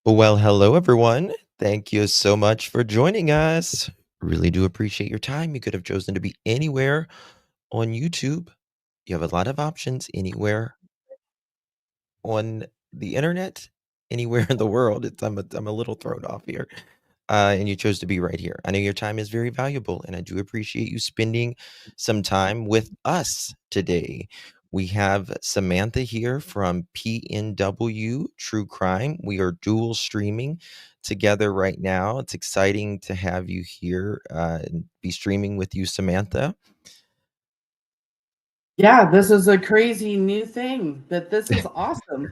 Well, hello, everyone. Thank you so much for joining us. Really do appreciate your time. You could have chosen to be anywhere on YouTube. You have a lot of options anywhere on the internet, anywhere in the world. I'm a little thrown off here. And you chose to be right here. I know your time is very valuable, and I do appreciate you spending some time with us today. We have Samantha here from PNW True Crime. We are dual streaming together right now. It's exciting to have you here and be streaming with you, Samantha. Yeah, this is a crazy new thing, but this is awesome.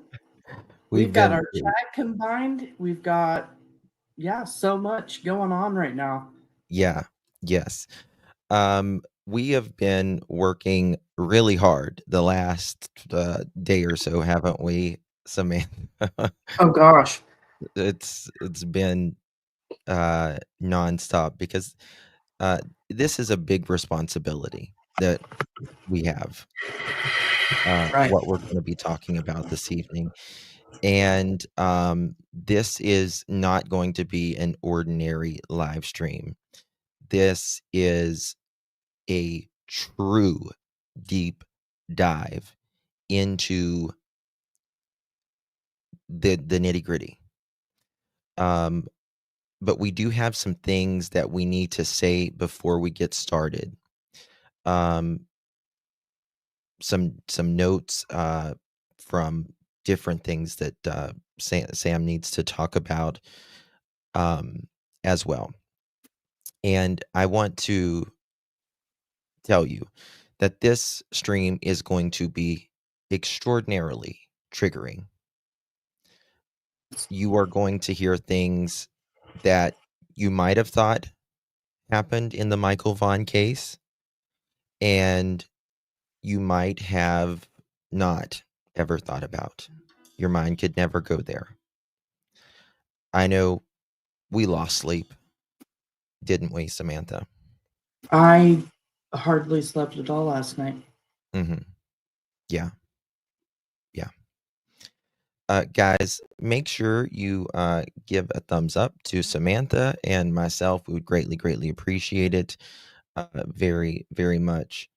We've We've got been, our chat combined. We've got, so much going on right now. yeah, yes. We have been working really hard the last day or so, haven't we, Samantha? Oh gosh. It's been nonstop because uh, this is a big responsibility that we have. Right. What we're going to be talking about this evening, and this is not going to be an ordinary live stream. This is a true deep dive into the nitty-gritty. But we do have some things that we need to say before we get started. Um, some notes from different things that Sam needs to talk about as well. And I want to tell you that this stream is going to be extraordinarily triggering. You are going to hear things that you might have thought happened in the Michael Vaughan case, and you might have not ever thought about. Your mind could never go there. I know we lost sleep, didn't we, Samantha? I hardly slept at all last night. Mm-hmm. Yeah. Yeah. Guys, make sure you give a thumbs up to Samantha and myself. We would greatly, greatly appreciate it. Very, very much.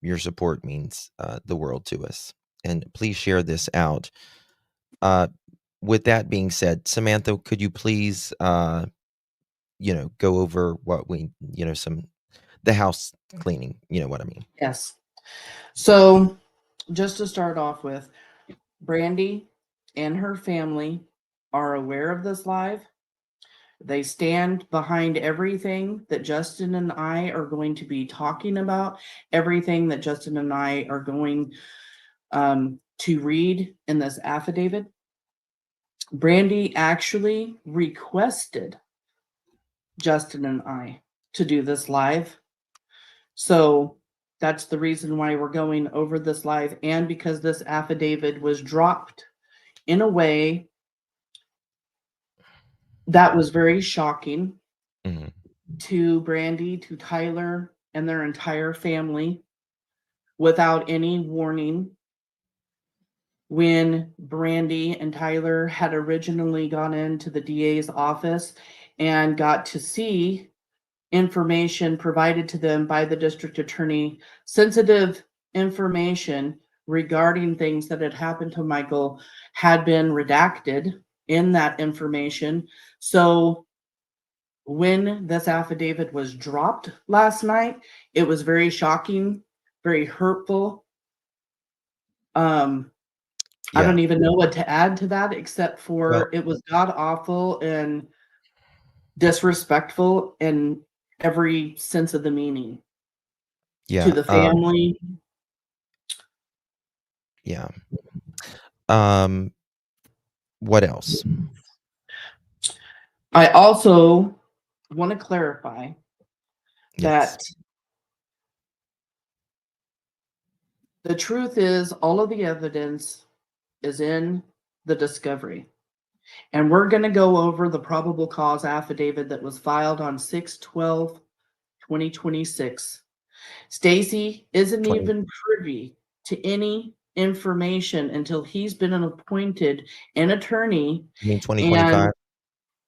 Your support means the world to us. And please share this out. With that being said, Samantha, could you please, go over what we, the house cleaning, you know what I mean? Yes. So, just to start off with, Brandy and her family are aware of this live. They stand behind everything that Justin and I are going to be talking about, everything that Justin and I are going to read in this affidavit. Brandy actually requested Justin and I to do this live. So that's the reason why we're going over this live, and because this affidavit was dropped in a way that was very shocking Mm-hmm. to Brandy, to Tyler, and their entire family without any warning. When Brandy and Tyler had originally gone into the DA's office and got to see information provided to them by the district attorney, sensitive information regarding things that had happened to Michael had been redacted in that information. So when this affidavit was dropped last night, it was very shocking, very hurtful. I Yeah. don't even know what to add to that except Well, for it was god awful and disrespectful in every sense of the meaning to yeah. the family. Yeah. Um, what else? I also want to clarify Yes. that the truth is all of the evidence is in the discovery. And we're going to go over the probable cause affidavit that was filed on 6/12/2026. Stacey isn't 20. even privy to any information until he's been appointed an attorney. You mean 2025? And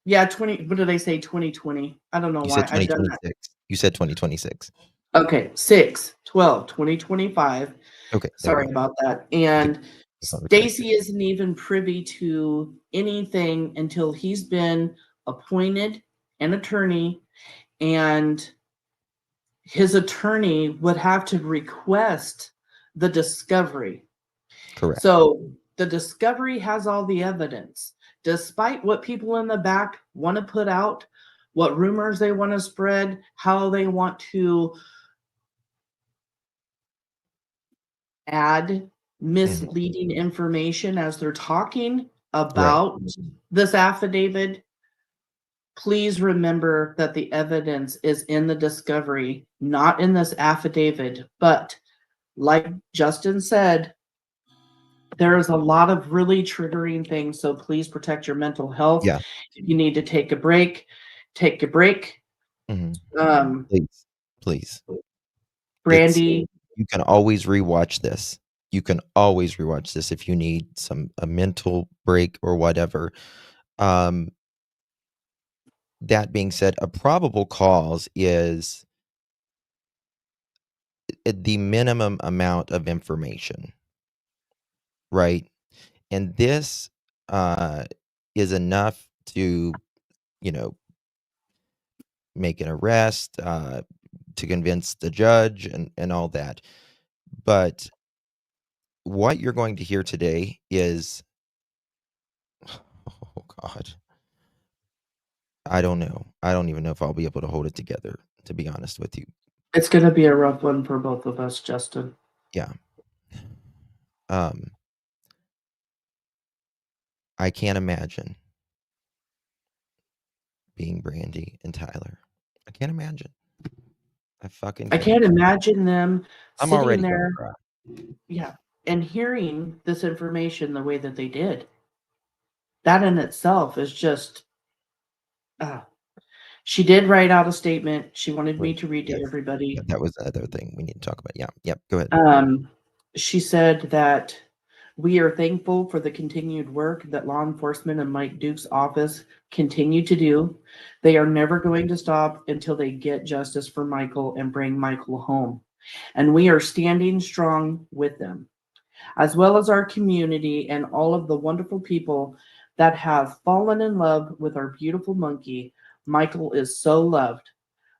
yeah, what did I say? 2020. I don't know You why said I've done that. 2026. You said 2026. Okay, 6/12/2025. Okay, there we Sorry go. about that. Get And the phone correct. Stacey isn't even privy to anything until he's been appointed an attorney, and his attorney would have to request the discovery. Correct. So the discovery has all the evidence, despite what people in the back want to put out, what rumors they want to spread, how they want to add Mhm. misleading information as they're talking Right. about this affidavit. Please remember that the evidence is in the discovery, not in this affidavit. But like Justin said, there is a lot of really triggering things. So please protect your mental health. Yeah. If you need to take a break, take a break. Mhm. Um, Please. Please. It's Brandy, you can always rewatch this. You can always rewatch this if you need a mental break or whatever. Um, that being said, a probable cause is the minimum amount of information, right? And this uh, is enough to, you know, make an arrest, to convince the judge and all that. But what you're going to hear today is, oh God, I don't know. I don't even know if I'll be able to hold it together, to be honest with you. it's going to be a rough one for both of us, Justin. Yeah. Um, I can't imagine being Brandy and Tyler. I can't imagine. I fucking I can't. can't imagine them I'm sitting already gonna there, cry. yeah, and hearing this information the way that they did. That in itself is just, uh, she did write out a statement. She wanted me Wait, to read to yes. Yeah, everybody. that was the other thing we need to talk about. Yeah, yep, go ahead. Um, she said that we are thankful for the continued work that law enforcement and Mike Duke's office continue to do. They are never going to stop until they get justice for Michael and bring Michael home. And we are standing strong with them, as well as our community and all of the wonderful people that have fallen in love with our beautiful monkey. Michael is so loved.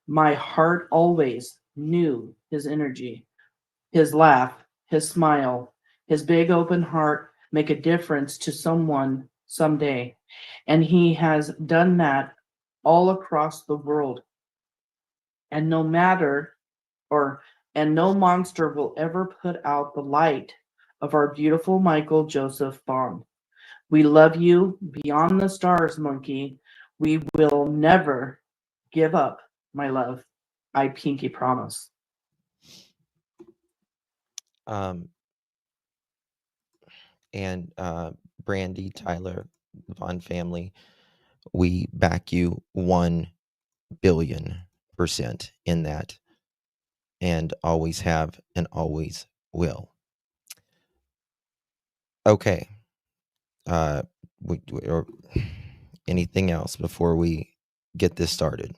My heart always knew his energy, his laugh, his smile, his big open heart make a difference to someone someday. And he has done that all across the world. And no matter or and no monster will ever put out the light of our beautiful Michael Joseph Vaughan. We love you beyond the stars, monkey. We will never give up, my love. I pinky promise. Um, and Brandy, Tyler, the Vaughn family, we back you 1 billion% in that, and always have and always will. Okay. Uh, or anything else before we get this started?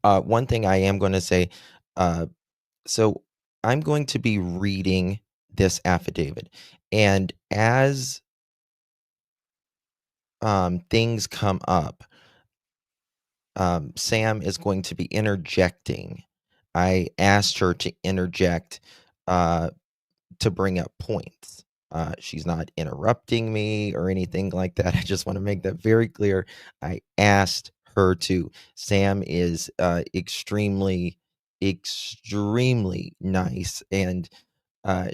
One thing I am going to say, uh, so I'm going to be reading this affidavit, and as things come up, Sam is going to be interjecting. I asked her to interject uh, to bring up points. She's not interrupting me or anything like that. I just want to make that very clear. I asked her to. Sam is extremely, extremely nice, and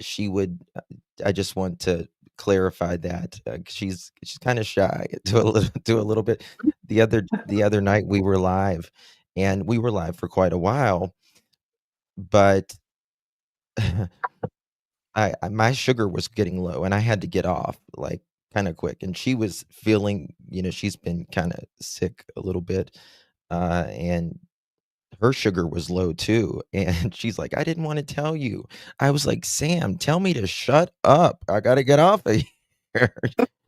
she would. I just want to clarify that she's kind of shy to a little bit. The other night we were live for quite a while, but my sugar was getting low and I had to get off like kind of quick. And she was feeling, she's been kind of sick a little bit, and her sugar was low too, and she's like, "I didn't wanna tell you." I was like, "Sam, tell me to shut up. I gotta get off of here."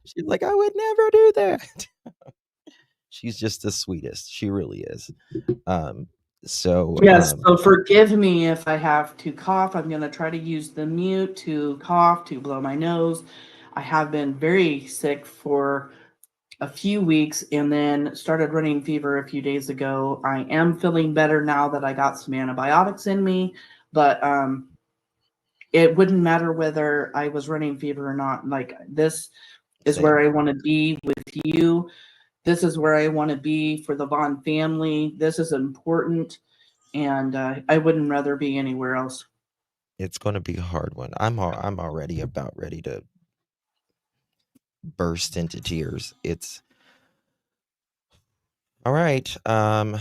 She's like, "I would never do that." She's just the sweetest. She really is. Um, so, Yes, so forgive me if I have to cough. I'm going to try to use the mute to cough, to blow my nose. I have been very sick for a few weeks and then started running fever a few days ago. I am feeling better now that I got some antibiotics in me, but it wouldn't matter whether I was running fever or not. Like, this is where same. I want to be with you. This is where I want to be for the Vaughan family. This is important, and I wouldn't rather be anywhere else. It's gonna be a hard one. I'm already about ready to burst into tears. It's all right. Are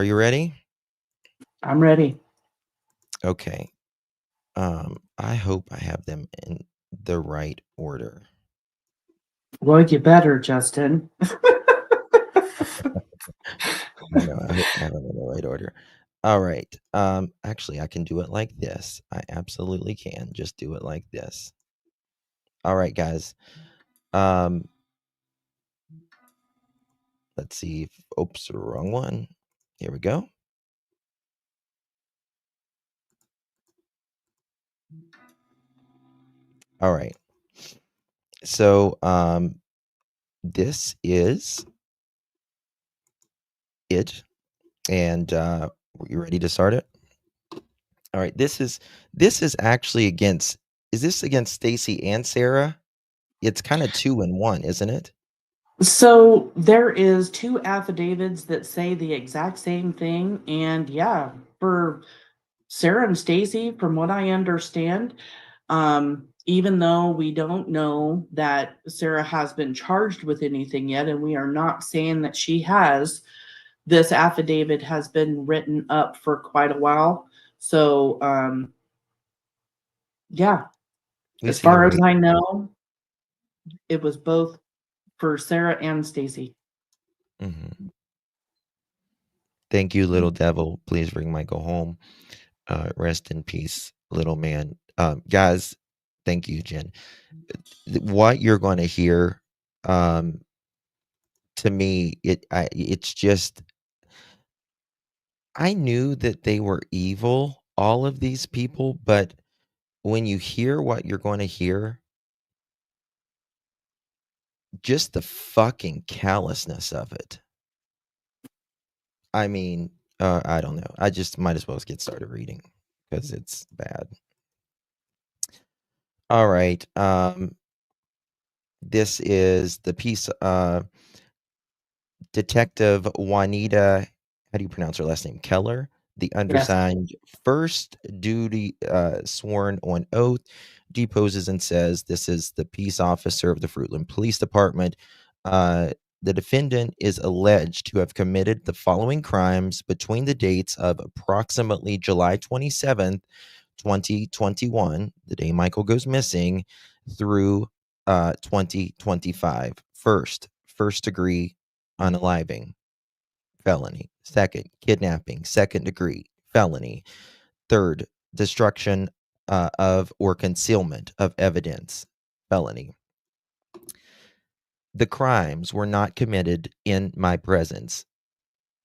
you ready? I'm ready. Okay. I hope I have them in the right order. Well, you better, Justin. I know. I hope I have them in the right order. All right. Actually, I can do it like this. I absolutely can. Just do it like this. All right, guys. Um, let's see. Oops, wrong one. Here we go. All right. So, this is it, and you ready to start it? All right. This is actually against. Is this against Stacey and Sarah? It's kind of 2 in 1, isn't it? So there is two affidavits that say the exact same thing, and yeah, for Sarah and Stacy, from what I understand, even though we don't know that Sarah has been charged with anything yet, and we are not saying that she has, this affidavit has been written up for quite a while. So, yeah, We as see the far as right. I know, it was both for Sarah and Stacy. Mhm. Thank you, little devil. Please bring Michael home. Rest in peace, little man. Guys, thank you, Jen. What you're going to hear, um, to me, it's just I knew that they were evil, all of these people, but when you hear what you're going to hear, just the fucking callousness of it. I mean, I don't know. I just might as well get started reading because it's bad. All right. This is the piece. Detective Juanita, how do you pronounce her last name? Keller, the Yes. undersigned, first duty sworn on oath, deposes and says, "This is the peace officer of the Fruitland Police Department. Uh, the defendant is alleged to have committed the following crimes between the dates of approximately July 27th, 2021, the day Michael goes missing, through 2025. First degree unaliving, felony. Second, kidnapping, second degree, felony. Third, destruction of or concealment of evidence, felony. The crimes were not committed in my presence.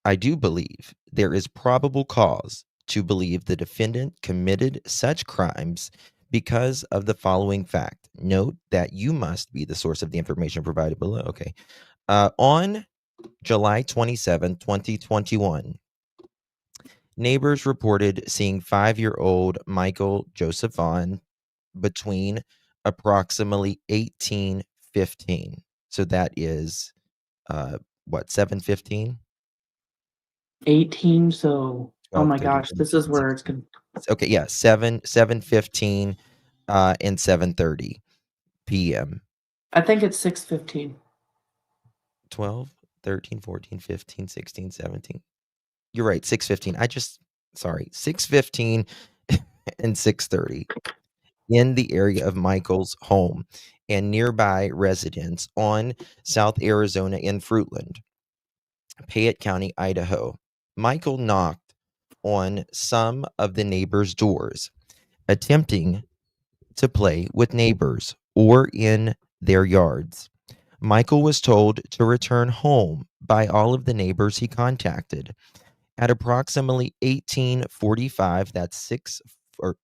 I do believe there is probable cause to believe the defendant committed such crimes because of the following fact. Note that you must be the source of the information provided below. Okay. On July 27, 2021, neighbors reported seeing 5-year-old Michael Joseph Vaughan between approximately 18:15. So that is what, 7:15? 18, so oh 12, my 13, gosh, 14, this is 15, where it's 16. Okay, yeah, 7:15 and 7:30 p.m. I think it's 6:15. 12, 13, 14, 15, 16, 17. You're right, 6:15. Sorry, 6:15 and 6:30 in the area of Michael's home and nearby residence on South Arizona in Fruitland, Payette County, Idaho. Michael knocked on some of the neighbors' doors, attempting to play with neighbors or in their yards. Michael was told to return home by all of the neighbors he contacted. At approximately 1845, that's 6 or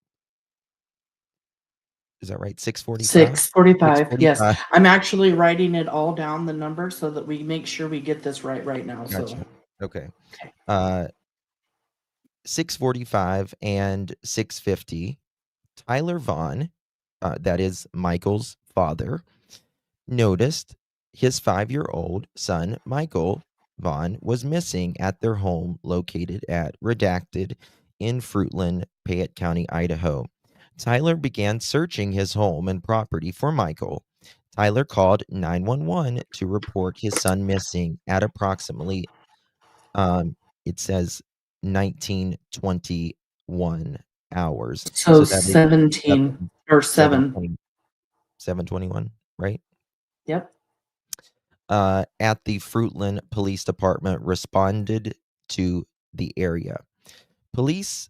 is that right? 6:45? 6:45. Yes. 6:45. I'm actually writing it all down, the number, so that we make sure we get this right now. So, Gotcha. Okay. okay. Uh 6:45 and 6:50, Tyler Vaughan, that is Michael's father, noticed his 5-year-old son, Michael Vaughan, was missing at their home located at Redacted in Fruitland, Payette County, Idaho. Tyler began searching his home and property for Michael. Tyler called 911 to report his son missing at approximately, um, it says 19:21 hours. So So that is 17 7, or 7. 7:20, 7:21, right? Yep. At the Fruitland Police Department responded to the area. Police,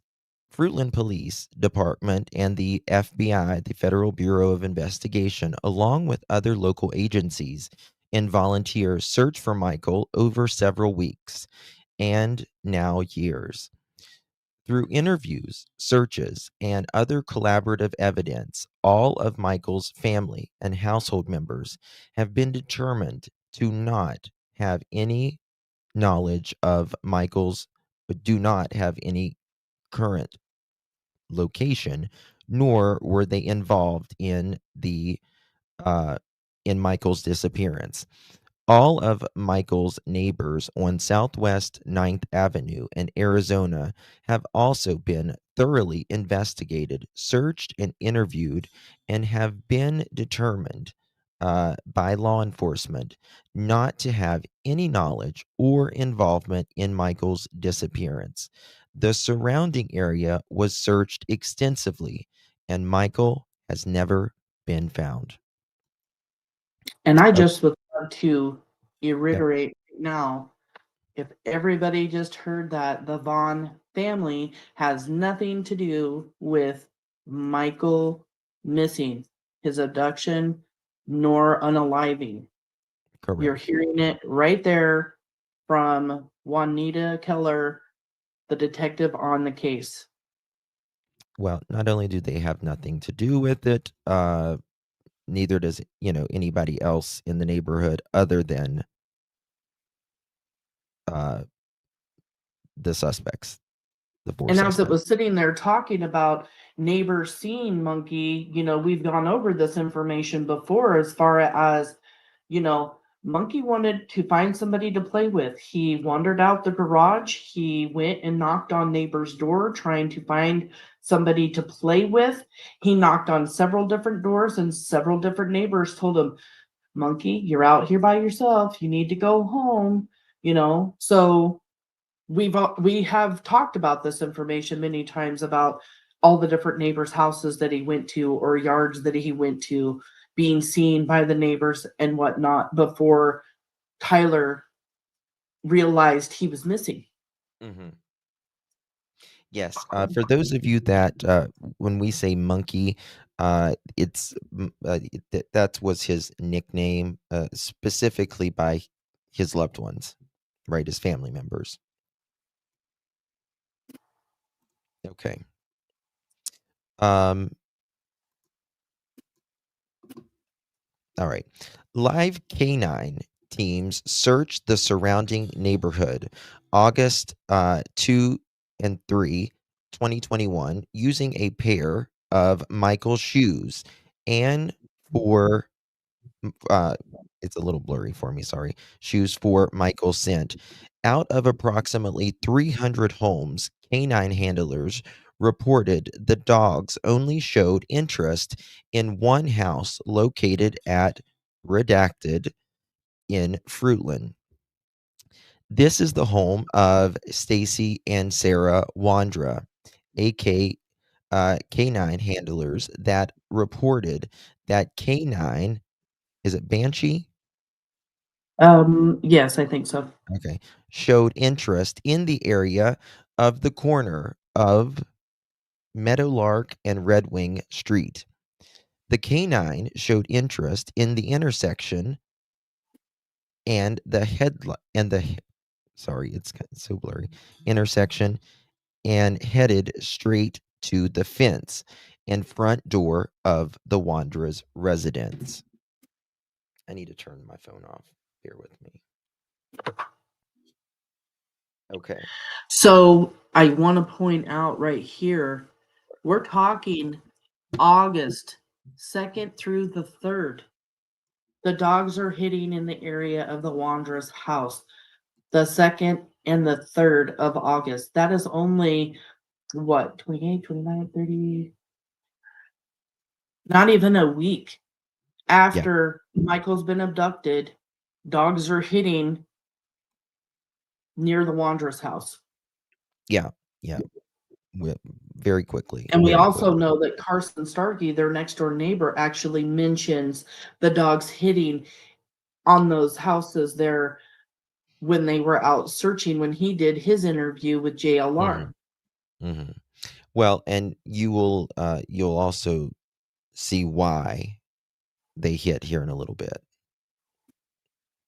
Fruitland Police Department, and the FBI, the Federal Bureau of Investigation, along with other local agencies and volunteers, searched for Michael over several weeks and now years. Through interviews, searches, and other collaborative evidence, all of Michael's family and household members have been determined to not have any knowledge of Michael's, do not have any current location, nor were they involved uh, in Michael's disappearance. All of Michael's neighbors on Southwest 9th Avenue in Arizona have also been thoroughly investigated, searched, and interviewed, and have been determined by law enforcement not to have any knowledge or involvement in Michael's disappearance. The surrounding area was searched extensively, and Michael has never been found. And I Oh, just would love to yep, reiterate now, if everybody just heard that, the Vaughn family has nothing to do with Michael missing, his abduction, nor unaliving. You're correct. hearing it right there from Juanita Keller, the detective on the case. Well, not only do they have nothing to do with it, neither does, anybody else in the neighborhood other than uh, the suspects, the 4 And as it suspects. was sitting there talking about neighbors seeing Monkey, we've gone over this information before as far as, you know, Monkey wanted to find somebody to play with. He wandered out the garage. He went and knocked on neighbor's door trying to find somebody to play with. He knocked on several different doors and several different neighbors told him, Monkey, you're out here by yourself. You need to go home. So we have talked about this information many times about all the different neighbors' houses that he went to or yards that he went to being seen by the neighbors and whatnot before Tyler realized he was missing. Hmm. Yes. For those of you that, when we say monkey, that was his nickname, specifically by his loved ones, right? His family members. Okay. Um, All right. Live canine teams searched the surrounding neighborhood August 2 and 3, 2021, using a pair of Michael's shoes and for uh, it's a little blurry for me, sorry. Shoes for Michael scent. Out of approximately 300 homes, canine handlers reported the dogs only showed interest in one house located at Redacted in Fruitland. This is the home of Stacey and Sarah Wondra, aka canine handlers that reported that canine, is it Banshee? Yes, I think so. Okay. Showed interest in the area of the corner of Meadowlark and Red Wing Street. The canine showed interest in the intersection and the sorry, it's so blurry. Intersection and headed straight to the fence and front door of the Wandra's residence. I need to turn my phone off. Bear with me. Okay. So I want to point out right here, we're talking August 2nd through the 3rd. The dogs are hitting in the area of the Wanderer's house. The 2nd and the 3rd of August. That is only what, 28, 29, 30, not even a week Yeah. after Michael's been abducted. Dogs are hitting near the Wanderer's house. Yeah. Yeah. Very quickly. And we Very also quickly. know that Carson Starkey, their next door neighbor, actually mentions the dogs hitting on those houses there when they were out searching when he did his interview with JLR. Mm-hmm. Well, and you'll also see why they hit here in a little bit.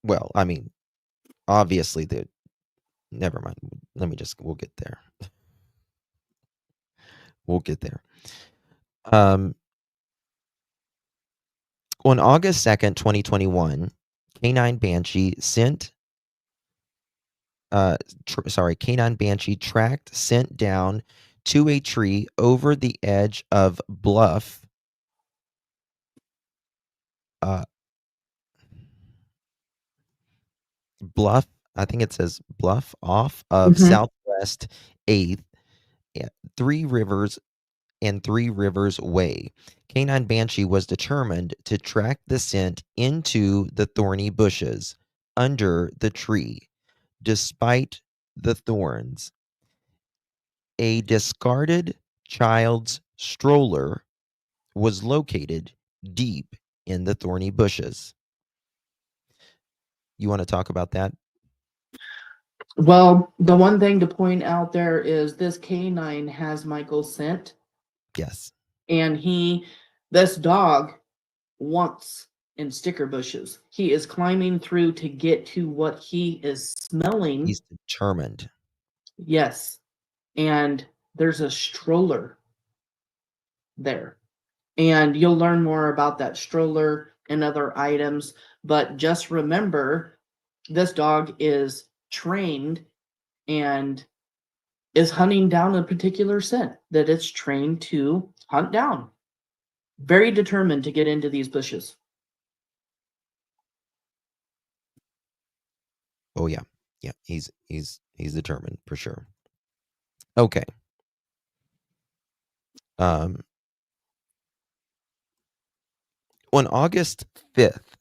Well, I mean, obviously never mind. We'll get there. We'll get there. On August 2nd, 2021, Canine Banshee Canine Banshee sent down to a tree over the edge of Bluff. Bluff, I think it says Bluff off of Southwest 8th, Three Rivers and Three Rivers Way. Canine Banshee was determined to track the scent into the thorny bushes under the tree, despite the thorns. A discarded child's stroller was located deep in the thorny bushes. You want to talk about that? Well, the one thing to point out there is this canine has Michael's scent, Yes. and this dog wants in sticker bushes. He is climbing through to get to what he is smelling. He's determined. Yes. And there's a stroller there. And you'll learn more about that stroller and other items. But just remember, this dog is trained and is hunting down a particular scent that it's trained to hunt down. Very determined to get into these bushes. Oh yeah. Yeah, he's determined for sure. Okay. On August 5th,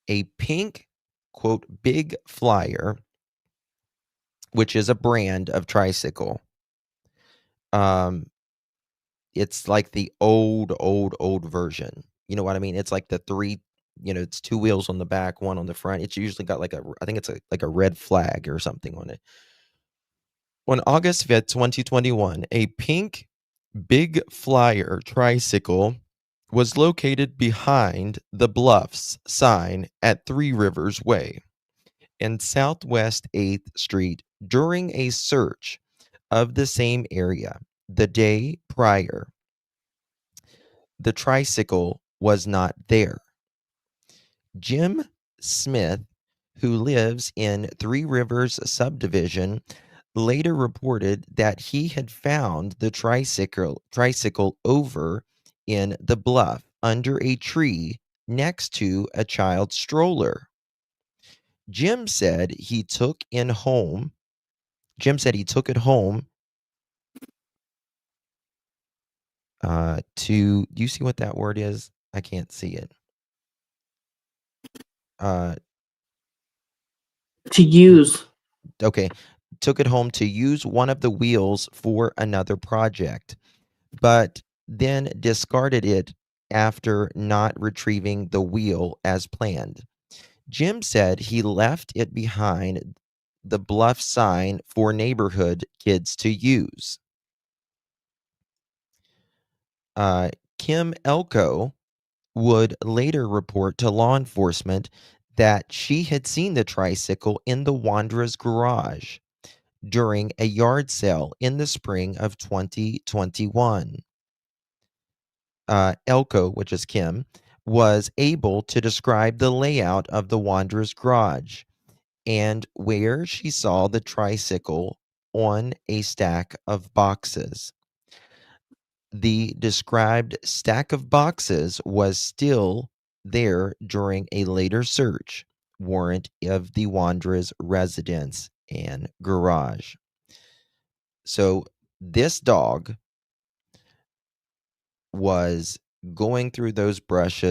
a pink, quote, big flyer, which is a brand of tricycle. It's like the old version. You know what I mean? It's like the three, it's two wheels on the back, one on the front. It's usually got I think it's like a red flag or something on it. On August 5th, 2021, a pink Big Flyer tricycle was located behind the Bluffs sign at Three Rivers Way and Southwest 8th Street during a search of the same area the day prior. The tricycle was not there. Jim Smith, who lives in Three Rivers subdivision, later reported that he had found the tricycle over in the bluff under a tree next to a child's stroller. Jim said he took it home do you see what that word is? I can't see it. To use. Okay. Took it home to use one of the wheels for another project, but then discarded it after not retrieving the wheel as planned. Jim said he left it behind the bluff sign for neighborhood kids to use. Kim Elko would later report to law enforcement that she had seen the tricycle in the Wondra's garage during a yard sale in the spring of 2021. Elko, which is Kim, was able to describe the layout of the Wanderer's garage and where she saw the tricycle on a stack of boxes. The described stack of boxes was still there during a later search warrant of the Wanderer's residence and garage. So this dog was going through those brush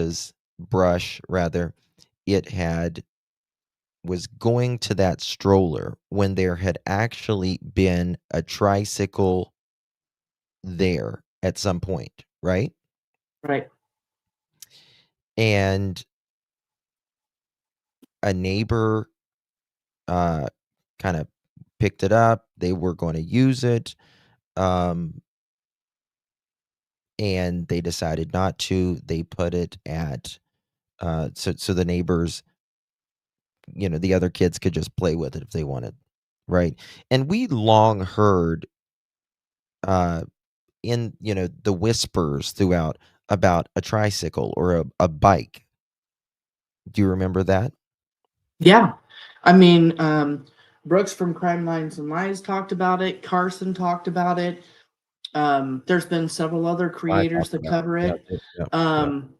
rather. It was going to that stroller when there had actually been a tricycle there at some point, right? Right. And a neighbor kind of picked it up. They were going to use it. And they decided not to. They put it at so the neighbors, the other kids could just play with it if they wanted, right? And we long heard in the whispers throughout about a tricycle or a bike. Do you remember that? Yeah. I mean, Brooks from Crime Lines and Lies talked about it. Carson talked about it. There's been several other I creators talked that about cover it. it. Yep, yep, yep. Um,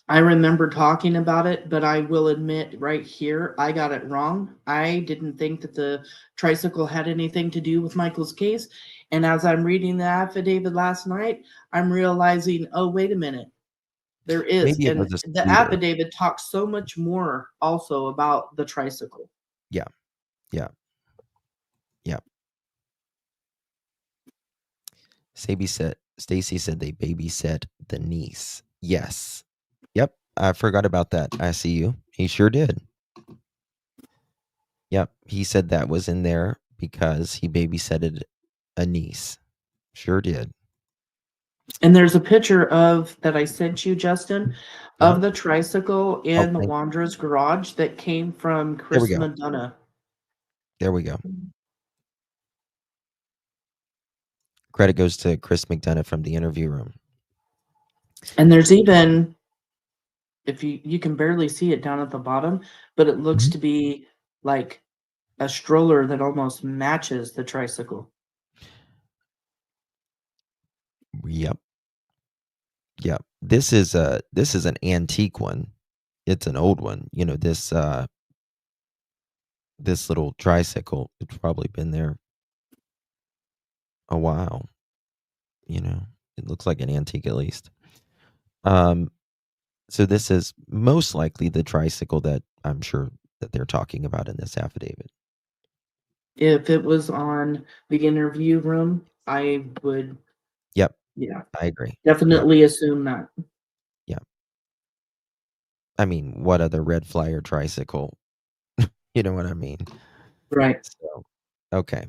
I remember talking about it, but I will admit right here, I got it wrong. I didn't think that the tricycle had anything to do with Michael's case. And as I'm reading the affidavit last night, I'm realizing, oh, wait a minute, there is. Maybe it And was a the scooter. affidavit talks so much more also about the tricycle. Yeah, yeah, yeah. Stacy said they babysat the niece. Yes. Yep. I forgot about that. I see you. He sure did. Yep. He said that was in there because he babysitted a niece. Sure did. And there's a picture of that I sent you, Justin, Uh-huh. of the tricycle Oh, in the Wanderer's garage that came from there we Chris go. McDonough. There we go. Credit goes to Chris McDonough from the interview room. And there's even, if you can barely see it down at the bottom, but it looks Mhm. to be like a stroller that almost matches the tricycle. Yep. Yep. This is an antique one. It's an old one. This little tricycle, it's probably been there a while. It looks like an antique at least. So this is most likely the tricycle that I'm sure that they're talking about in this affidavit. If it was on the interview room, I would, Yep, yeah, I agree. Yep, definitely assume that. yep. I mean, what other red flyer tricycle? You know what I mean? Right. So, okay.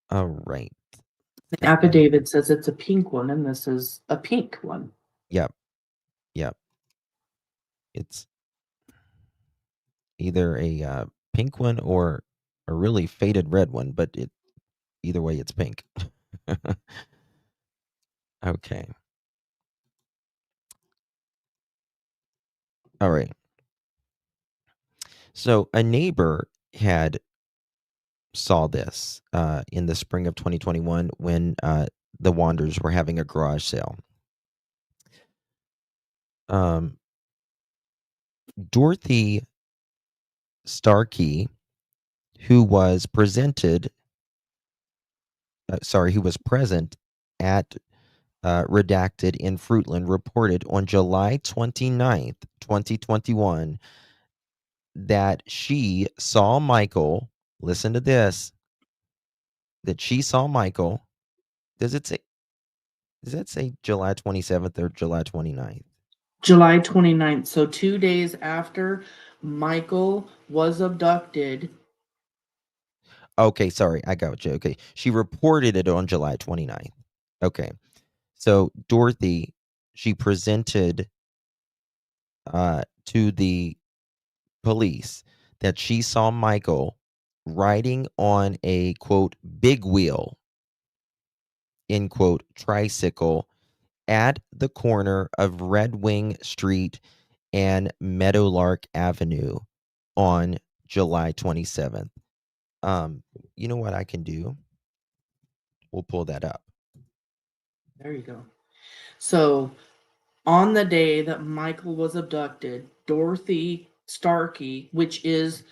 All right. The And affidavit says it's a pink one, and this is a pink one. yep, yep. It's either a pink one or a really faded red one, but either way, it's pink. Okay. All right. So a neighbor had saw this in the spring of 2021 when the Wanderers were having a garage sale. Um, Dorothy Starkey, who was who was present at Redacted in Fruitland, reported on July 29th, 2021, that she saw Michael. Listen to this. That she saw Michael. Does it say? Does that say July 27th or July 29th? July 29th. So 2 days after Michael was abducted. Okay, sorry, I got you. Okay, she reported it on July 29th. Okay, so Dorothy, she presented to the police that she saw Michael riding on a quote big wheel end quote tricycle at the corner of Red Wing Street and Meadowlark Avenue on July 27th. You know what I can do? We'll pull that up. There you go. So on the day that Michael was abducted, Dorothy Starkey, which is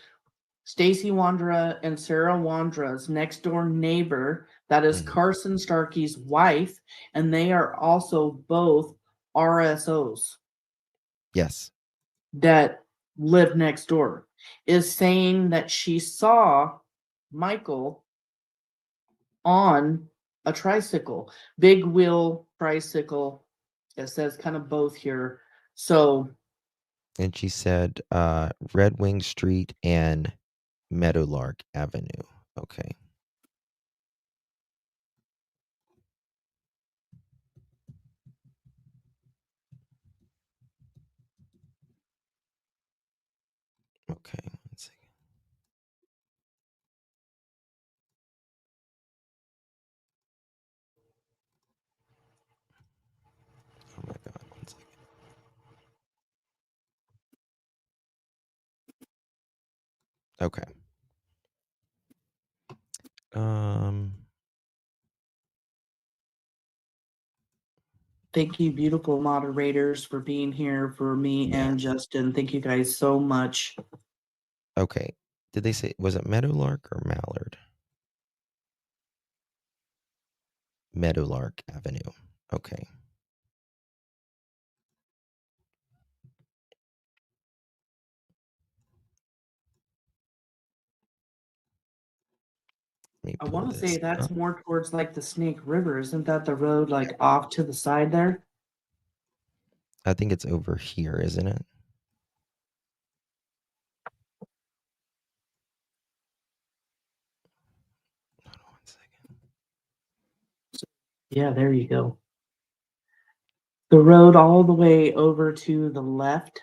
Stacey Wondra and Sarah Wandra's next door neighbor, that is Carson Starkey's wife, and they are also both RSOs. Yes. That live next door, is saying that she saw Michael on a tricycle, big wheel tricycle. It says kind of both here. So, And she said Red Wing Street and Meadowlark Avenue. Okay. Okay, one second. Oh my God, one second. Okay. thank you, beautiful moderators, for being here for me Yeah. and Justin. Thank you guys so much. Okay. Did they say, was it Meadowlark or Mallard? Meadowlark Avenue. Okay. Let me I pull want to say this that's up. more towards like the Snake River. Isn't that the road like off to the side there? I think it's over here, isn't it? Hold on one second. Yeah, there you go. The road all the way over to the left.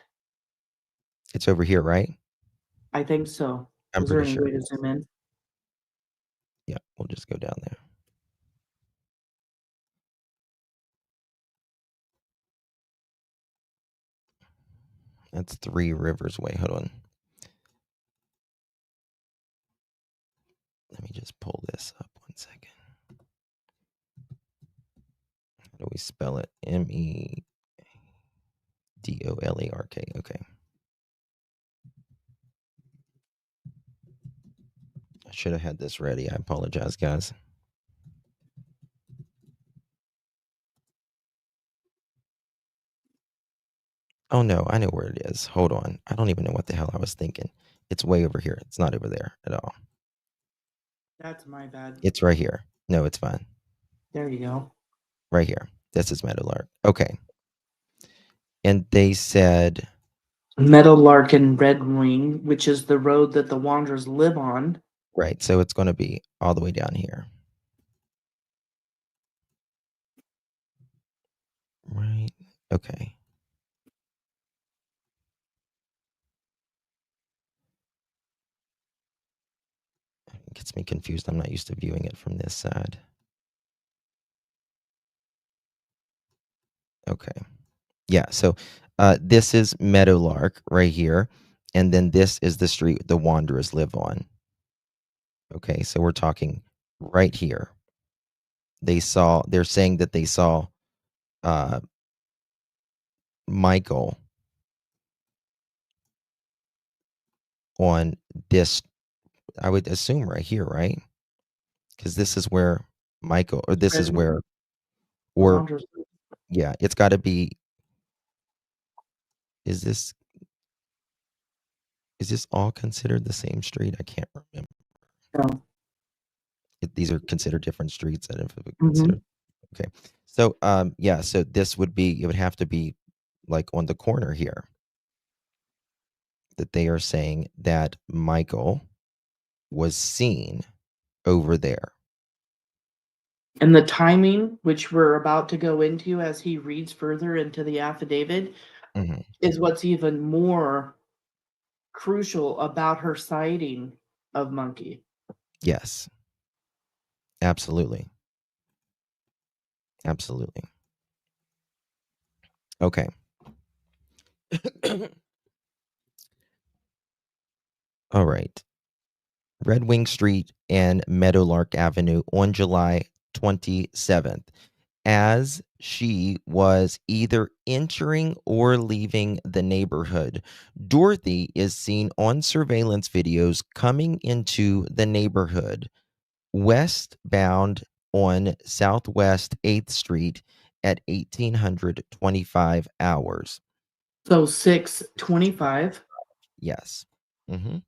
It's over here, right? I think so. I'm Is there pretty any sure way it to is. zoom in? Yeah, we'll just go down there. That's 3 Rivers Way. Hold on. Let me just pull this up one second. How do we spell it? Meadowlark. Okay. I should have had this ready. I apologize, guys. Oh no, I know where it is. Hold on. I don't even know what the hell I was thinking. It's way over here. It's not over there at all. That's my bad. It's right here. No, it's fine. There you go. Right here. This is Meadowlark. Okay. And they said, Meadowlark and Red Wing, which is the road that the Wanderers live on. right, so it's going to be all the way down here. Right. Okay. It gets me confused. I'm not used to viewing it from this side. Okay. Yeah, so this is Meadowlark right here. And then this is the street the Wanderers live on. Okay, so we're talking right here. They're saying that they saw Michael on this, I would assume right here, right? Because this is where Michael, or this Red is Wing, where, the or Wanderers. yeah, it's got to be, is this all considered the same street? I can't remember. No. These are considered different streets that have Mm-hmm. considered. Okay. So yeah, so this would be, it would have to be like on the corner here, that they are saying that Michael was seen over there. And the timing, which we're about to go into as he reads further into the affidavit, Mhm. is what's even more crucial about her sighting of Monkey. Yes. Absolutely. Absolutely. Okay. All right. Red Wing Street and Meadowlark Avenue on July 27th, as she was either entering or leaving the neighborhood. Dorothy is seen on surveillance videos coming into the neighborhood westbound on Southwest 8th Street at 1825 hours. So 6:25. Yes. Mhm.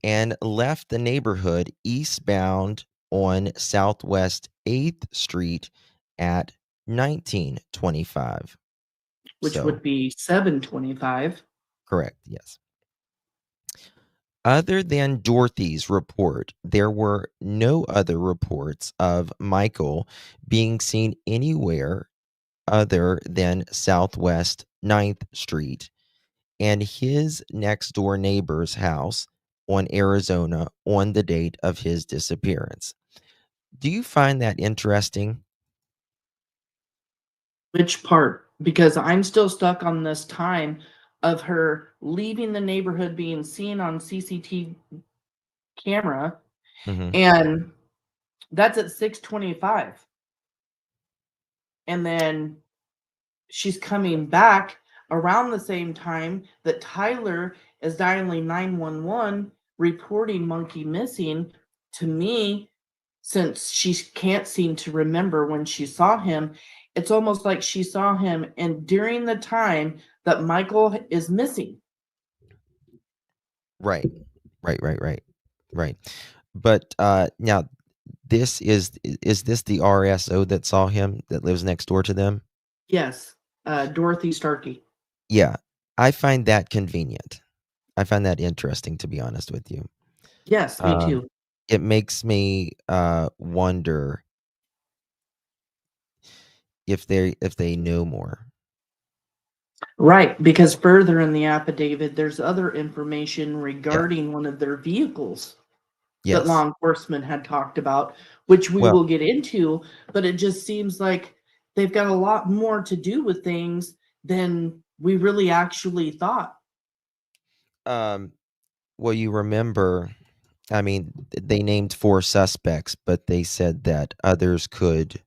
And left the neighborhood eastbound on Southwest 8th Street at 1925. Which So, would be 7:25. correct, yes. Other than Dorothy's report, there were no other reports of Michael being seen anywhere other than Southwest 9th Street and his next door neighbor's house on Arizona on the date of his disappearance. Do you find that interesting? Which part? Because I'm still stuck on this time of her leaving the neighborhood being seen on CCTV camera, Mhm. and that's at 6:25. And then she's coming back around the same time that Tyler is dialing 911 reporting Monkey missing. To me, since she can't seem to remember when she saw him, it's almost like she saw him and during the time that Michael is missing. Right. Right. But, now this is this the RSO that saw him that lives next door to them? Yes, Dorothy Starkey. Yeah. I find that convenient. I find that interesting, to be honest with you. Yes, me Um, too. it makes me, wonder if they know more. Right, because further in the affidavit, there's other information Yeah. regarding one of their vehicles that law Yes. enforcement had talked about, which we Well, will get into, but it just seems like they've got a lot more to do with things than we really actually thought. um, well, you remember, I mean, they named 4 suspects, but they said that others could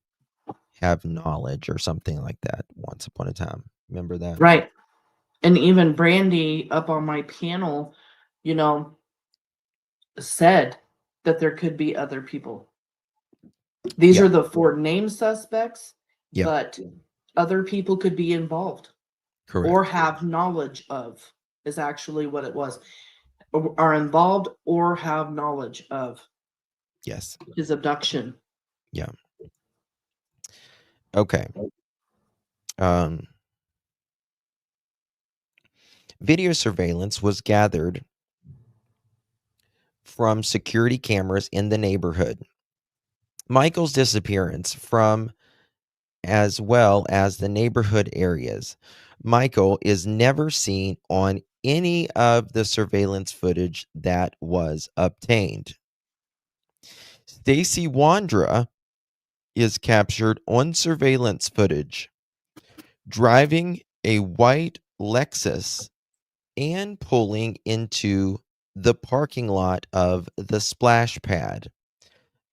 have knowledge or something like that once upon a time. Remember that? Right. And even Brandy up on my panel, you know, said that there could be other people. These Yeah. are the 4 named suspects, Yeah. but other people could be involved or Correct. have knowledge of, is actually what it was. Are involved or have knowledge of Yes. his abduction. Yeah. Okay. Um, video surveillance was gathered from security cameras in the neighborhood. Michael's disappearance from as well as the neighborhood areas. Michael is never seen on any of the surveillance footage that was obtained. Stacey Wondra is captured on surveillance footage driving a white Lexus and pulling into the parking lot of the splash pad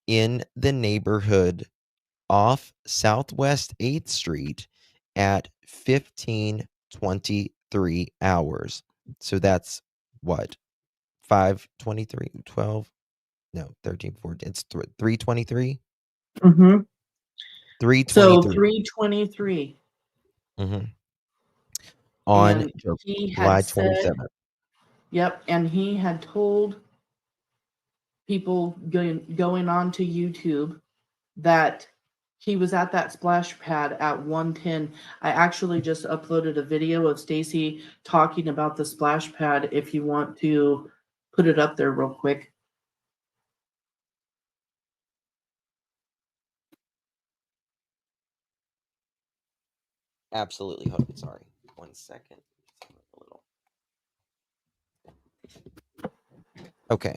in the neighborhood off Southwest 8th Street at 15:23 hours. So that's what? 5:23, 12, no, 13, 14. It's 3:23? Mhm. So 3:23. 3:23, Mhm. On and he had July said, 27th. yep, and he had told people going on to YouTube that He was at that splash pad at 1:10. I actually just uploaded a video of Stacey talking about the splash pad if you want to put it up there real quick. Absolutely. Hold on, sorry. 1 second. Okay.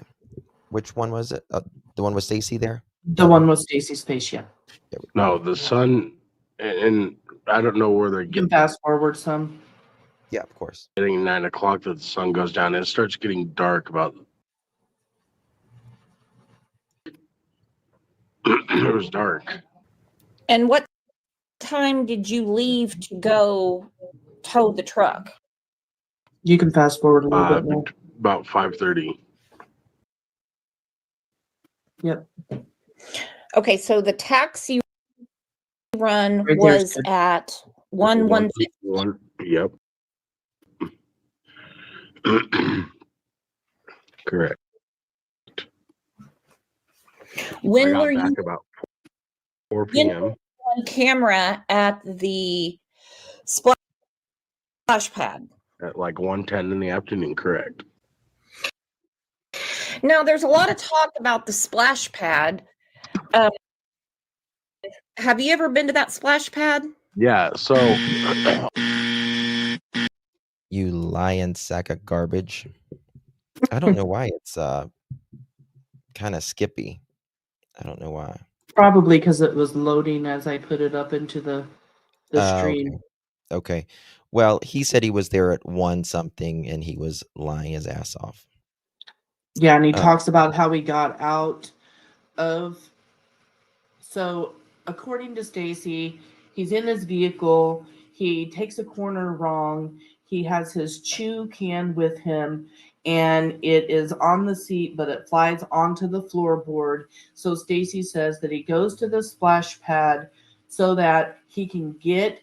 Which one was it? The one with Stacey there? The one with Stacey's face, yeah. No, the sun, and I don't know where they're You can fast forward some. Yeah, of course. getting 9 o'clock that the sun goes down. It starts getting dark about. It was dark. And what time did you leave to go tow the truck? You can fast forward a little bit more. About 5:30. Yep. Okay, so the taxi run Right there is was good. at 1:50. Yep. Correct. When I got were back you about 4 When- p.m. on camera at the splash pad? at like 1:10 in the afternoon. Correct. Now, there's a lot of talk about the splash pad. Have you ever been to that splash pad? Yeah. So You lying sack of garbage. I don't know why it's kind of skippy. I don't know why. Probably because it was loading as I put it up into the stream. Okay. Well, he said he was there at 1 something and he was lying his ass off. Yeah, and he talks about how he got out of. So, according to Stacey, he's in his vehicle. He takes a corner wrong. He has his chew can with him, and it is on the seat, but it flies onto the floorboard. So Stacey says that he goes to the splash pad so that he can get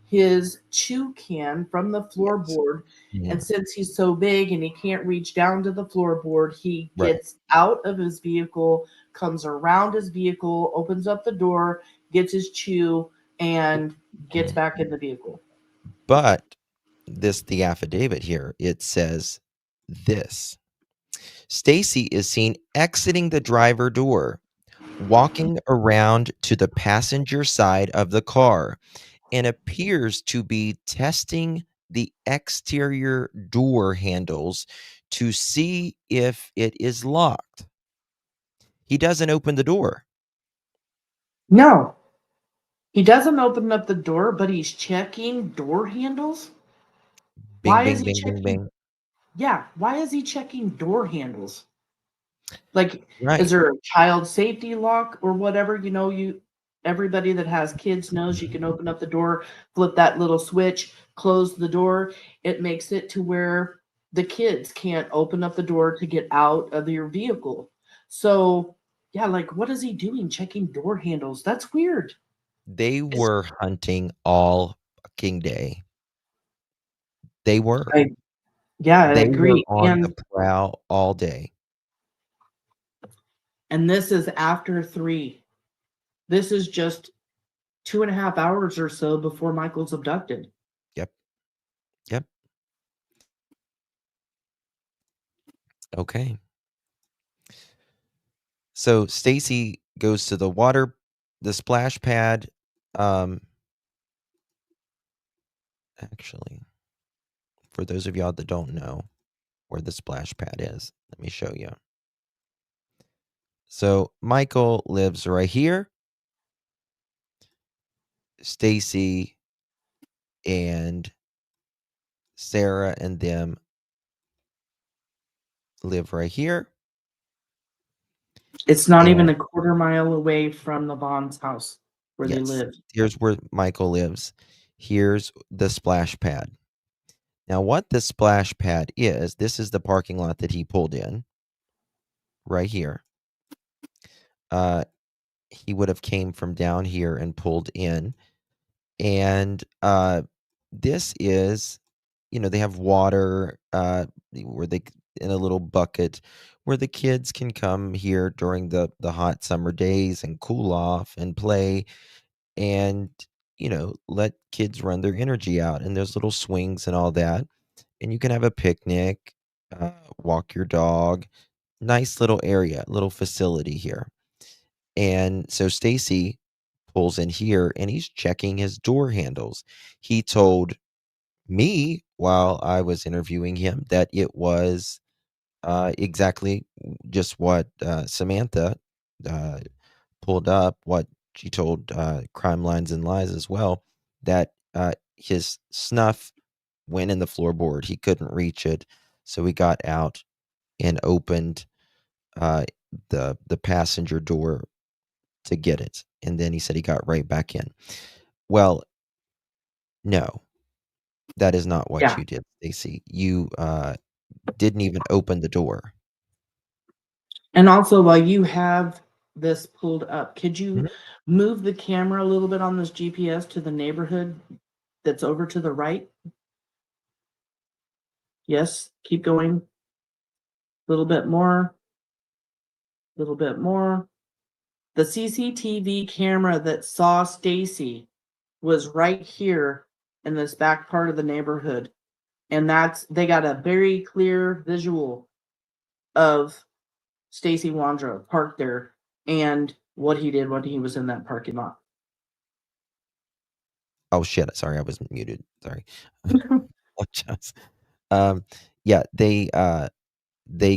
his chew can from the floorboard. Yeah. And since he's so big and he can't reach down to the floorboard, he Right. gets out of his vehicle, comes around his vehicle, opens up the door, gets his chew, and gets back in the vehicle. But the affidavit here, it says this. Stacey is seen exiting the driver door, walking around to the passenger side of the car, and appears to be testing the exterior door handles to see if it is locked. He doesn't open the door. No. He doesn't open up the door, but he's checking door handles. Bing, Why bing, is he bing, checking? bing, bing. Yeah, why is he checking door handles? Like, Right. is there a child safety lock or whatever? You know, everybody that has kids knows you can open up the door, flip that little switch, close the door. It makes it to where the kids can't open up the door to get out of your vehicle. So, yeah, like, what is he doing checking door handles? That's weird. They were hunting all fucking day. They were. Yeah, I They agree. were on the prowl all day. And this is after 3. This is just 2.5 hours or so before Michael's abducted. Yep. Okay. So Stacey goes to the splash pad. Actually, for those of y'all that don't know where the splash pad is, let me show you. So Michael lives right here. Stacey and Sarah and them live right here. It's not even a quarter mile away from the Vaughn's house where they Yes. live. Here's where Michael lives. Here's the splash pad. Now, what the splash pad is, this is the parking lot that he pulled in right here. He would have came from down here and pulled in. And this is, they have water where they in a little bucket where the kids can come here during the hot summer days and cool off and play. and, let kids run their energy out. And there's little swings and all that. And you can have a picnic, walk your dog. Nice little area, little facility here. And so Stacey pulls in here and he's checking his door handles. He told me while I was interviewing him that it was exactly just what Samantha pulled up, what she told Crime Lines and Lies as well, that his snuff went in the floorboard. He couldn't reach it. So he got out and opened the passenger door to get it. And then he said he got right back in. Well, no, that is not what Yeah. you did, Stacey. You didn't even open the door. And also, while you have this pulled up, could you Mhm. move the camera a little bit on this GPS to the neighborhood that's over to the right? Yes, keep going. A little bit more. A little bit more. The CCTV camera that saw Stacey was right here in this back part of the neighborhood. And they got a very clear visual of Stacey Wondra parked there and what he did when he was in that parking lot. Oh shit! Sorry, I was muted. Sorry. Apologize. Yeah, they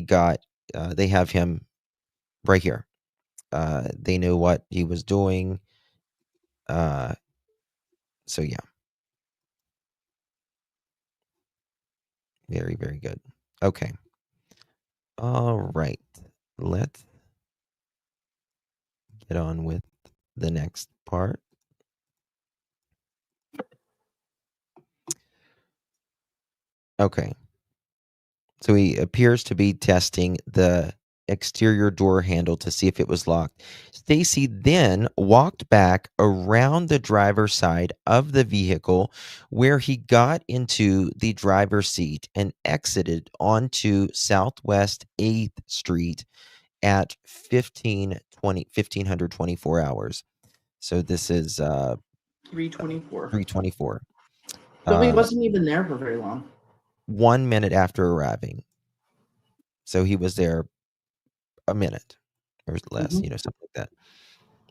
got they have him right here. They knew what he was doing. So yeah, very very good. Okay. All right. Let's get on with the next part. Okay. So he appears to be testing the exterior door handle to see if it was locked. Stacey then walked back around the driver's side of the vehicle where he got into the driver's seat and exited onto Southwest 8th Street at 1524 hours. So this is 324. 324. So he wasn't even there for very long. 1 minute after arriving. So he was there a minute or less, Mhm. something like that.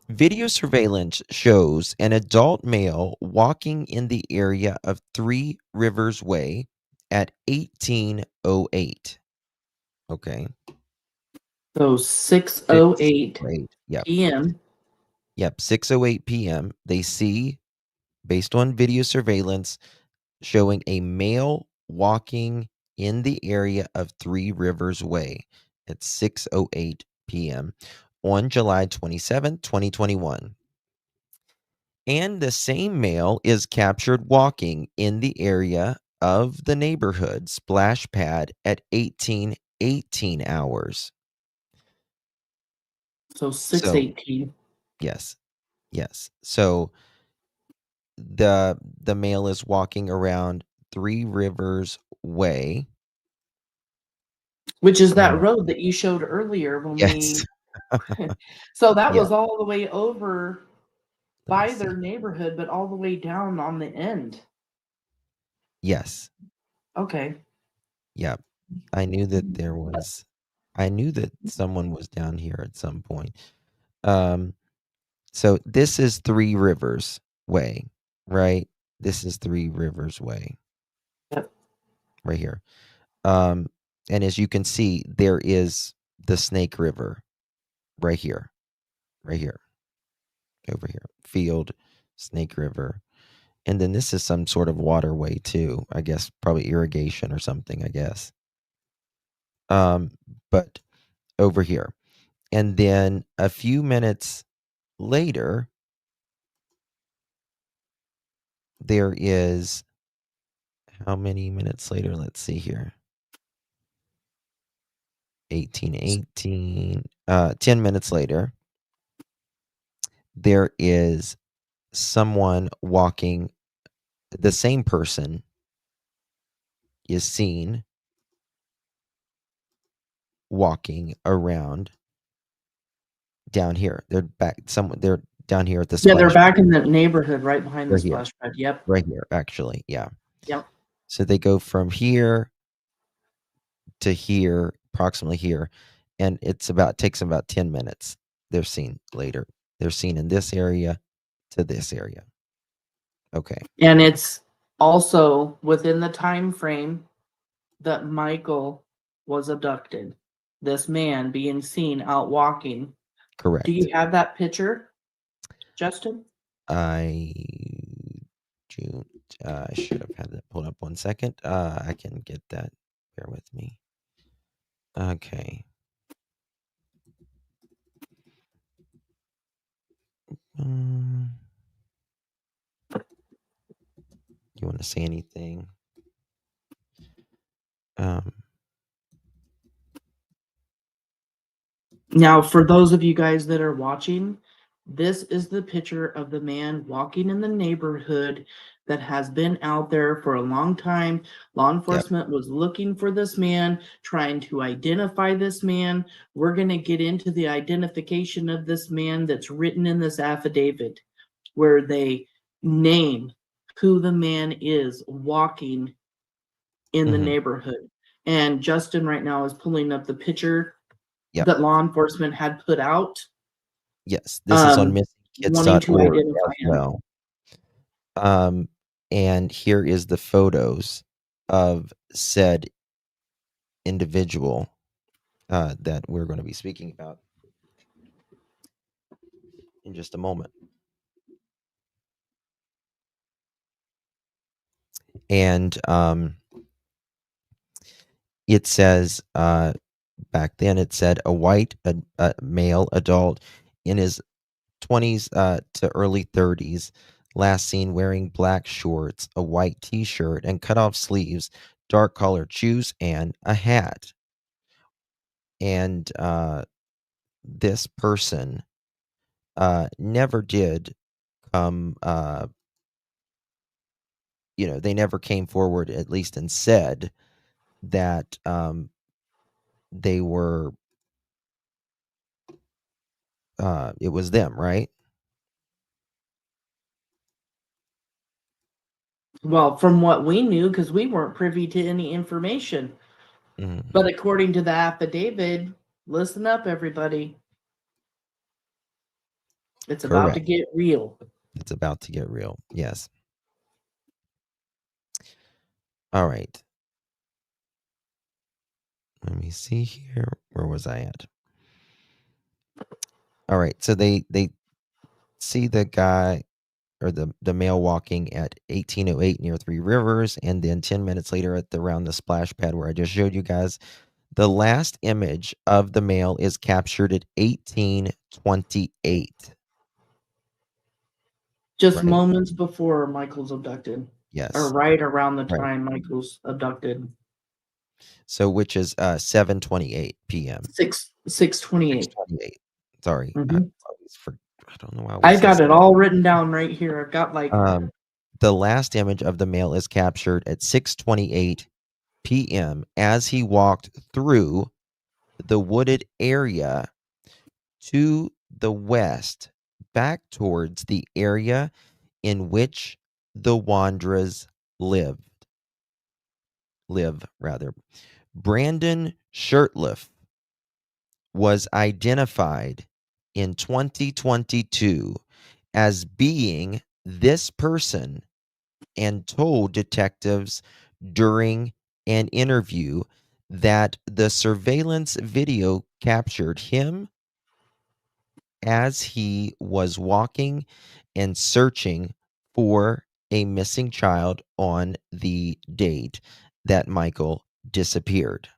Video surveillance shows an adult male walking in the area of Three Rivers Way at 1808. Okay. So 6:08 6:08. Yep. p.m. Yep. 6:08 p.m. They see, based on video surveillance, showing a male walking in the area of Three Rivers Way at 6:08 p.m. on July 27, 2021. And the same male is captured walking in the area of the neighborhood splash pad at 1818 hours. So So, 6:18. yes. Yes. So the male is walking around Three Rivers Way. Which is that road that you showed earlier when Yes. So that Yeah. was all the way over Let me by see. their neighborhood, but all the way down on the end. Yes. Okay. Yeah. I knew that someone was down here at some point. So this is Three Rivers Way, right? This is Three Rivers Way. Yep. Right here. And as you can see, there is the Snake River right here. Right here. Over here. Field, Snake River. And then this is some sort of waterway too. I guess probably irrigation or something, I guess. But over here. And then a few minutes later, there is how many minutes later? Let's see here. 1818. 10 minutes later, there is someone walking. The same person is seen walking around down here. They're down here at the Yeah, they're splash back in the neighborhood right behind the Right here. splash pad. Yep. right here, actually. Yeah. Yep. So they go from here to here, approximately here, and takes them about 10 minutes. They're seen later. They're seen in this area to this area. Okay. And it's also within the time frame that Michael was abducted. This man being seen out walking. Correct. Do you have that picture, Justin? I should have had that pulled up 1 second. I can get that. Bear with me. Okay. You want to say anything? Now, for those of you guys that are watching, this is the picture of the man walking in the neighborhood that has been out there for a long time. Law enforcement was looking for this man, trying to identify this man. We're going to get into the identification of this man that's written in this affidavit, where they name who the man is walking in the neighborhood. And Justin right now is pulling up the picture that law enforcement had put out. Yes, this is on wanting to missingkids.org identify as him. well. And here is the photos of said individual that we're going to be speaking about in just a moment. And it says, back then it said a white male adult in his 20s to early 30s, last seen wearing black shorts, a white t-shirt, and cut-off sleeves, dark collared shoes, and a hat. And this person never did come, they never came forward, at least, and said that they were, it was them, right? Well, from what we knew, because we weren't privy to any information. But according to the affidavit, listen up, everybody. It's about to get real. It's about to get real. Yes. All right. Let me see here. Where was I at? All right. So they see the guy or the male walking at 1808 near Three Rivers, and then 10 minutes later at around the splash pad where I just showed you guys. The last image of the male is captured at 1828. Just moments before Michael's abducted. Yes. Or right around the time Michael's abducted. So which is 7:28 p.m. 6:28. 6:28. Sorry. I don't know why I got it all written down right here. I've got like the last image of the male is captured at 6:28 p.m. as he walked through the wooded area to the west, back towards the area in which the Wondras live. Brandon Shurtliff was identified in 2022 as being this person and told detectives during an interview that the surveillance video captured him as he was walking and searching for a missing child on the date that Michael disappeared.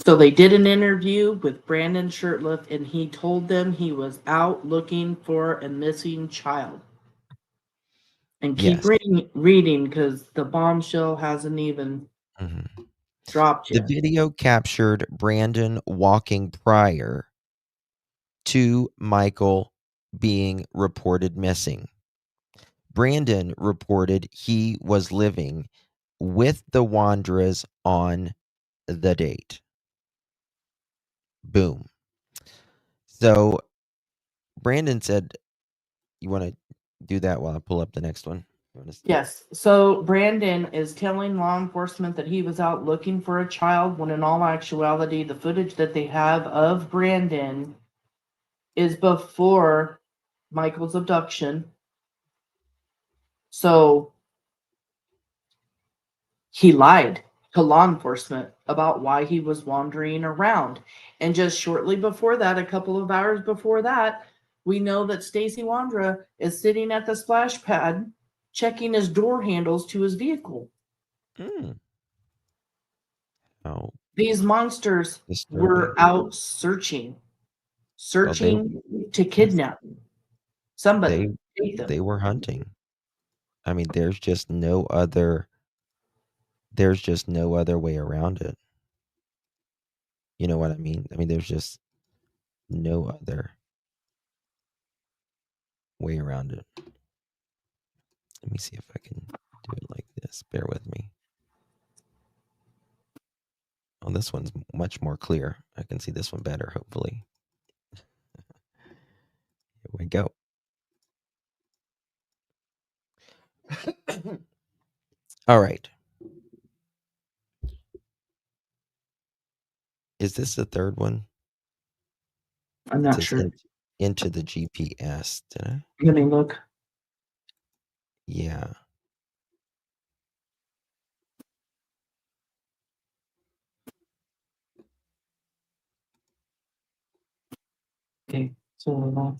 So they did an interview with Brandon Shurtliff, and he told them he was out looking for a missing child. And keep reading because the bombshell hasn't even dropped yet. The video captured Brandon walking prior to Michael being reported missing. Brandon reported he was living with the Wondras on the date. Boom. So Brandon said, you want to do that while I pull up the next one? Yes. So Brandon is telling law enforcement that he was out looking for a child when in all actuality, the footage that they have of Brandon is before Michael's abduction. So he lied to law enforcement about why he was wandering around. And just shortly before that, a couple of hours before that, we know that Stacey Wondra is sitting at the splash pad checking his door handles to his vehicle. Oh, These monsters disturbing. were out searching to kidnap somebody. They were hunting. I mean, there's just no other way around it. You know what I mean? I mean, there's just no other way around it. Let me see if I can do it like this. Bear with me. Oh, this one's much more clear. I can see this one better, hopefully. Here we go. All right. Is this the third one? I'm not sure. Into the GPS. Did I? Let me look. Yeah. Okay, so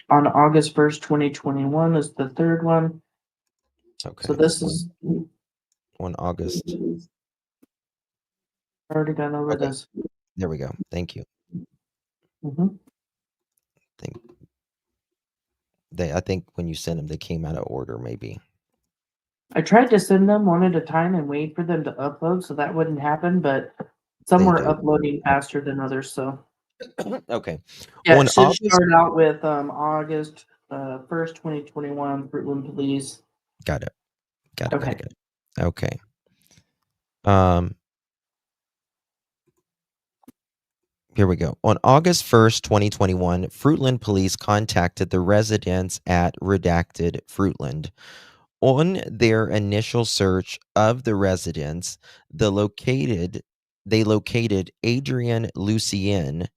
on August 1st, 2021 is the third one. Okay. So this is on August. already gone over this. There we go. Thank you. I think when you sent them, they came out of order, maybe. I tried to send them one at a time and wait for them to upload so that wouldn't happen, but some were uploading faster than others. So okay. Yeah, it should start out with August 1st, 2021, Fruitland Police. Got it. Okay. Okay. Here we go. On August 1st, 2021, Fruitland Police contacted the residents at Redacted Fruitland. On their initial search of the residence, they located Adrian Lucienne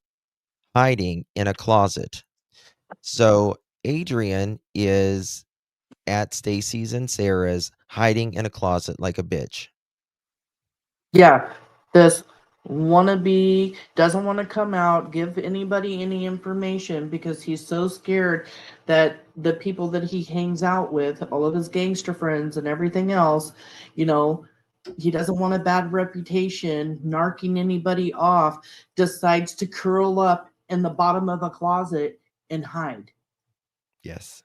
hiding in a closet. So Adrien is at Stacey's and Sarah's, hiding in a closet like a bitch. Yeah, this wannabe doesn't want to come out, give anybody any information because he's so scared that the people that he hangs out with, all of his gangster friends and everything else, you know, he doesn't want a bad reputation, narking anybody off, decides to curl up in the bottom of a closet and hide. Yes.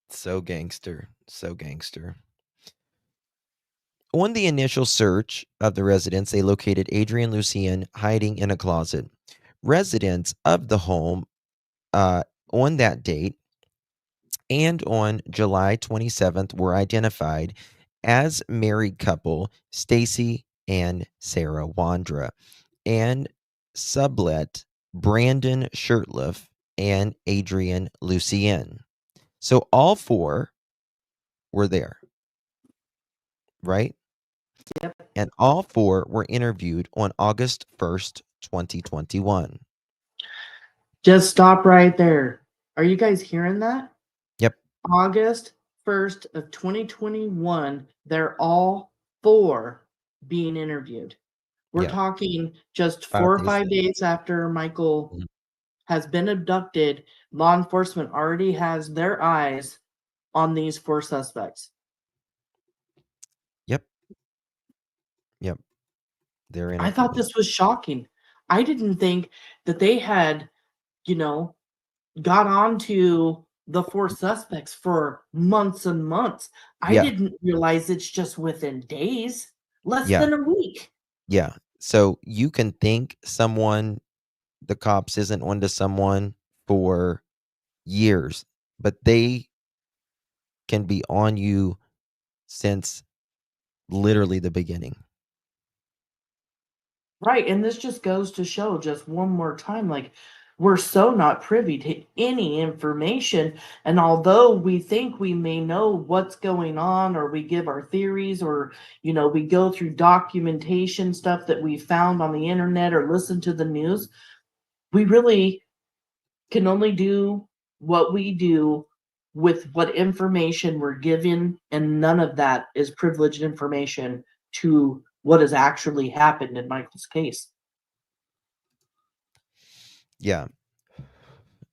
So gangster. So gangster. On the initial search of the residence, they located Adrian Lucienne hiding in a closet. Residents of the home on that date and on July 27th were identified as married couple Stacey and Sarah Wondra and sublet Brandon Shurtliff and Adrian Lucienne. So all four were there, right? Yep. And all four were interviewed on August 1st, 2021. Just stop right there. Are you guys hearing that? Yep. August 1st of 2021, they're all four being interviewed. We're talking just 4 or 5 days after Michael has been abducted. Law enforcement already has their eyes on these four suspects. Yep. They're in. I thought this was shocking. I didn't think that they had, got onto the four suspects for months and months. I didn't realize it's just within days, less than a week. Yeah. So you can think the cops isn't onto someone for years, but they can be on you since literally the beginning. Right. And this just goes to show just one more time, like, we're so not privy to any information. And although we think we may know what's going on, or we give our theories, or, we go through documentation stuff that we found on the internet or listen to the news, we really can only do what we do with what information we're given. And none of that is privileged information to what has actually happened in Michael's case. Yeah.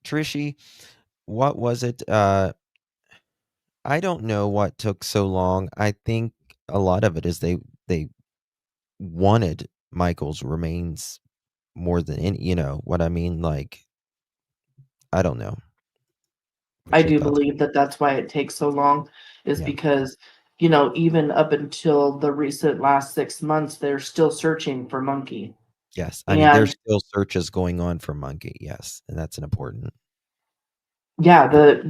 Trishy, what was it? I don't know what took so long. I think a lot of it is they wanted Michael's remains more than any, you know what I mean? Like, I don't know. I What's your do thoughts? believe that that's why it takes so long, is Yeah. because, even up until the recent last 6 months, they're still searching for Monkey. Yes. I mean, there's And still searches going on for Monkey. Yes. And that's an important. yeah,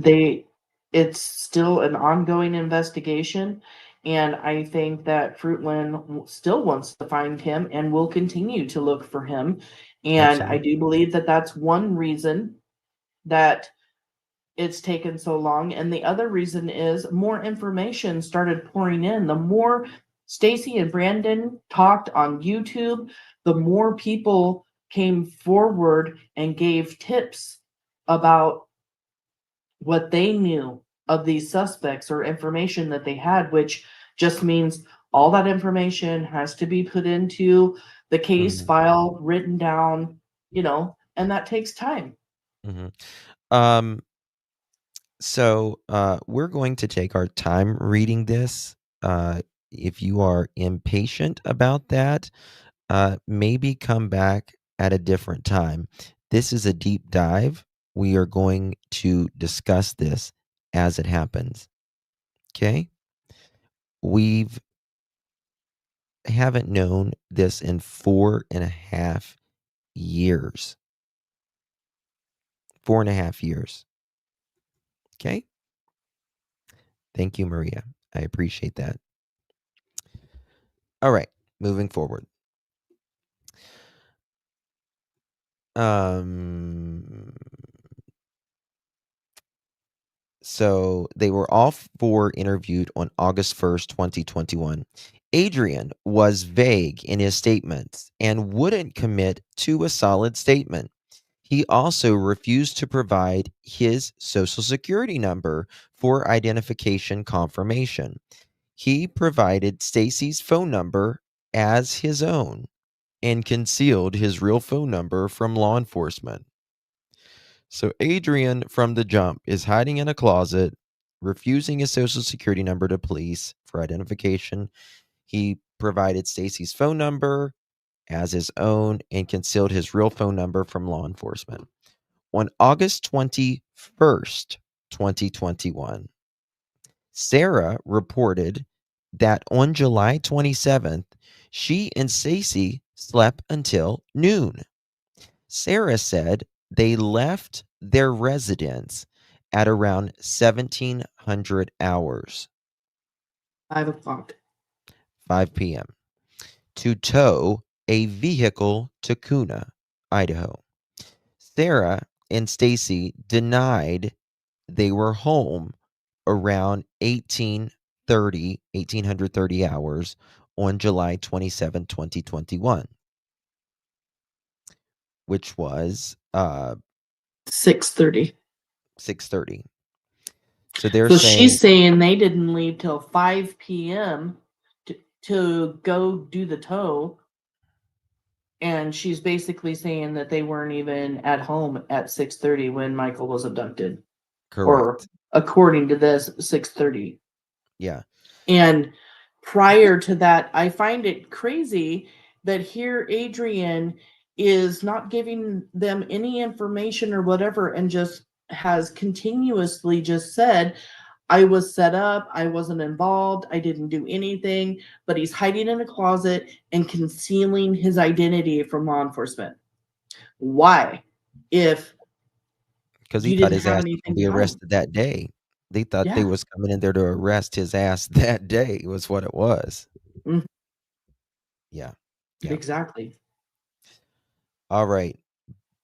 it's still an ongoing investigation. And I think that Fruitland still wants to find him and will continue to look for him. And I Absolutely. do believe that that's one reason that it's taken so long. And the other reason is more information started pouring in. The more Stacey and Brandon talked on YouTube, the more people came forward and gave tips about what they knew of these suspects, or information that they had, which just means all that information has to be put into the case Mhm. file, written down, and that takes time. Mhm. Um, so we're going to take our time reading this. If you are impatient about that, maybe come back at a different time. This is a deep dive. We are going to discuss this as it happens. Okay? We've haven't known this in 4.5 years. 4.5 years. Okay? Thank you, Maria. I appreciate that. All right, moving forward. So they were all four interviewed on August 1st, 2021. Adrien was vague in his statements and wouldn't commit to a solid statement. He also refused to provide his social security number for identification confirmation. He provided Stacey's phone number as his own and concealed his real phone number from law enforcement. So Adrien from the jump is hiding in a closet, refusing his social security number to police for identification. He provided Stacey's phone number as his own and concealed his real phone number from law enforcement. On August 21st, 2021, Sarah reported that on July 27th, she and Stacey slept until noon. Sarah said they left their residence at around 1700 hours, 5 o'clock. 5 p.m., to tow a vehicle to Kuna, Idaho. Sarah and Stacey denied they were home around 1830 hours on July 27, 2021, which was 6:30. 6:30. So they're So saying she's saying they didn't leave till 5 p.m. to go do the tow. And she's basically saying that they weren't even at home at 6:30 when Michael was abducted. Or correct. according to this, 6:30. Yeah. And prior to that, I find it crazy that here Adrien is not giving them any information or whatever, and just has continuously just said, I was set up, I wasn't involved, I didn't do anything, but he's hiding in a closet and concealing his identity from law enforcement. Why? If Because he you thought didn't his have ass was gonna anything be to hide. arrested that day. They thought they Yeah. was coming in there to arrest his ass that day was what it was. Mhm. Yeah. Yeah. Exactly. All right.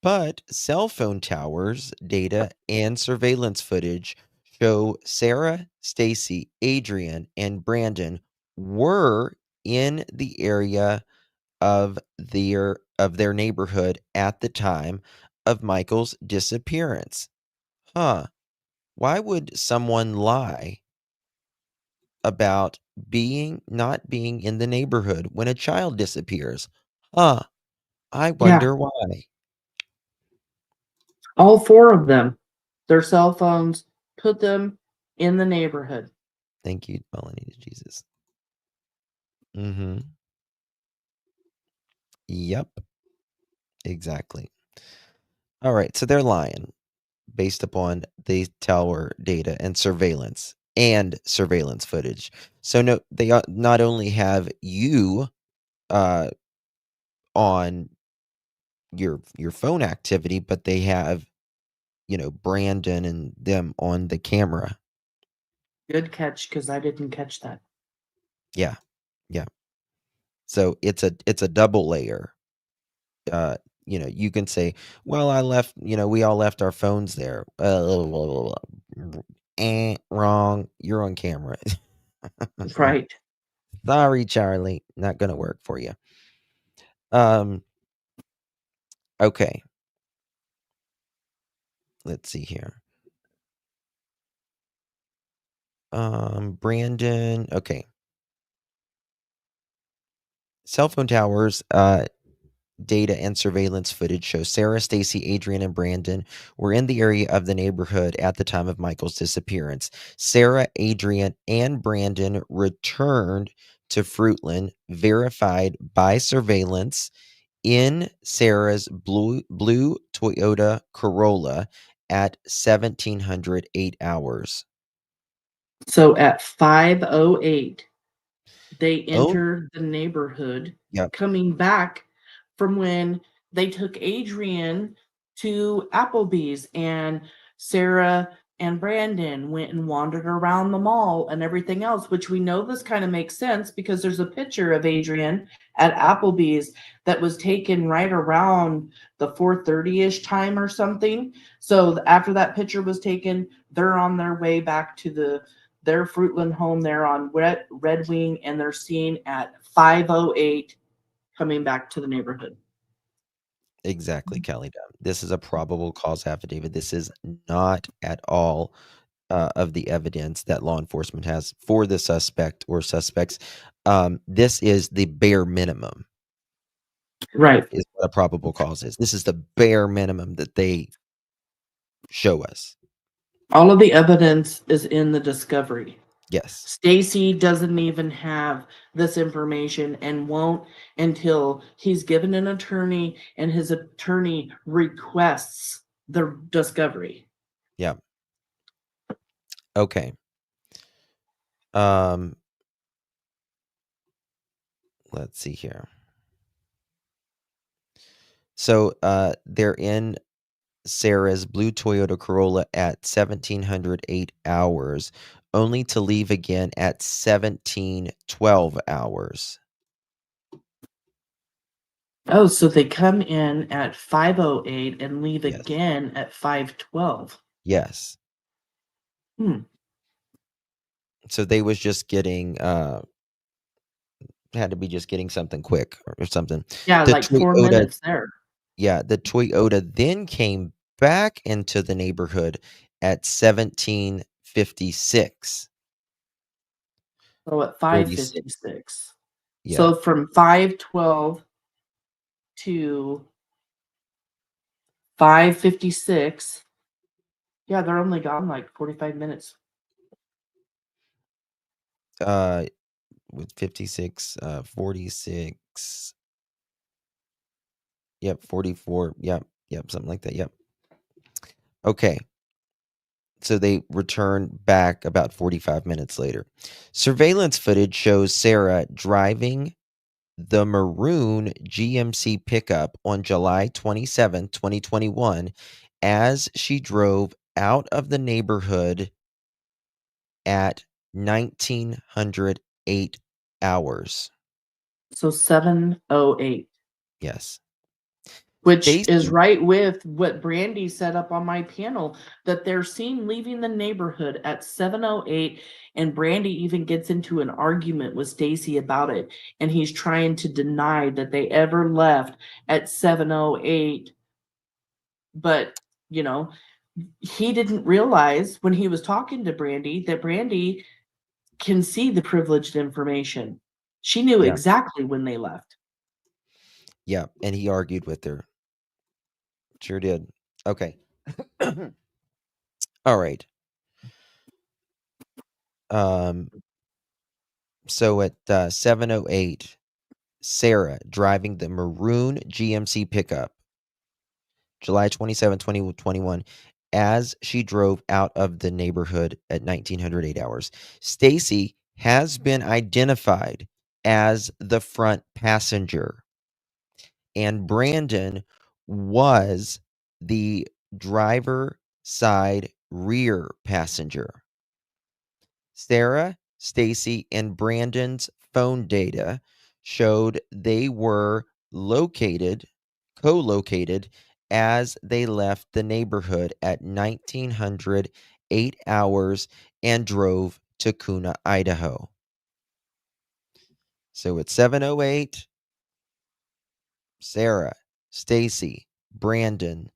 But cell phone towers, data, and surveillance footage show Sarah, Stacey, Adrian, and Brandon were in the area of their neighborhood at the time of Michael's disappearance. Huh. Why would someone lie about not being in the neighborhood when a child disappears? Huh. I Yeah. wonder why. All four of them, their cell phones, put them in the neighborhood. Thank you, Melanie to Jesus. Mm-hmm. Yep. Exactly. All right. So they're lying based upon the tower data and surveillance footage. So no, they not only have you uh, on your phone activity, but they have Brandon and them on the camera. Good catch, because I didn't catch that. Yeah, yeah. So it's a double layer. You can say, well, I left. We all left our phones there. Wrong. You're on camera. Right. Sorry, Charlie. Not gonna work for you. Okay. Let's see here. Brandon. Okay. Cell phone towers, data and surveillance footage shows Sarah, Stacey, Adrian, and Brandon were in the area of the neighborhood at the time of Michael's disappearance. Sarah, Adrian, and Brandon returned to Fruitland, verified by surveillance in Sarah's blue Toyota Corolla at 1708 hours. So at 5:08, they Oh, entered the neighborhood, yep. coming back from when they took Adrian to Applebee's, and Sarah and Brandon went and wandered around the mall and everything else, which we know this kind of makes sense because there's a picture of Adrian at Applebee's that was taken right around the 4:30-ish time or something. So after that picture was taken, they're on their way back to their Fruitland home there on Red Wing, and they're seen at 5:08 coming back to the neighborhood. Exactly, Kelly. This is a probable cause affidavit. This is not at all of the evidence that law enforcement has for the suspect or suspects. This is the bare minimum, Right. is what a probable cause is. This is the bare minimum that they show us. All of the evidence is in the discovery. Yes. Stacey doesn't even have this information and won't until he's given an attorney and his attorney requests the discovery. Yeah. Okay. Let's see here. So they're in Sarah's blue Toyota Corolla at 1708 hours, only to leave again at 1712 hours. Oh, so they come in at 5:08 and leave Yes. again at 5:12. Yes. So they was just getting had to be just getting something quick or something. Yeah, The like 4 Toyota, minutes there. yeah, the Toyota then came back into the neighborhood at 1756. So at 46. 5:56. Yeah. So from 5:12 to 5:56, yeah, they're only gone like 45 minutes. With 56, 46. Yep, 44. Yep, something like that. Yep. Okay. So they return back about 45 minutes later. Surveillance footage shows Sarah driving the maroon GMC pickup on July 27, 2021, as she drove out of the neighborhood at 1908 hours. So 7:08. Yes. Which is Stacey, right with what Brandy set up on my panel, that they're seen leaving the neighborhood at 7:08, and Brandy even gets into an argument with Stacey about it, and he's trying to deny that they ever left at 7:08. But, you know, he didn't realize when he was talking to Brandy that Brandy can see the privileged information. She knew Yeah. exactly when they left. yeah, and he argued with her. Sure did. Okay. All right. So at 7:08, Sarah driving the maroon GMC pickup, July 27, 2021, as she drove out of the neighborhood at 1908 hours. Stacey has been identified as the front passenger, and Brandon was the driver side rear passenger. Sarah, Stacey, and Brandon's phone data showed they were co-located as they left the neighborhood at 1908 hours and drove to Kuna, Idaho. So at 7:08, Sarah, Stacey, Brandon,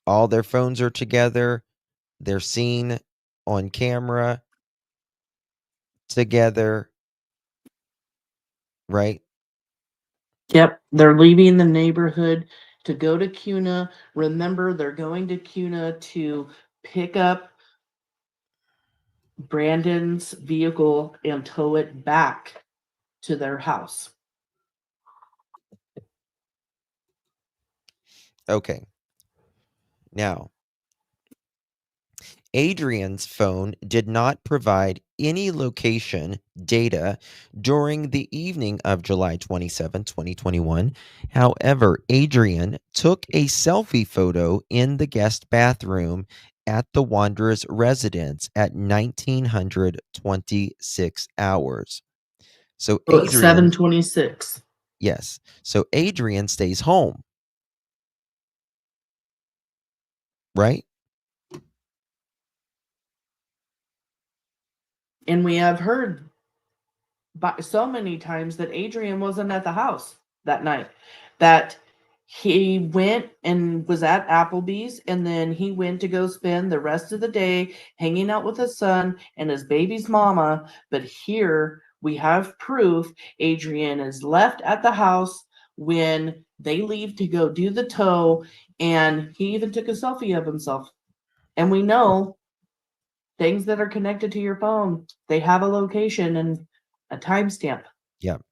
all their phones are together. They're seen on camera together, right? Yep, they're leaving the neighborhood to go to Kuna. Remember, they're going to Kuna to pick up Brandon's vehicle and tow it back to their house. Okay. Now, Adrian's phone did not provide any location data during the evening of July 27, 2021. However, Adrien took a selfie photo in the guest bathroom at the Wanderer's residence at 1926 hours. So Oh, at Adrien, 7:26. yes. So Adrien stays home, right? And we have heard by so many times that Adrian wasn't at the house that night, that he went and was at Applebee's, and then he went to go spend the rest of the day hanging out with his son and his baby's mama. But here we have proof Adrian is left at the house when they leave to go do the tow, and he even took a selfie of himself. And we know things that are connected to your phone, they have a location and a timestamp. Yep.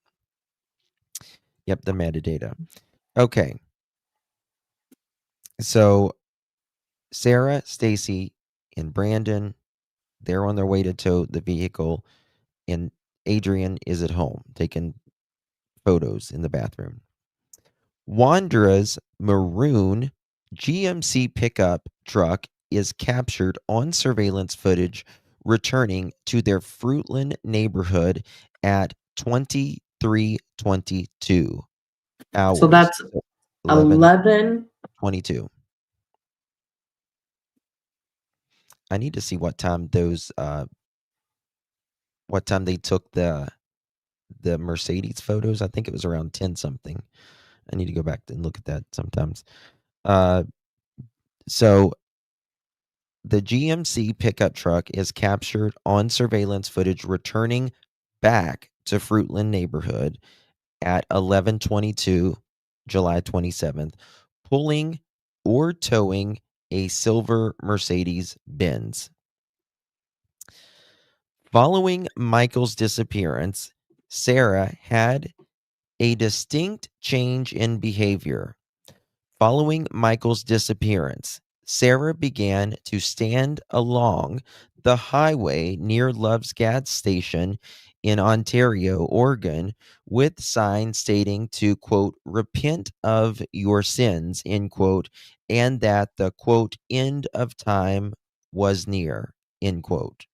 Yep, the metadata. Okay. So Sarah, Stacey, and Brandon, they're on their way to tow the vehicle, and Adrien is at home taking photos in the bathroom. Wandra's maroon GMC pickup truck is captured on surveillance footage returning to their Fruitland neighborhood at 23:22 So hours. that's 11:22. 11. I need to see what time they took the Mercedes photos. I think it was around 10 something. I need to go back and look at that sometimes. So the GMC pickup truck is captured on surveillance footage returning back to Fruitland neighborhood at 11:22 July 27th, pulling or towing a silver Mercedes Benz. Following Michael's disappearance, Sarah had a distinct change in behavior. Following Michael's disappearance, Sarah began to stand along the highway near Love's gas station in Ontario, Oregon, with signs stating to, quote, repent of your sins, end quote, and that the, quote, end of time was near, end quote.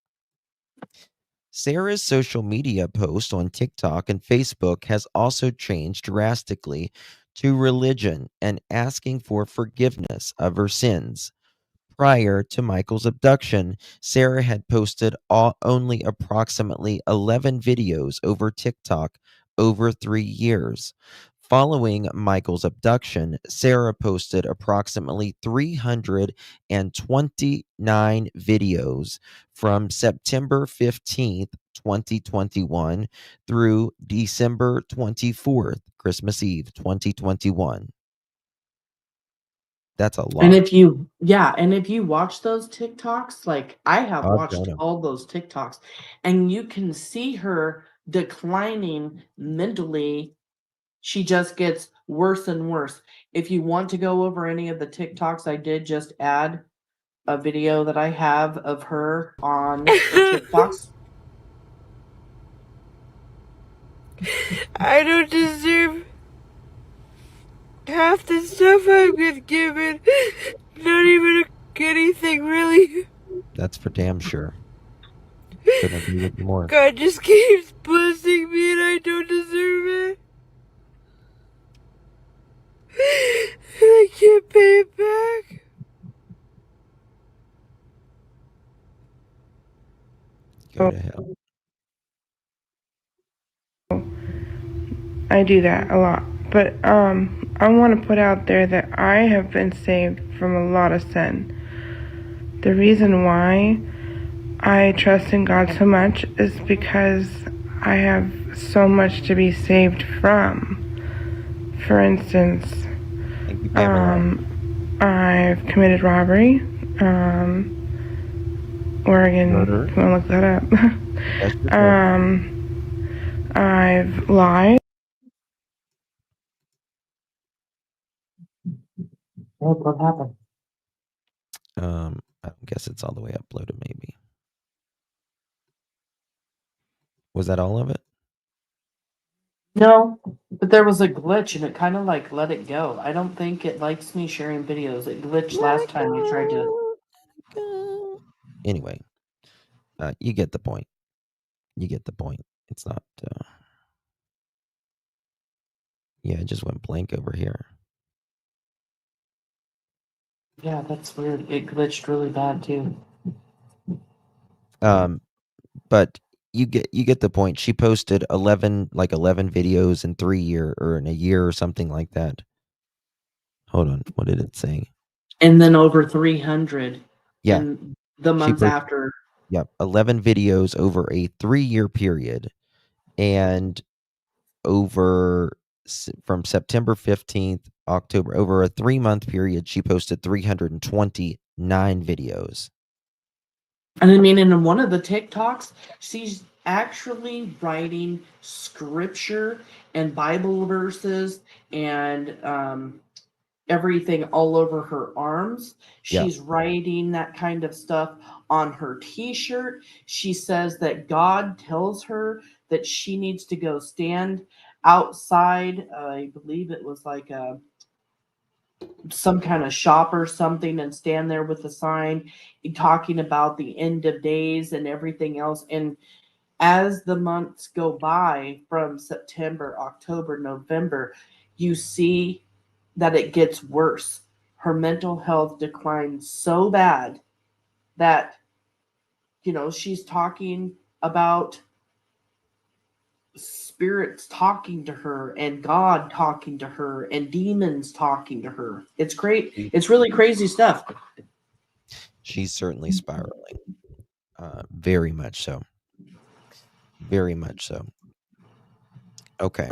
Sarah's social media post on TikTok and Facebook has also changed drastically to religion and asking for forgiveness of her sins. Prior to Michael's abduction, Sarah had posted only approximately 11 videos over TikTok over 3 years. Following Michael's abduction, Sarah posted approximately 329 videos from September 15th, 2021 through December 24th, Christmas Eve, 2021. That's a lot. And if you watch those TikToks, like I have I've watched done 'em. all those TikToks, and you can see her declining mentally. She just gets worse and worse. If you want to go over any of the TikToks, I did just add a video that I have of her on her TikToks. I don't deserve half the stuff I've been given. Not even anything, really. That's for damn sure. Couldn't agree with you more. God just keeps blessing me and I don't deserve it. I can't pay it back. Go to hell. I do that a lot. But I want to put out there that I have been saved from a lot of sin. The reason why I trust in God so much is because I have so much to be saved from. For instance, I've committed robbery. Oregon, Murder. if you want to look that up. I've lied. What happened? I guess it's all the way uploaded, maybe. Was that all of it? No, but there was a glitch and it kind of like let it go. I don't think it likes me sharing videos. It glitched last time I tried to. Anyway, you get the point. You get the point. It's not. Yeah, it just went blank over here. Yeah, that's weird. It glitched really bad too. But you get the point. She posted 11 videos in 3 year or in a year or something like that. Hold on, what did it say? And then over 300. Yeah. In the months after. Yep, 11 videos over a 3-year period, and from September 15th, October, over a 3-month period, she posted 329 videos. And I mean, in one of the TikToks, she's actually writing scripture and Bible verses and everything all over her arms. She's writing that kind of stuff on her t-shirt. She says that God tells her that she needs to go stand outside. I believe it was like some kind of shop or something, and stand there with a sign talking about the end of days and everything else. And as the months go by from September, October, November, you see that it gets worse. Her mental health declines so bad that, she's talking about spirits talking to her and God talking to her and demons talking to her. It's great. It's really crazy stuff. She's certainly spiraling. Very much so. Very much so. Okay.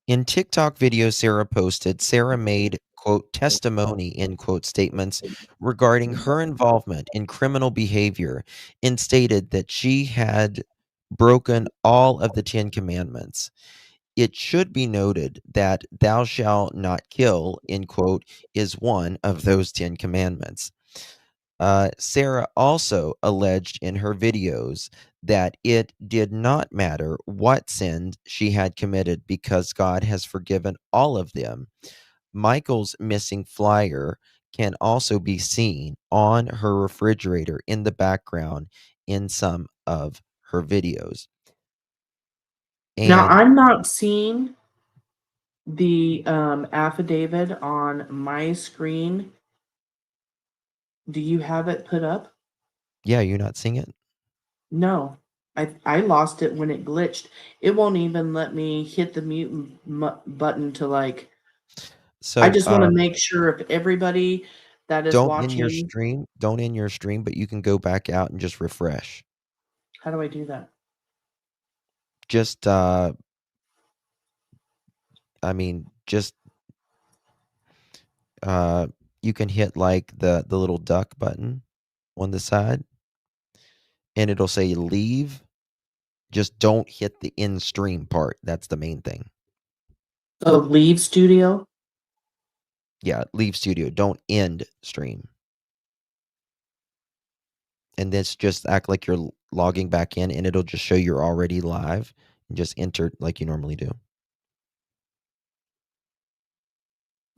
In TikTok videos Sarah posted, Sarah made, quote, testimony, end quote, statements regarding her involvement in criminal behavior and stated that she had broken all of the 10 commandments. It should be noted that thou shalt not kill, end quote, is one of those 10 commandments. Sarah also alleged in her videos that it did not matter what sins she had committed because God has forgiven all of them. Michael's missing flyer can also be seen on her refrigerator in the background in some of her videos. Now, And I'm not seeing the affidavit on my screen. Do you have it put up? yeah, you're not seeing it? No. I lost it when it glitched. It won't even let me hit the mute button to like. So I just want to make sure if everybody that is don't end your watching. stream, but you can go back out and just refresh. How do I do that? Just you can hit like the little duck button on the side and it'll say leave. Just don't hit the in stream part. That's the main thing. So leave studio. Yeah, leave studio. Don't end stream. And this just act like you're logging back in and it'll just show you're already live and just enter like you normally do.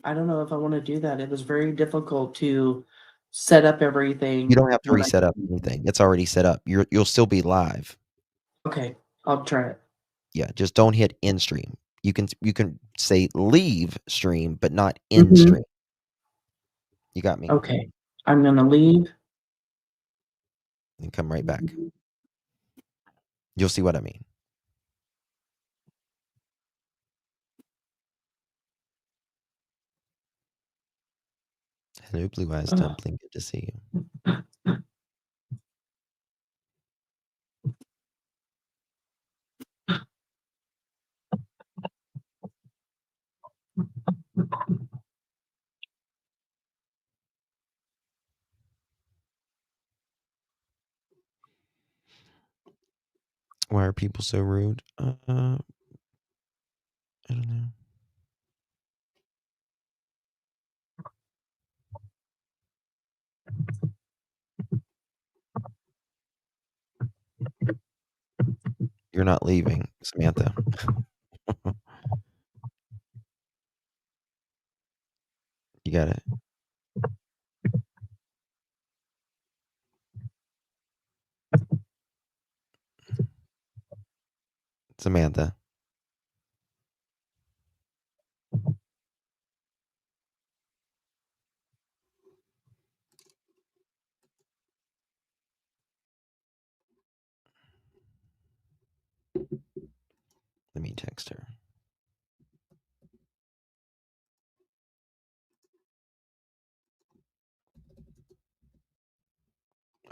I don't know if I want to do that. It was very difficult to set up everything. You don't have to when I- reset up anything. It's already set up. You'll still be live. Okay, I'll try it. Yeah, just don't hit in stream. You can say leave stream, but not in stream. You got me. Okay, I'm gonna leave. And come right back. You'll see what I mean. Hello, Blue Eyes Dumpling. Good to see you. Why are people so rude? I don't know. You're not leaving, Samantha. You got it. Samantha. Let me text her.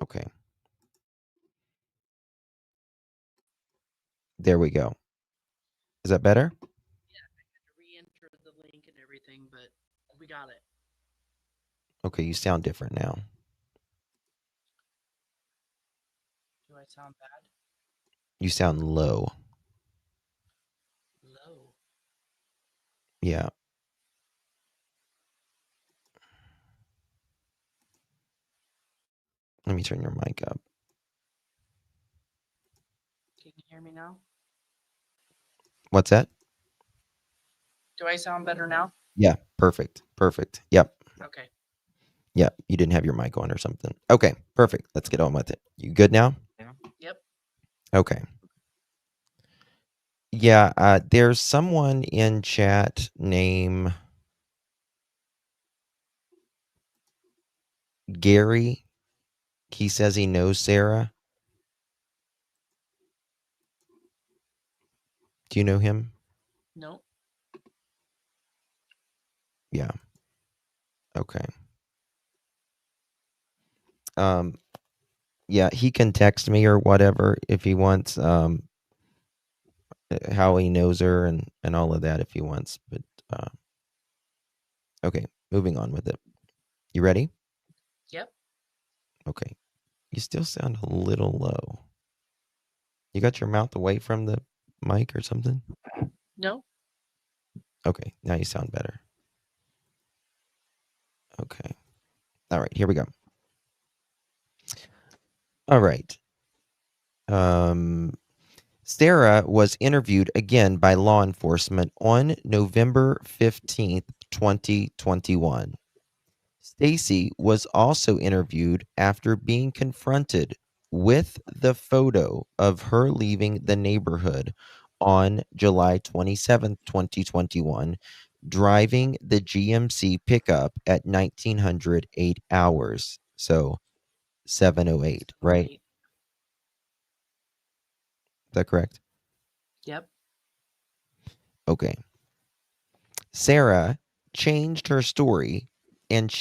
Okay. There we go. Is that better? Yeah, I had to re-enter the link and everything, but we got it. Okay, you sound different now. Do I sound bad? You sound low. Low. Yeah. Let me turn your mic up. Can you hear me now? What's that? Do I sound better now? Yeah, perfect. Perfect. Yep. Okay. Yep. You didn't have your mic on or something. Okay, perfect. Let's get on with it. You good now? Yep. Okay. Yeah, there's someone in chat named Gary. He says he knows Sarah. Do you know him? No. Yeah. Okay. Yeah, he can text me or whatever if he wants, how he knows her and all of that if he wants. But okay, moving on with it. You ready? Yep. Okay. You still sound a little low. You got your mouth away from the mic or something? No. Okay, now you sound better. Okay. All right, here we go. All right. Sarah was interviewed again by law enforcement on November 15th, 2021. Stacey was also interviewed after being confronted with the photo of her leaving the neighborhood on July 27th, 2021, driving the GMC pickup at 1908 hours. So 7:08, right? Is that correct? Yep. Okay. Sarah changed her story, and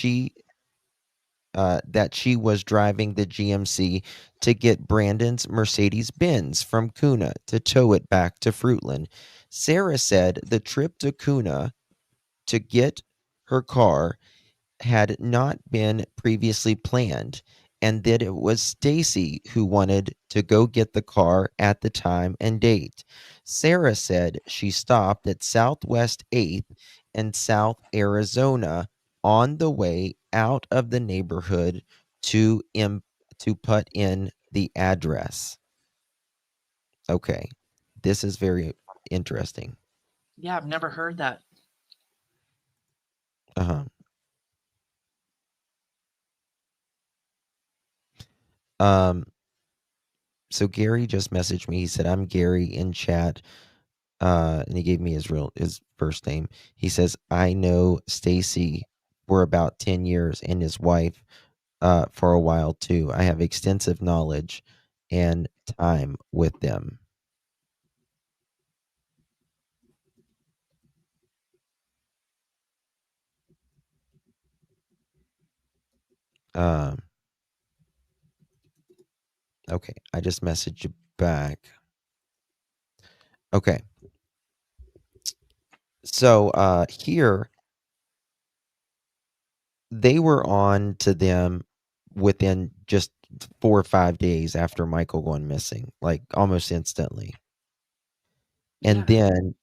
that she was driving the GMC to get Brandon's Mercedes-Benz from Kuna to tow it back to Fruitland. Sarah said the trip to Kuna to get her car had not been previously planned, and that it was Stacey who wanted to go get the car at the time and date. Sarah said she stopped at Southwest 8th and South Arizona on the way out of the neighborhood to put in the address. Okay. This is very interesting. Yeah, I've never heard that. Uh-huh. So Gary just messaged me. He said, "I'm Gary in chat." And he gave me his first name. He says, "I know Stacey for about 10 years and his wife for a while too. I have extensive knowledge and time with them." Um, okay, I just messaged you back. Okay. So here they were on to them within just 4 or 5 days after Michael going missing, like almost instantly. And then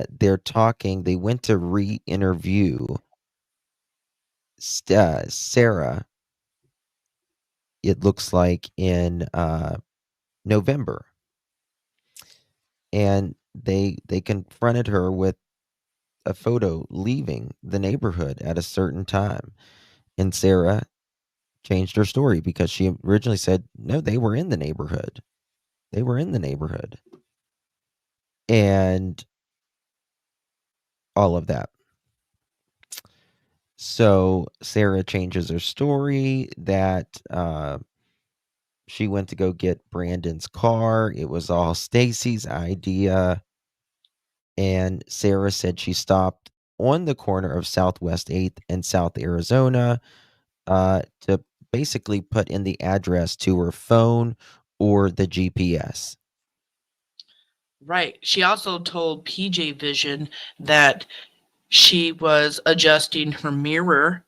they're talking, they went to re-interview Sarah, it looks like in November. And they confronted her with a photo leaving the neighborhood at a certain time. And Sarah changed her story because she originally said, no, they were in the neighborhood. They were in the neighborhood. And all of that. So Sarah changes her story that she went to go get Brandon's car. It was all Stacey's idea. And Sarah said she stopped on the corner of Southwest 8th and South Arizona to basically put in the address to her phone or the GPS. Right. She also told PJ Vision that she was adjusting her mirror.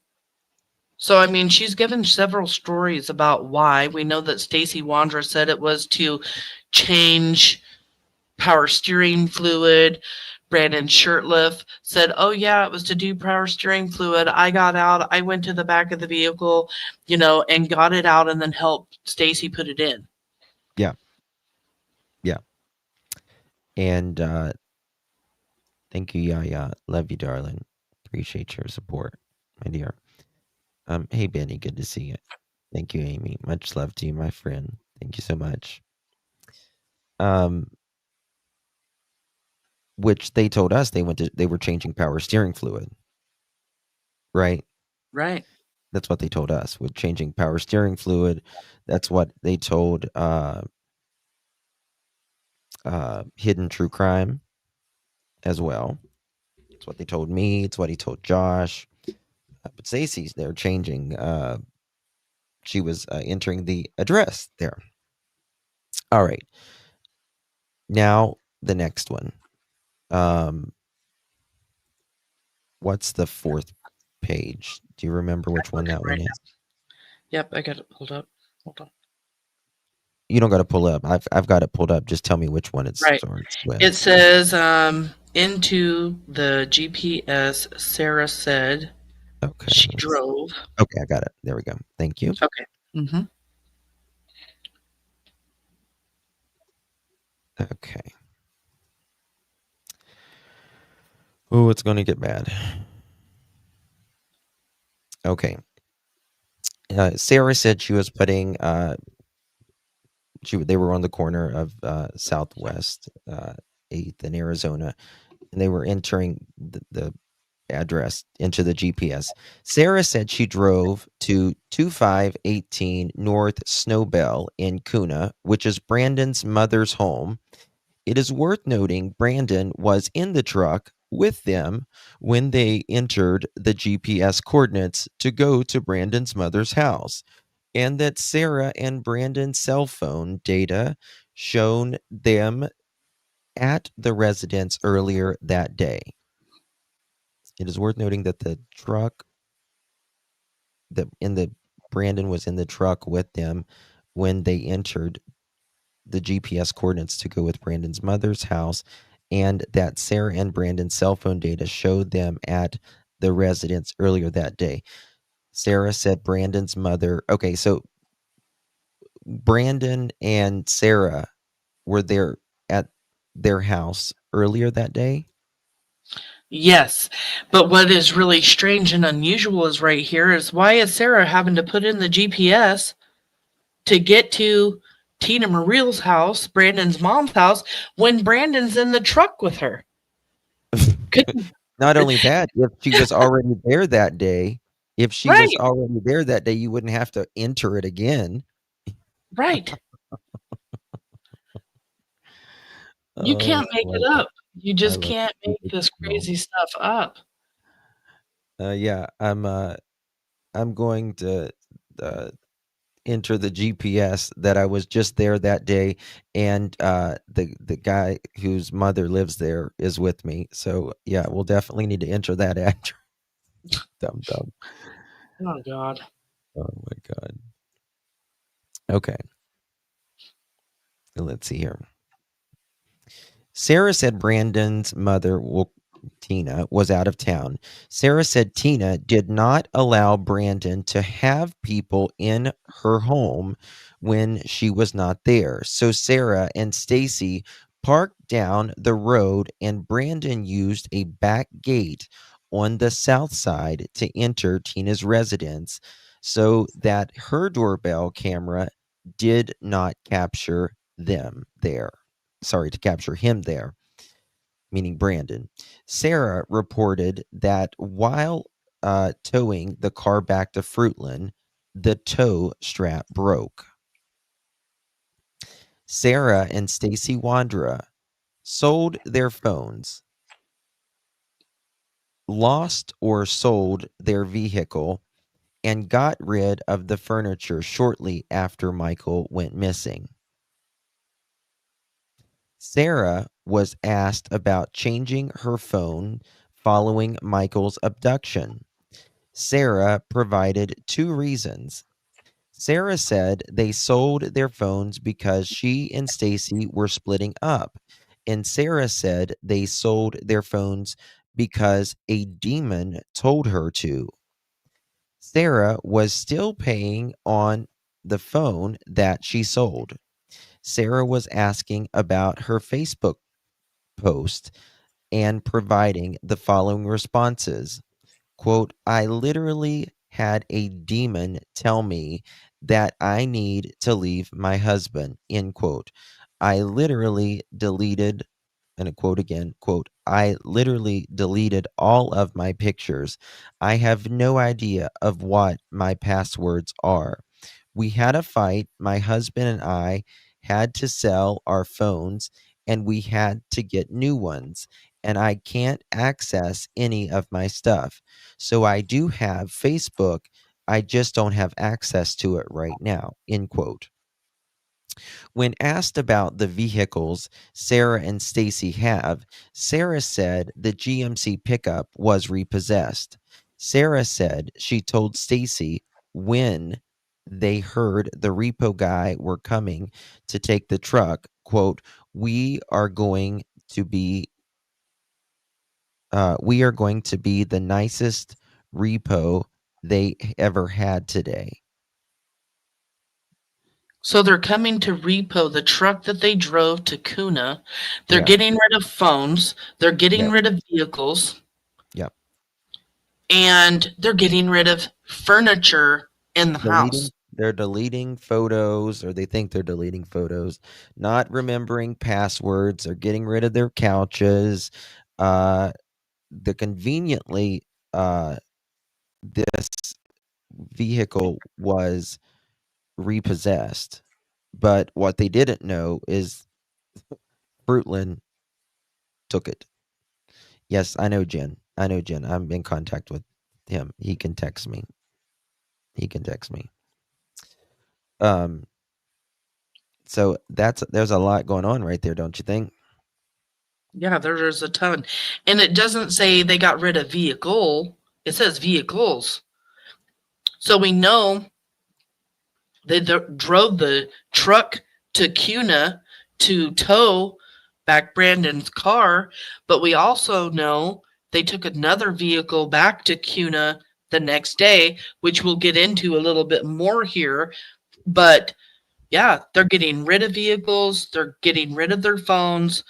So, I mean, she's given several stories about why. We know that Stacey Wondra said it was to change power steering fluid. Brandon Shurtliff said, oh, yeah, it was to do power steering fluid. I got out. I went to the back of the vehicle, and got it out and then helped Stacey put it in. Yeah. Yeah. And thank you, Yaya. Love you, darling. Appreciate your support, my dear. Hey, Benny. Good to see you. Thank you, Amy. Much love to you, my friend. Thank you so much. Which they told us they were changing power steering fluid. Right? Right. That's what they told us with changing power steering fluid. That's what they told Hidden True Crime as well. It's what they told me. It's what he told Josh. But Stacey's they're changing. She was entering the address there. All right. Now the next one. What's the fourth page? Do you remember which one that one is? Yep, I got it pulled up. Hold on. You don't got to pull up. I've got it pulled up. Just tell me which one it's right. with. It says into the GPS. Sarah said she drove. Okay, I got it. There we go. Thank you. Okay. Mm-hmm. Okay. Oh, it's going to get bad. Okay. Sarah said she was putting they were on the corner of Southwest 8th in Arizona, and they were entering the address into the GPS. Sarah said she drove to 2518 North Snowbell in Kuna, which is Brandon's mother's home. It is worth noting Brandon was in the truck with them when they entered the GPS coordinates to go to Brandon's mother's house, and that Sarah and Brandon's cell phone data shown them at the residence earlier that day. It is worth noting that the truck Brandon was in the truck with them when they entered the GPS coordinates to go with Brandon's mother's house, and that Sarah and Brandon's cell phone data showed them at the residence earlier that day. Sarah said Brandon's mother. Okay, so Brandon and Sarah were there at their house earlier that day. Yes, but what is really strange and unusual is right here is why is Sarah having to put in the GPS to get to Tina Mariel's house, Brandon's mom's house, when Brandon's in the truck with her? Not only that, if she was already there that day, you wouldn't have to enter it again. Right. You can't make it up. You just can't make this crazy stuff up. Yeah, I'm going to enter the GPS that I was just there that day, and the guy whose mother lives there is with me. So yeah, we'll definitely need to enter that address. Dumb. Oh God. Oh my God. Okay. Let's see here. Sarah said Brandon's mother, Tina, was out of town. Sarah said Tina did not allow Brandon to have people in her home when she was not there. So Sarah and Stacey parked down the road, and Brandon used a back gate on the south side to enter Tina's residence so that her doorbell camera did not capture them there. Sorry, to capture him there, meaning Brandon. Sarah reported that while towing the car back to Fruitland, the tow strap broke. Sarah and Stacey Wondra sold their phones, lost or sold their vehicle, and got rid of the furniture shortly after Michael went missing. Sarah was asked about changing her phone following Michael's abduction. Sarah provided 2 reasons. Sarah said they sold their phones because she and Stacey were splitting up, and Sarah said they sold their phones because a demon told her to. Sarah was still paying on the phone that she sold. Sarah was asking about her Facebook post and providing the following responses. Quote, I literally had a demon tell me that I need to leave my husband, end quote. I literally deleted, and a quote again, quote, I literally deleted all of my pictures. I have no idea of what my passwords are. We had a fight. My husband and I had to sell our phones, and we had to get new ones, and I can't access any of my stuff. So I do have Facebook. I just don't have access to it right now, end quote. When asked about the vehicles Sarah and Stacey have, Sarah said the GMC pickup was repossessed. Sarah said she told Stacey when they heard the repo guy were coming to take the truck, quote, we are going to be the nicest repo they ever had today. So they're coming to repo the truck that they drove to Kuna. They're Yeah. getting rid of phones. They're getting Yep. rid of vehicles. Yep. and they're getting rid of furniture in the house. They're deleting photos, or they think they're deleting photos, not remembering passwords, or getting rid of their couches. Conveniently, this vehicle was repossessed, but what they didn't know is Fruitland took it. Yes, I know Jen. I'm in contact with him. He can text me. So there's a lot going on right there, don't you think? Yeah, there's a ton. And it doesn't say they got rid of vehicle. It says vehicles. So we know they drove the truck to Cuna to tow back Brandon's car, but we also know they took another vehicle back to Cuna the next day, which we'll get into a little bit more here. But yeah, they're getting rid of vehicles. They're getting rid of their phones.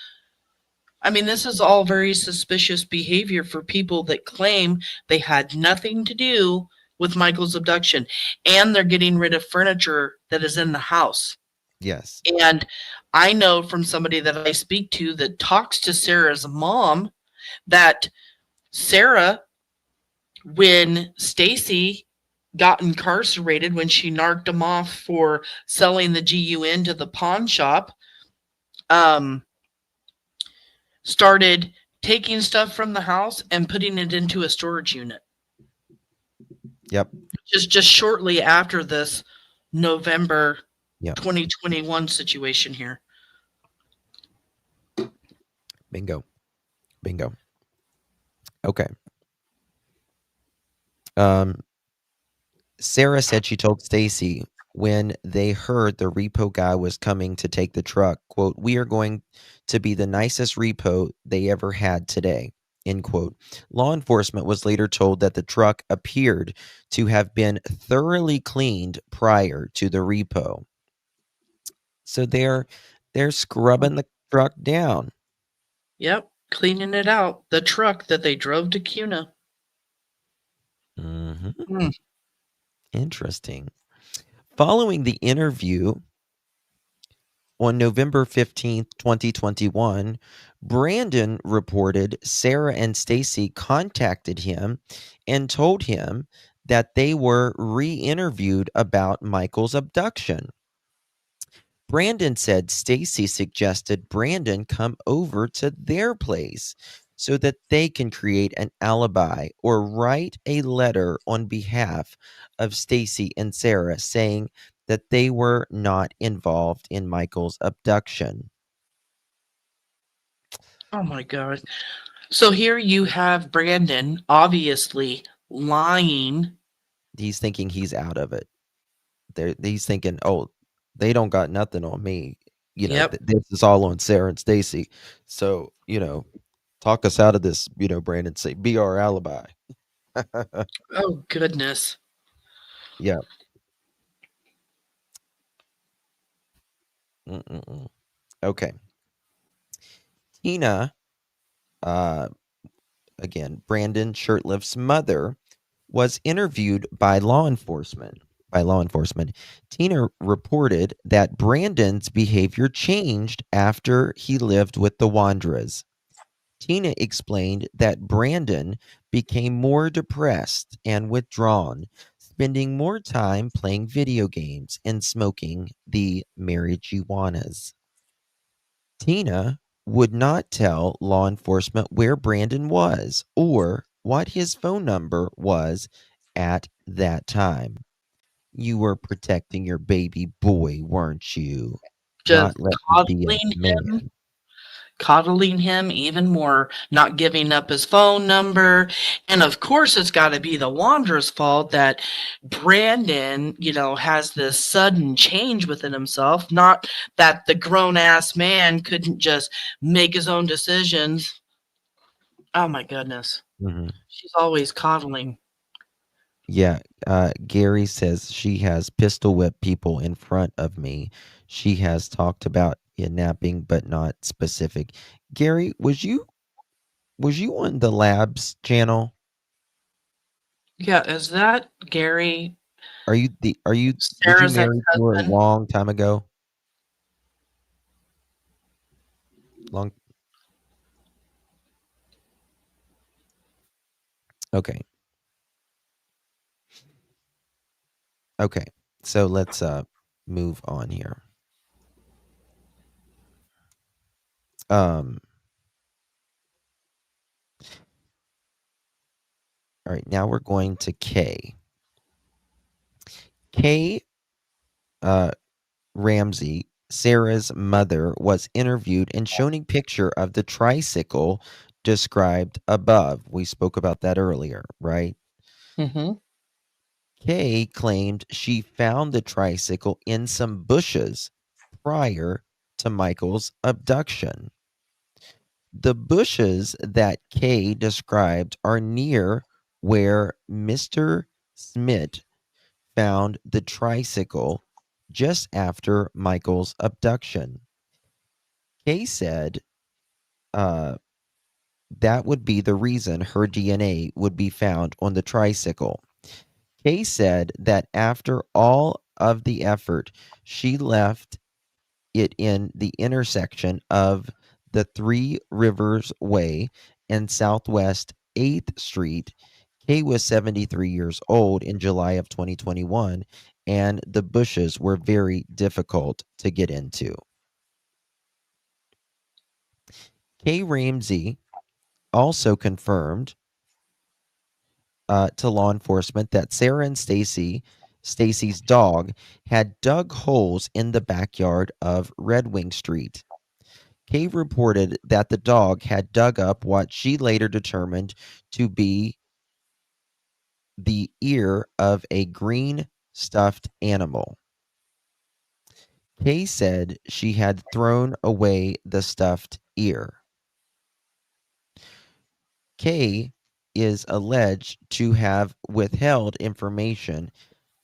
I mean, this is all very suspicious behavior for people that claim they had nothing to do with Michael's abduction. And they're getting rid of furniture that is in the house. Yes. And I know from somebody that I speak to that talks to Sarah's mom that Sarah, when Stacey got incarcerated, when she narked him off for selling the GUN to the pawn shop, started taking stuff from the house and putting it into a storage unit. Yep. Just shortly after this November Yep. 2021 situation here. Bingo. Okay. Sarah said she told Stacey when they heard the repo guy was coming to take the truck, quote, "We are going to be the nicest repo they ever had today," end quote. Law enforcement was later told that the truck appeared to have been thoroughly cleaned prior to the repo. So they're scrubbing the truck down. Yep, cleaning it out. The truck that they drove to Cuna. Mm-hmm. Interesting. Following the interview on November 15th, 2021, Brandon reported Sarah and Stacey contacted him and told him that they were re-interviewed about Michael's abduction. Brandon said Stacey suggested Brandon come over to their place so that they can create an alibi or write a letter on behalf of Stacey and Sarah saying that they were not involved in Michael's abduction. Oh my God. So here you have Brandon obviously lying. He's thinking he's out of it. He's thinking, oh, they don't got nothing on me. Yep. This is all on Sarah and Stacey. So, talk us out of this, Brandon, say, be our alibi. Oh, goodness. Yeah. Okay. Tina, again, Brandon Shurtliff's mother, was interviewed by law enforcement. Tina reported that Brandon's behavior changed after he lived with the Wondras. Tina explained that Brandon became more depressed and withdrawn, spending more time playing video games and smoking the marijuanas. Tina would not tell law enforcement where Brandon was or what his phone number was at that time. You were protecting your baby boy, weren't you? Just Not letting him be a man. Coddling him even more, not giving up his phone number. And of course, it's got to be the Wanderer's fault that Brandon, has this sudden change within himself. Not that the grown ass man couldn't just make his own decisions. Oh my goodness. Mm-hmm. She's always coddling. Yeah, Gary says she has pistol whipped people in front of me. She has talked about kidnapping, but not specific. Gary, was you on the Labs channel? Yeah, is that Gary? Did you Sarah's marry her a ex-husband? long time ago? Okay. Okay. So let's move on here. All right, now we're going to Kay. Kay Ramsey, Sarah's mother, was interviewed and shown a picture of the tricycle described above. We spoke about that earlier, right? Mm-hmm. Kay claimed she found the tricycle in some bushes prior to Michael's abduction. The bushes that Kay described are near where Mr. Smith found the tricycle just after Michael's abduction. Kay said that would be the reason her DNA would be found on the tricycle. Kay said that after all of the effort, she left it in the intersection of the Three Rivers Way and Southwest 8th Street. Kay was 73 years old in July of 2021, and the bushes were very difficult to get into. Kay Ramsey also confirmed to law enforcement that Sarah and Stacy's dog, had dug holes in the backyard of Red Wing Street. Kay reported that the dog had dug up what she later determined to be the ear of a green stuffed animal. Kay said she had thrown away the stuffed ear. Kay is alleged to have withheld information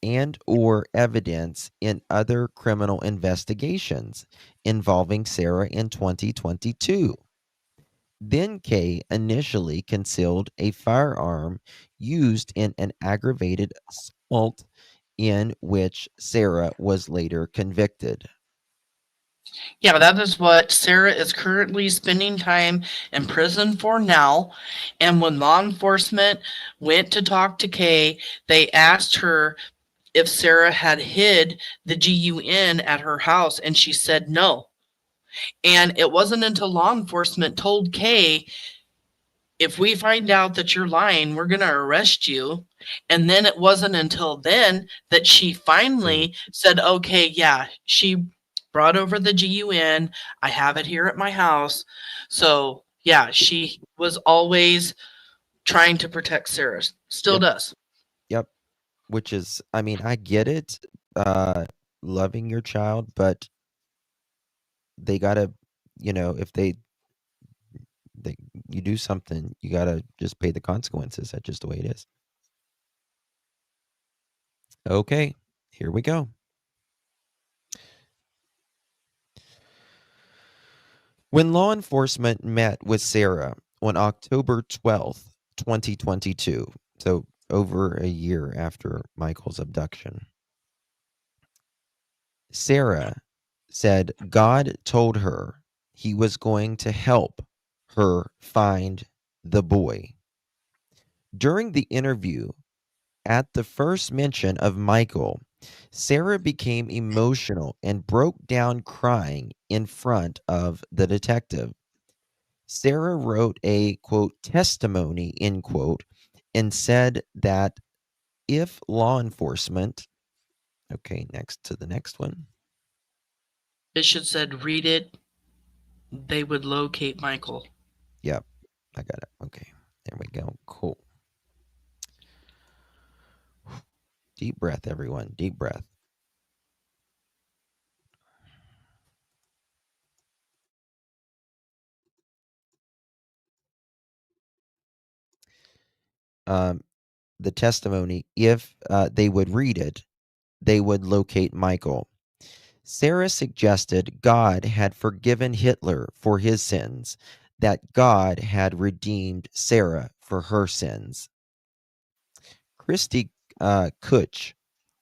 and or evidence in other criminal investigations involving Sarah in 2022. Then Kay initially concealed a firearm used in an aggravated assault in which Sarah was later convicted. Yeah, that is what Sarah is currently spending time in prison for now. And when law enforcement went to talk to Kay, they asked her if Sarah had hid the GUN at her house, and she said no. And it wasn't until law enforcement told Kay, if we find out that you're lying, we're going to arrest you. And then it wasn't until then that she finally said, okay, yeah, she brought over the GUN. I have it here at my house. So, yeah, she was always trying to protect Sarah. Still does. Yep. Which is, I mean, I get it, loving your child, but they gotta, if you do something, you gotta just pay the consequences. That's just the way it is. Okay, here we go. When law enforcement met with Sarah on October 12th, 2022, so over a year after Michael's abduction, Sarah said God told her he was going to help her find the boy. During the interview, at the first mention of Michael, Sarah became emotional and broke down crying in front of the detective. Sarah wrote a, quote, testimony, end quote, and said that if law enforcement, okay, next to the next one. It should said, read it. They would locate Michael. Yep, I got it. Okay, there we go. Cool. Deep breath, everyone. Deep breath. The testimony, if they would read it, they would locate Michael. Sarah suggested God had forgiven Hitler for his sins, that God had redeemed Sarah for her sins. Christy Kutch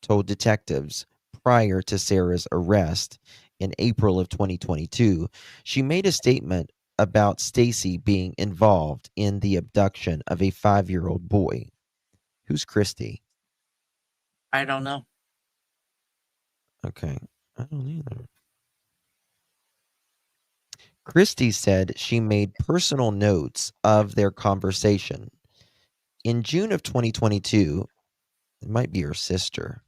told detectives prior to Sarah's arrest in April of 2022, she made a statement about Stacey being involved in the abduction of a 5-year-old boy. Who's Christy? I don't know. Okay, I don't either. Christy said she made personal notes of their conversation. In June of 2022, it might be her sister.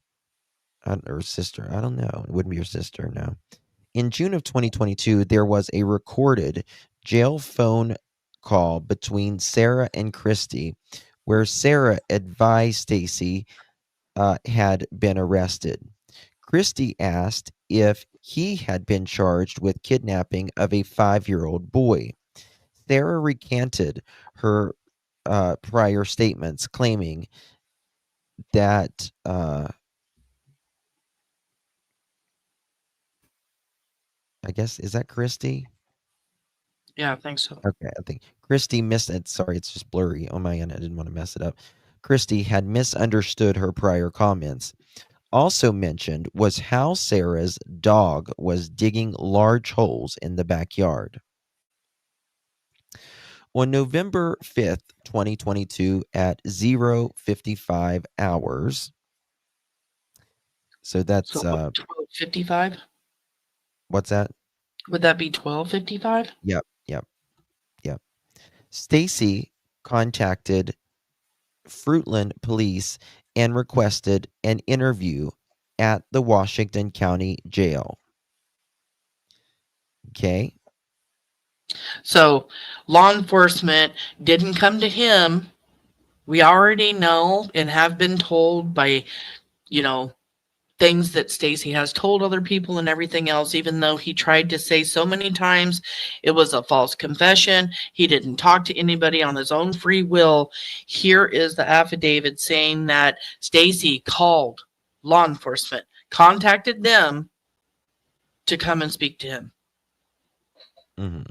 I don't know. It wouldn't be her sister, no. In June of 2022, there was a recorded jail phone call between Sarah and Christy where Sarah advised Stacey had been arrested. Christy asked if he had been charged with kidnapping of a 5-year-old boy. Sarah recanted her prior statements, claiming that I guess, is that Christy? Yeah, I think so. Okay, I think Christy missed it. Sorry, it's just blurry on my end. I didn't want to mess it up. Christy had misunderstood her prior comments. Also mentioned was how Sarah's dog was digging large holes in the backyard. On November 5th, 2022 at 0:55 hours. So that's So 12:55? what's that? Would that be 12:55? Yep. Stacey contacted Fruitland police and requested an interview at the Washington County Jail. Okay. So law enforcement didn't come to him. We already know and have been told by, things that Stacey has told other people and everything else, even though he tried to say so many times it was a false confession. He didn't talk to anybody on his own free will. Here is the affidavit saying that Stacey called law enforcement, contacted them to come and speak to him. Mm-hmm.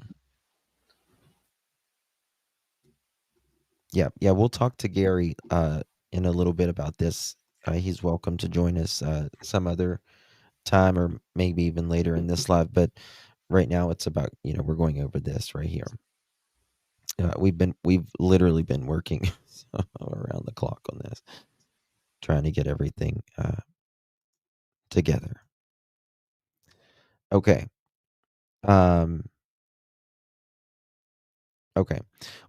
Yeah. We'll talk to Gary in a little bit about this. He's welcome to join us some other time or maybe even later in this live. But right now it's about, we're going over this right here. We've literally been working around the clock on this, trying to get everything together. Okay. Okay.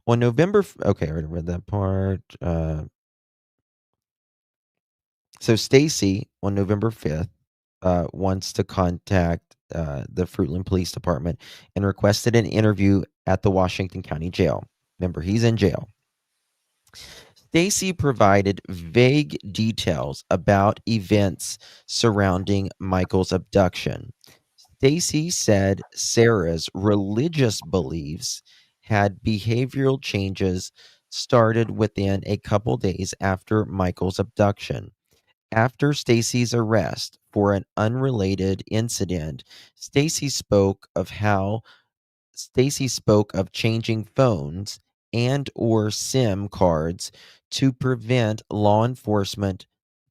On November, okay, I already read that part. So Stacey on November 5th wants to contact the Fruitland Police Department and requested an interview at the Washington County Jail. Remember, he's in jail. Stacey provided vague details about events surrounding Michael's abduction. Stacey said Sarah's religious beliefs had behavioral changes started within a couple days after Michael's abduction. After Stacey's arrest for an unrelated incident, Stacey spoke of changing phones and or SIM cards to prevent law enforcement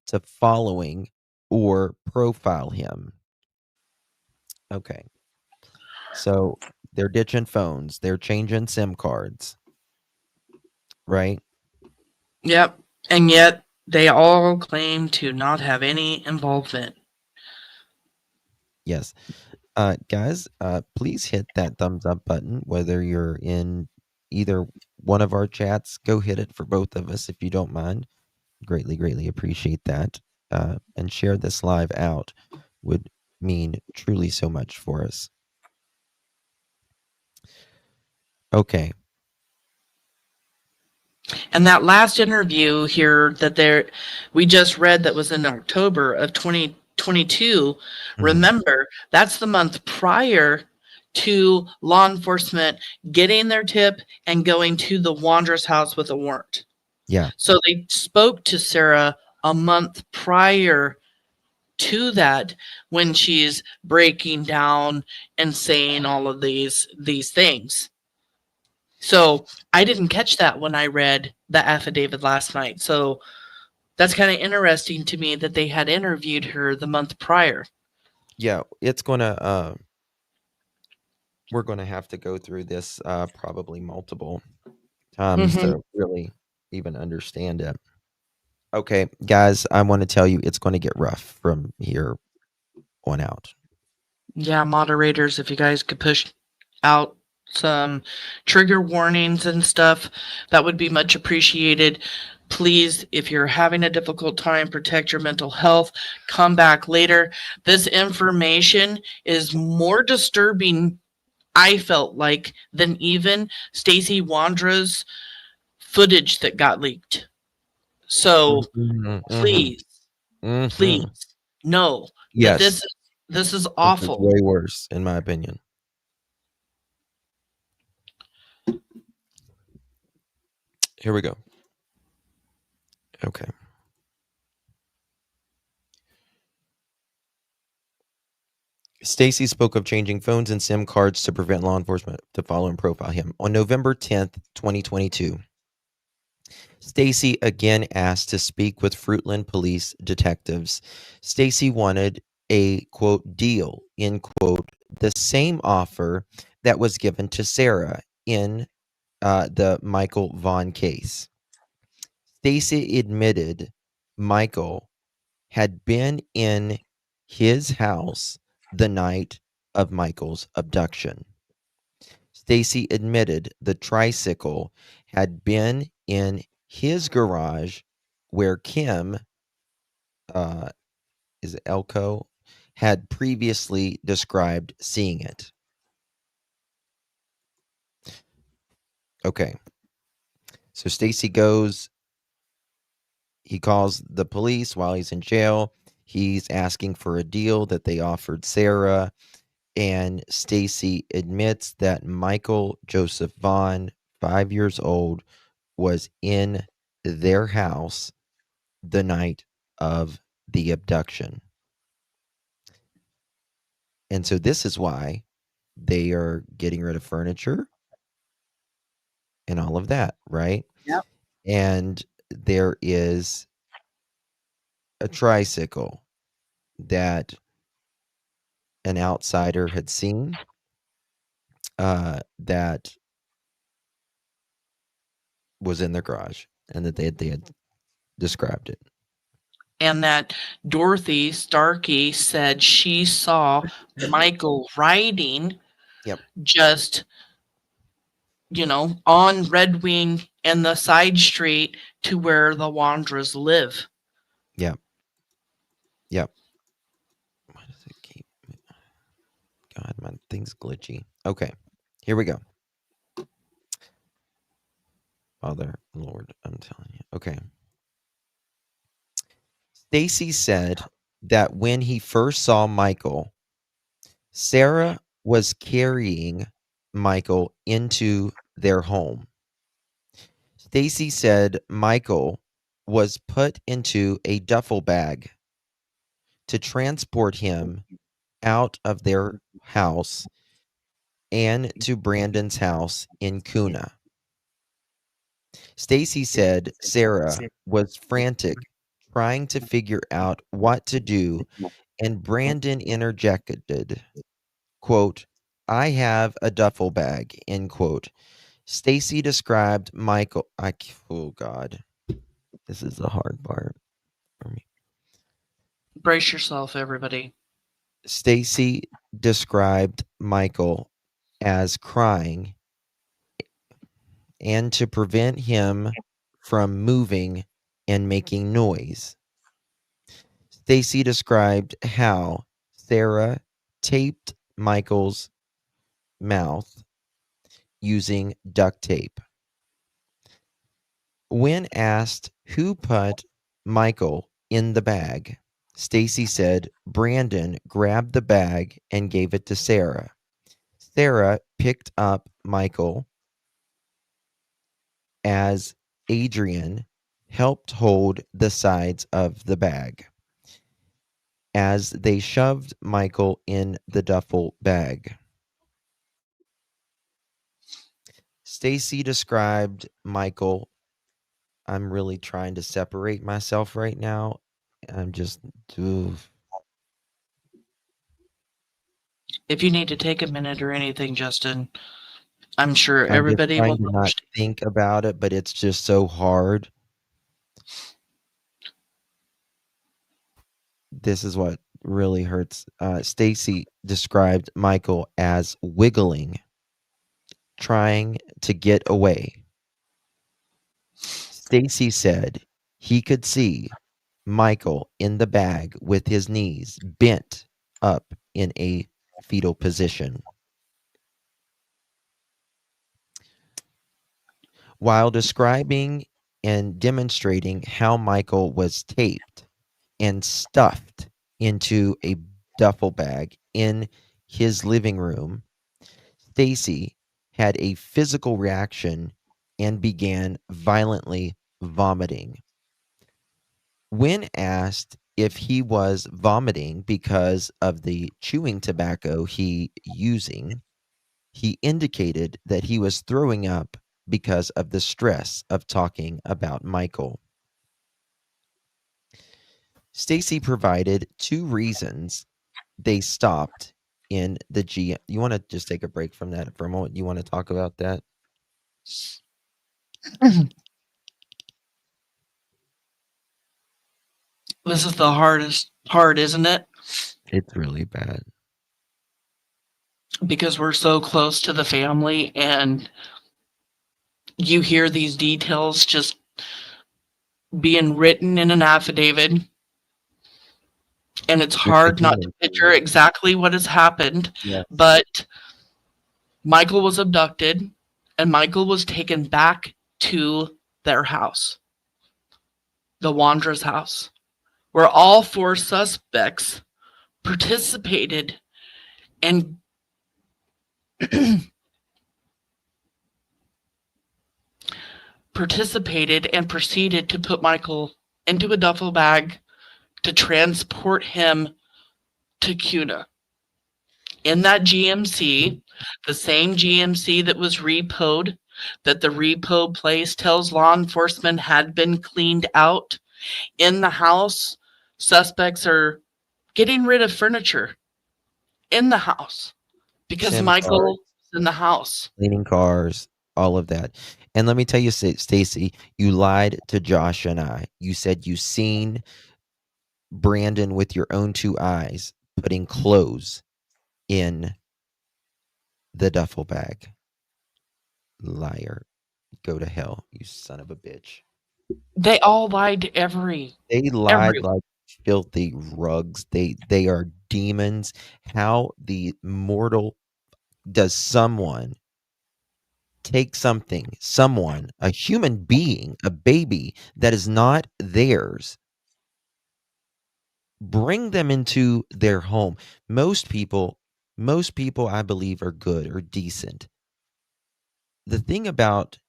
to following or profile him. Okay. So they're ditching phones, they're changing SIM cards. Right? Yep. And yet they all claim to not have any involvement. Yes. Guys, please hit that thumbs up button, whether you're in either one of our chats. Go hit it for both of us if you don't mind. Greatly appreciate that. And share this live out would mean truly so much for us. Okay. And that last interview here that we just read that was in October of 2022, remember, that's the month prior to law enforcement getting their tip and going to the Wondra's house with a warrant. Yeah. So they spoke to Sarah a month prior to that when she's breaking down and saying all of these things. So I didn't catch that when I read the affidavit last night. So That's kind of interesting to me that they had interviewed her the month prior. Yeah, it's gonna we're gonna have to go through this probably multiple times Mhm. to really even understand it. Okay, guys, I want to tell you it's going to get rough from here on out. Yeah, moderators, if you guys could push out some trigger warnings and stuff, that would be much appreciated. Please, if you're having a difficult time, protect your mental health. Come back later. This information is more disturbing, I felt like, than even Stacey Wondra's footage that got leaked. So Mhm, please, mhm. please know that Yes, this is this is awful. way worse, in my opinion. Here we go. Okay. Stacey spoke of changing phones and SIM cards to prevent law enforcement to follow and profile him. On November 10th, 2022, Stacey again asked to speak with Fruitland police detectives. Stacey wanted a quote deal, end quote, the same offer that was given to Sarah in the Michael Vaughan case. Stacey admitted Michael had been in his house the night of Michael's abduction. Stacey admitted the tricycle had been in his garage where Kim, uh, is it Elko, had previously described seeing it. Okay. So Stacey goes, he calls the police while he's in jail. He's asking for a deal that they offered Sarah. And Stacey admits that Michael Joseph Vaughan, 5 years old, was in their house the night of the abduction. And so this is why they are getting rid of furniture and all of that, right? Yep. And there is a tricycle that an outsider had seen that was in their garage and that they had described it. And that Dorothy Starkey said she saw Michael riding Yep. just, on Red Wing and the side street to where the Wandras live. Yep. Yep. Why does it keep... God, my thing's glitchy. Okay, here we go. Father, Lord, I'm telling you. Okay. Stacey said that when he first saw Michael, Sarah was carrying Michael into their home. Stacey said Michael was put into a duffel bag to transport him out of their house and to Brandon's house in Kuna. Stacey said Sarah was frantic, trying to figure out what to do, and Brandon interjected, quote, "I have a duffel bag," end quote. Stacey described Michael. Oh God, this is the hard part for me. Brace yourself, everybody. Stacey described Michael as crying, and to prevent him from moving and making noise. Stacey described how Sarah taped Michael's mouth using duct tape. When asked who put Michael in the bag, Stacey said Brandon grabbed the bag and gave it to Sarah. Sarah picked up Michael as Adrien helped hold the sides of the bag as they shoved Michael in the duffel bag. Stacey described Michael I'm really trying to separate myself right now. I'm just, oof. If you need to take a minute or anything, Justin, I'm sure I'm just everybody trying will to not understand. think about it, but it's just so hard. This is what really hurts. Stacey described Michael as wiggling, trying to get away. Stacey said he could see Michael in the bag with his knees bent up in a fetal position. While describing and demonstrating how Michael was taped and stuffed into a duffel bag in his living room, Stacey had a physical reaction and began violently vomiting. When asked if he was vomiting because of the chewing tobacco he indicated that he was throwing up because of the stress of talking about Michael. Stacey provided 2 reasons they stopped in the GM. You want to just take a break from that for a moment? You want to talk about that? This is the hardest part, isn't it? It's really bad. Because we're so close to the family and you hear these details just being written in an affidavit, and it's It's a hard not to human picture exactly what has happened. Yeah. But Michael was abducted and Michael was taken back to their house, the Wondra's house, where all 4 suspects participated and proceeded to put Michael into a duffel bag to transport him to CUNA. In that GMC, the same GMC that was repoed, that the repo place tells law enforcement had been cleaned out. In the house, suspects are getting rid of furniture in the house because SIM Michael cards, was in the house. cleaning cars, all of that. And let me tell you, Stacey, you lied to Josh and I. You said you seen Brandon with your own 2 eyes putting clothes in the duffel bag. Liar. Go to hell, you son of a bitch. They all lied to They lied like filthy rugs. They are demons. How the mortal does someone take someone, a human being, a baby that is not theirs, bring them into their home? Most people, I believe, are good or decent. The thing about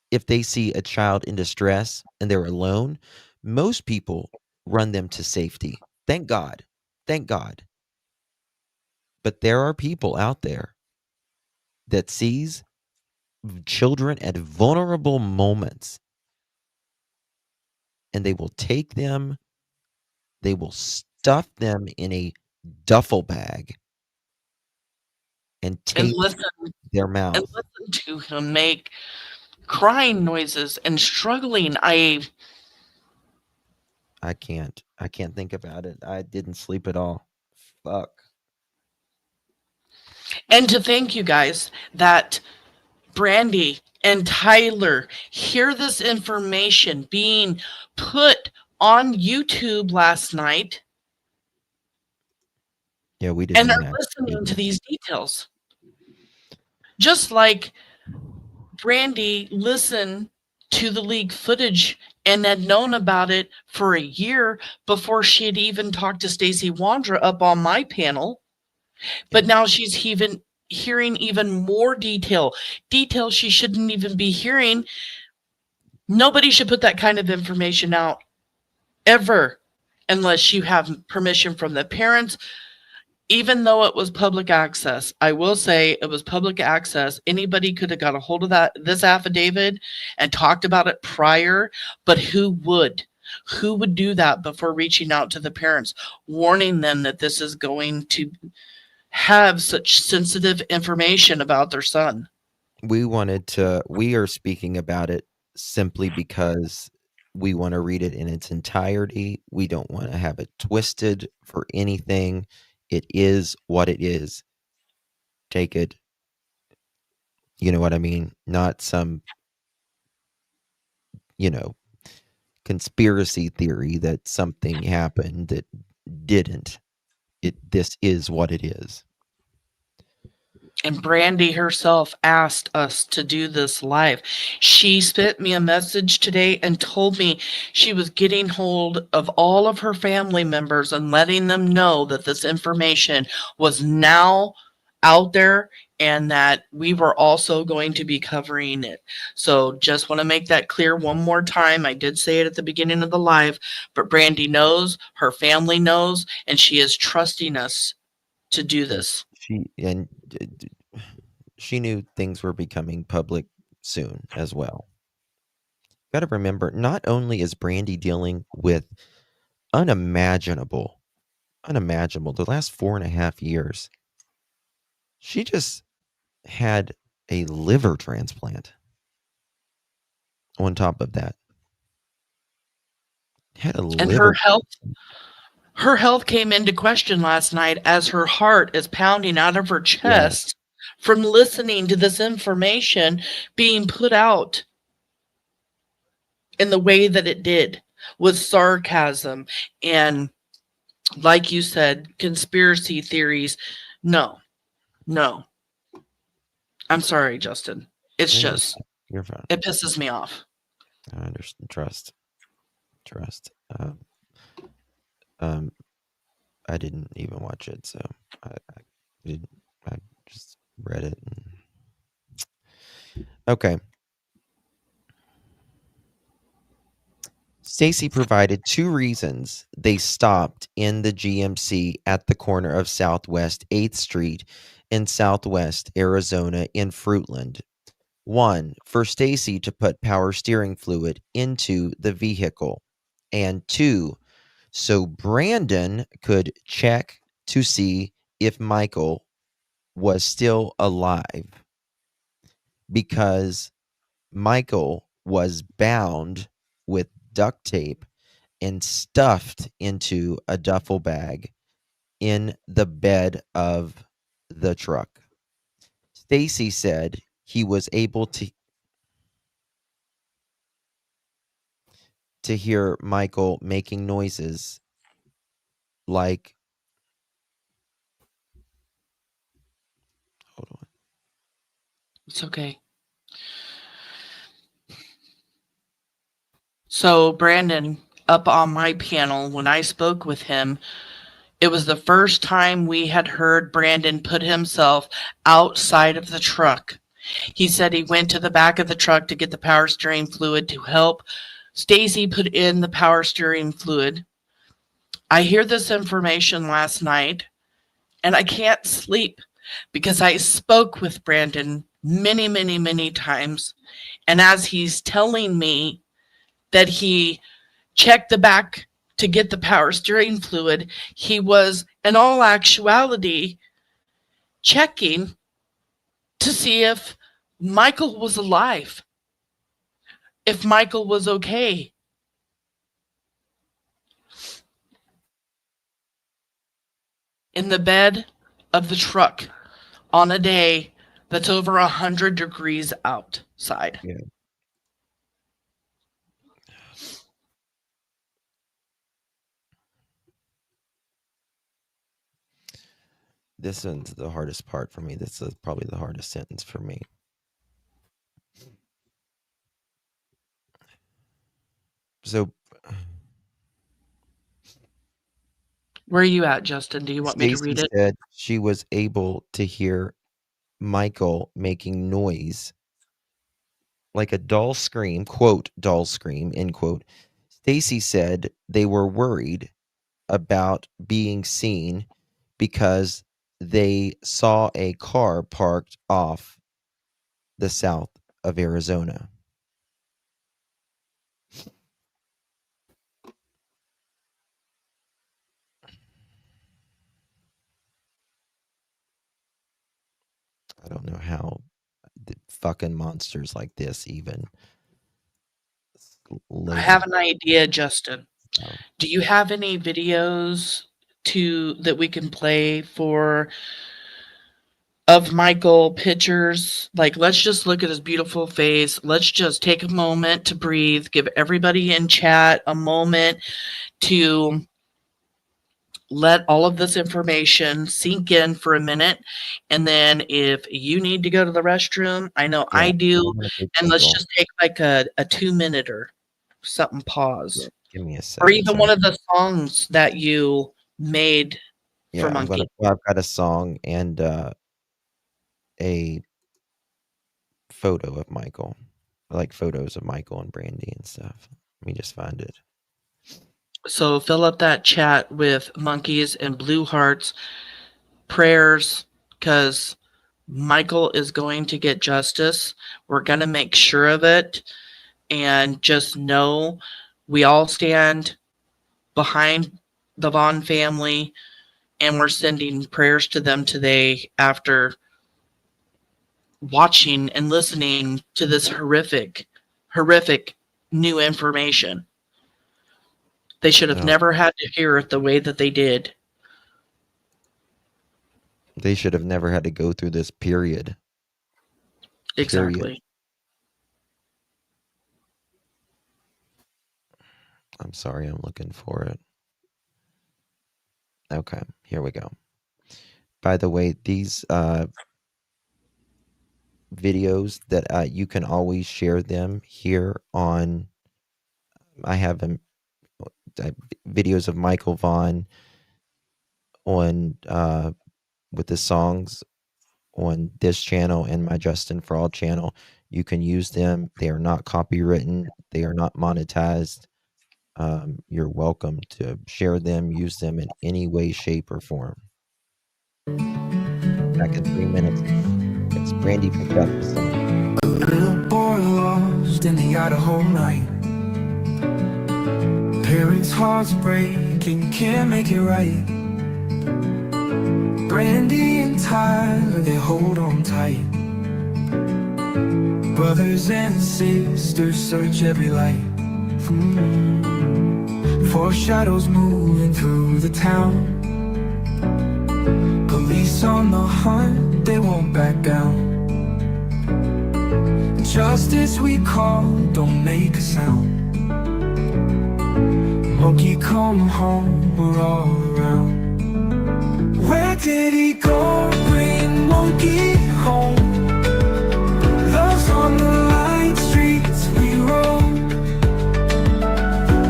if they see a child in distress and they're alone, most people run them to safety. Thank God. Thank God. But there are people out there that sees children at vulnerable moments and they will take them, they will stuff them in a duffel bag and and tape listen their mouth. to him make crying noises and struggling. I can't think about it. I didn't sleep at all. Fuck. And to thank you guys that Brandy and Tyler hear this information being put on YouTube last night Yeah, we didn't and even are have listening to these details. Just like Brandy listened to the leaked footage and had known about it for a year before she had even talked to Stacey Wondra up on my panel. But now she's even hearing even more detail she shouldn't even be hearing. Nobody should put that kind of information out ever unless you have permission from the parents. even though it was public access, I will say it was public access. Anybody could have got a hold of this affidavit and talked about it prior, but who would? Who would do that before reaching out to the parents, warning them that this is going to have such sensitive information about their son? We are speaking about it simply because we want to read it in its entirety. We don't want to have it twisted for anything. It is what it is. Take it, you know what I mean? Not some, conspiracy theory that something happened that didn't. This is what it is. And Brandy herself asked us to do this live. She sent me a message today and told me she was getting hold of all of her family members and letting them know that this information was now out there and that we were also going to be covering it. So just want to make that clear one more time. I did say it at the beginning of the live, but Brandy knows, her family knows, and she is trusting us to do this. She knew things were becoming public soon as well. Got to remember, not only is Brandy dealing with unimaginable, the last 4.5 years, she just had a liver transplant on top of that. And her health came into question last night as her heart is pounding out of her chest from listening to this information being put out in the way that it did, with sarcasm and, like you said, conspiracy theories. No. I'm sorry, Justin. It's just, you're fine. It pisses me off. I understand. Trust. I didn't even watch it, so I just read it. Okay. Stacey provided 2 reasons they stopped in the GMC at the corner of Southwest 8th Street in Southwest Arizona in Fruitland. 1, for Stacey to put power steering fluid into the vehicle, and 2, so Brandon could check to see if Michael was still alive, because Michael was bound with duct tape and stuffed into a duffel bag in the bed of the truck. Stacey said he was able to hear Michael making noises like, hold on. It's okay. So Brandon, up on my panel, when I spoke with him, it was the first time we had heard Brandon put himself outside of the truck. He said he went to the back of the truck to get the power steering fluid to help Stacey put in the power steering fluid. I hear this information last night and I can't sleep because I spoke with Brandon many times. And as he's telling me that he checked the back to get the power steering fluid, he was in all actuality checking to see if Michael was alive, if Michael was okay. In the bed of the truck on a day that's over 100 degrees outside. Yeah. This one's the hardest part for me. This is probably the hardest sentence for me. So, where are you at, Justin? Do you want me to read it? Stacey said she was able to hear Michael making noise like a dull scream, quote, dull scream, end quote. Stacey said they were worried about being seen because they saw a car parked off the south of Arizona. I don't know how the fucking monsters like this even I have an idea, Justin. Oh. Do you have any videos that we can play of Michael, pictures? Like, let's just look at his beautiful face. Let's just take a moment to breathe. Give everybody in chat a moment to let all of this information sink in for a minute. And then if you need to go to the restroom, I know I do. And let's just take like a 2-minute or something pause. Yeah, give me a second. Or even one of the songs that you made for Monkey. I've got a song and a photo of Michael. I like photos of Michael and Brandy and stuff. Let me just find it. So fill up that chat with monkeys and blue hearts, prayers, because Michael is going to get justice. We're going to make sure of it. And just know we all stand behind the Vaughan family, and we're sending prayers to them today after watching and listening to this horrific new information. They should have never had to hear it the way that they did. They should have never had to go through this period. Exactly. Period. I'm sorry, I'm looking for it. Okay, here we go. By the way, these videos that you can always share them here on. I have them videos of Michael Vaughan on with the songs on this channel and my Justin for All channel. You can use them. They are not copywritten. They are not monetized. You're welcome to share them, use them in any way, shape, or form. Back in 3 minutes. It's Brandy picked up the song. A little boy lost in the Idaho night. Parents' hearts break and can't make it right. Brandy and Tyler, they hold on tight. Brothers and sisters search every light. For shadows moving through the town. Police on the hunt, they won't back down. Justice we call, don't make a sound. Monkey come home, we're all around. Where did he go? Bring Monkey home. Love's on the light streets we roam.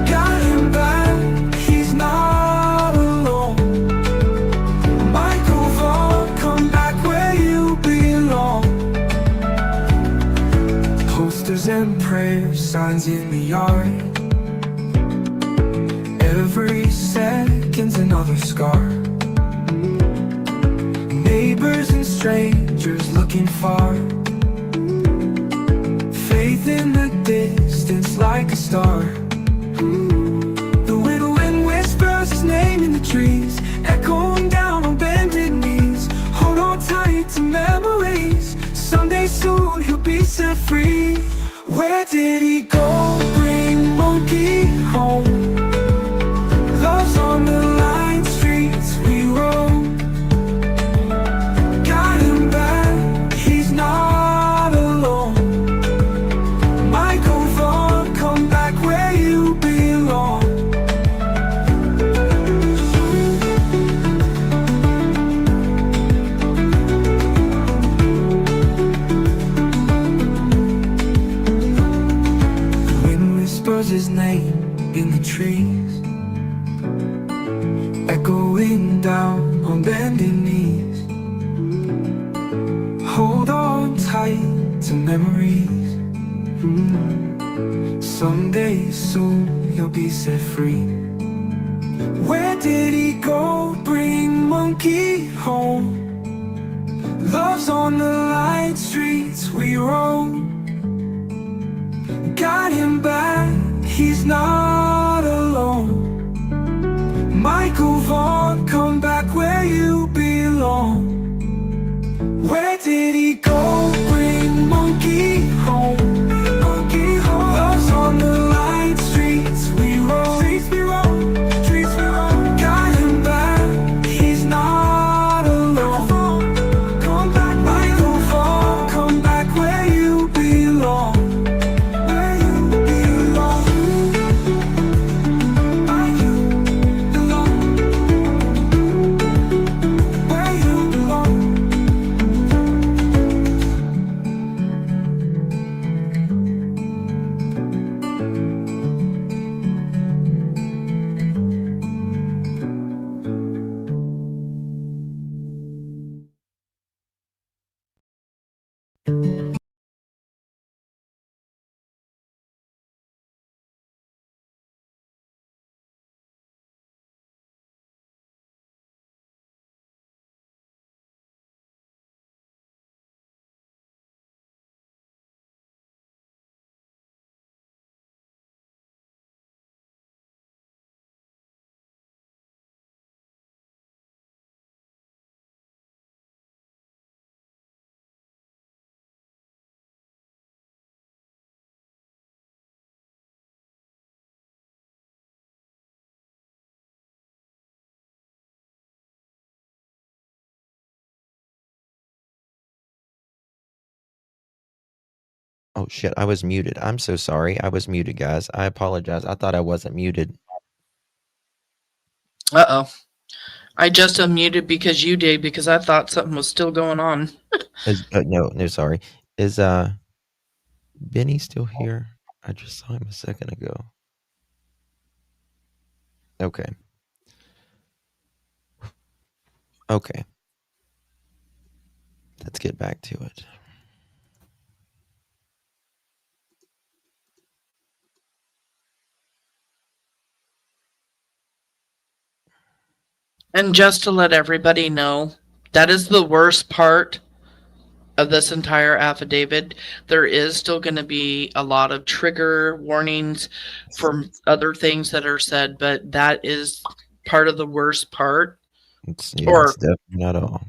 Got him back, he's not alone. Michael Vaughan, come back where you belong. Posters and prayer signs in the yard. Every second's another scar. Neighbors and strangers looking far. Faith in the distance like a star. The wind whispers his name in the trees, echoing down on bended knees. Hold on tight to memories. Someday soon he'll be set free. Where did he go? Bring Monkey home. Love's on the line streets we roam. Got him back, he's not alone. Michael Vaughan, come back where you belong. The wind whispers his name in the trees, echoing down on bended knees. Hold on tight to memories. Someday soon you'll be set free. Where did he go? Bring monkey home. Love's on the light streets we roam. Got him back, he's not alone. Michael Vaughan, come back where you belong. Where did he go? Bring monkey home. Monkey home. Love's on the light streets we roam. Streets we roam. Streets we roam. Got him back, he's not alone. Come back, Michael Vaughan, come back where you belong. Where you belong. Where you belong. Where you belong. Oh shit, I was muted. I'm so sorry. I was muted, guys. I apologize. I thought I wasn't muted. Uh-oh. I just unmuted because you did, because I thought something was still going on. No, sorry. Is Benny still here? I just saw him a second ago. Okay. Okay. Let's get back to it. And just to let everybody know, that is the worst part of this entire affidavit. There is still going to be a lot of trigger warnings from other things that are said, but that is part of the worst part. It's definitely not all.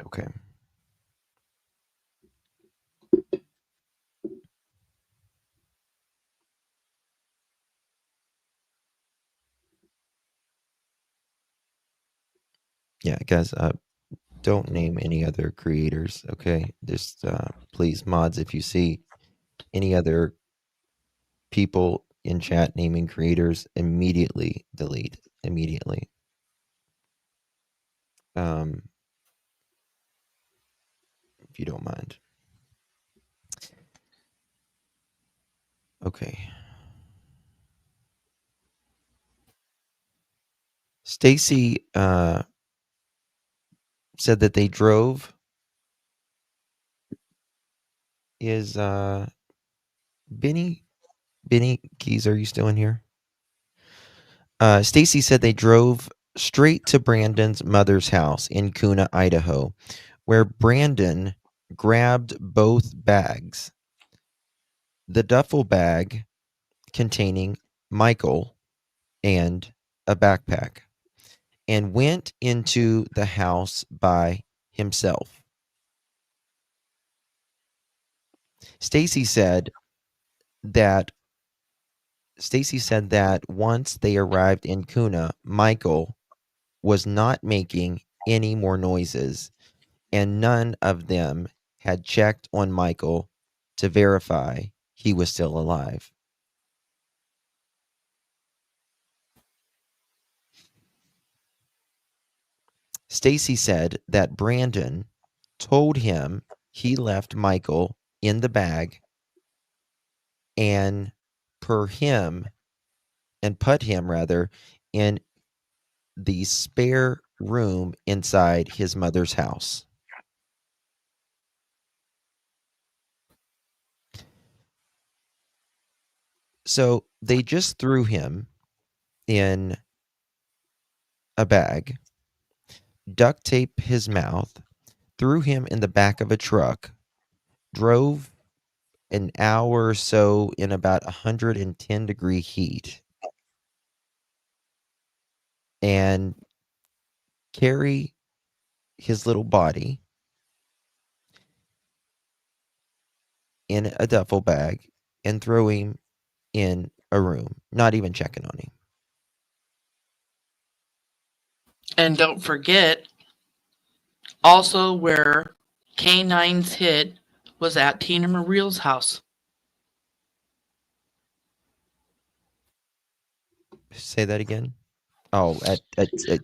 Okay. Yeah, guys, don't name any other creators, okay? Just please, mods, if you see any other people in chat naming creators, immediately delete. Immediately. If you don't mind. Okay. Stacey said that they drove. Is Benny Keys, are you still in here? Stacey said they drove straight to Brandon's mother's house in Kuna, Idaho, where Brandon grabbed both bags. The duffel bag containing Michael and a backpack, and went into the house by himself. Stacey said that once they arrived in Kuna, Michael was not making any more noises, and none of them had checked on Michael to verify he was still alive. Stacey said that Brandon told him he left Michael in the bag and put him in the spare room inside his mother's house. So they just threw him in a bag, duct tape his mouth, threw him in the back of a truck, drove an hour or so in about 110-degree heat, and carry his little body in a duffel bag and throw him in a room, not even checking on him. And don't forget, also where K9's hit was at Tina Mariel's house. Say that again. Oh, at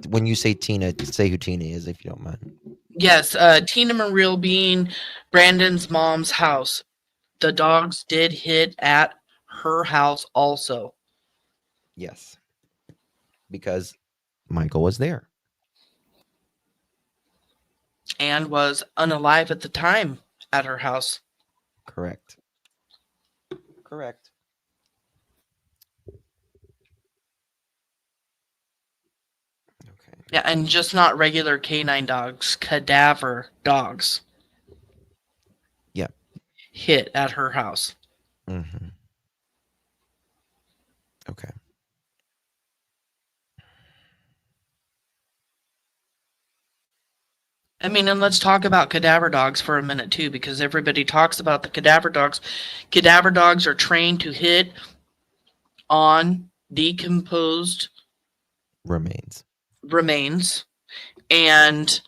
when you say Tina, say who Tina is, if you don't mind. Yes, Tina Mariel being Brandon's mom's house. The dogs did hit at her house also. Yes. Because Michael was there. And was unalive at the time at her house. Correct. Correct. Okay. Yeah, and just not regular canine dogs, cadaver dogs. Yep. Hit at her house. Mm-hmm. Okay. I mean, and let's talk about cadaver dogs for a minute too, because everybody talks about the cadaver dogs. Cadaver dogs are trained to hit on decomposed Remains. And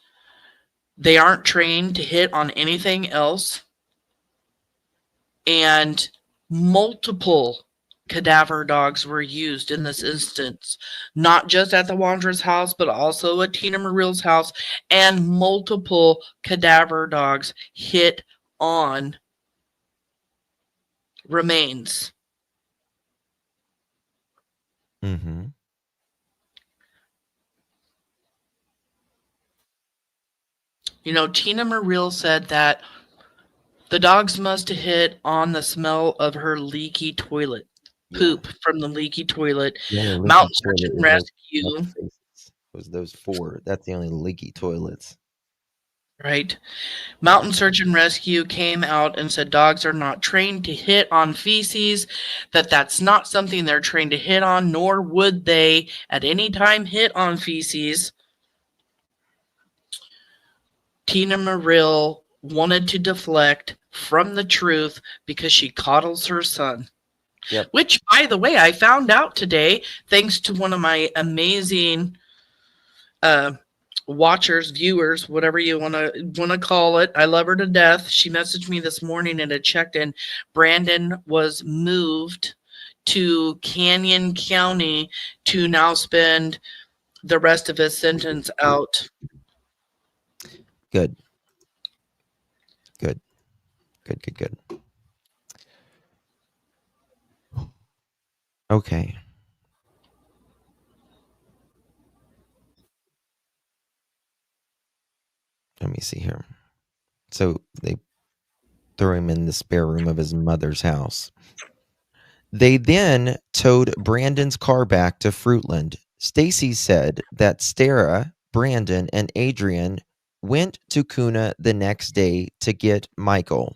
they aren't trained to hit on anything else. And multiple cadaver dogs were used in this instance, not just at the Wandra's house, but also at Tina Mariel's house, and multiple cadaver dogs hit on remains. Mm-hmm. You know, Tina Mariel said that the dogs must have hit on the smell of her leaky toilet. Poop from the leaky toilet. Mountain Search and Rescue. Was those four. That's the only leaky toilets. Right. Mountain Search and Rescue came out and said dogs are not trained to hit on feces, that's not something they're trained to hit on, nor would they at any time hit on feces. Tina Mariel wanted to deflect from the truth because she coddles her son. Yep. Which, by the way, I found out today, thanks to one of my amazing watchers, viewers, whatever you want to call it. I love her to death. She messaged me this morning and had checked in. Brandon was moved to Canyon County to now spend the rest of his sentence out. Good. Okay. Let me see here. So they threw him in the spare room of his mother's house. They then towed Brandon's car back to Fruitland. Stacey said that Stara, Brandon, and Adrien went to Kuna the next day to get Michael.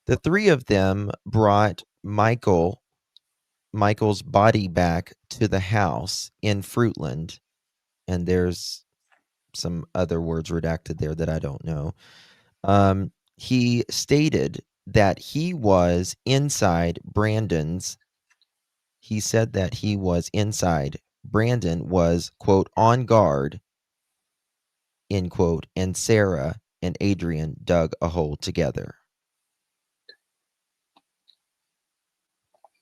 The three of them brought Michael's body back to the house in Fruitland, and there's some other words redacted there that I don't know. He stated that he was inside Brandon's. He said that he was inside. Brandon was, quote, on guard, end quote, and Sarah and Adrien dug a hole together.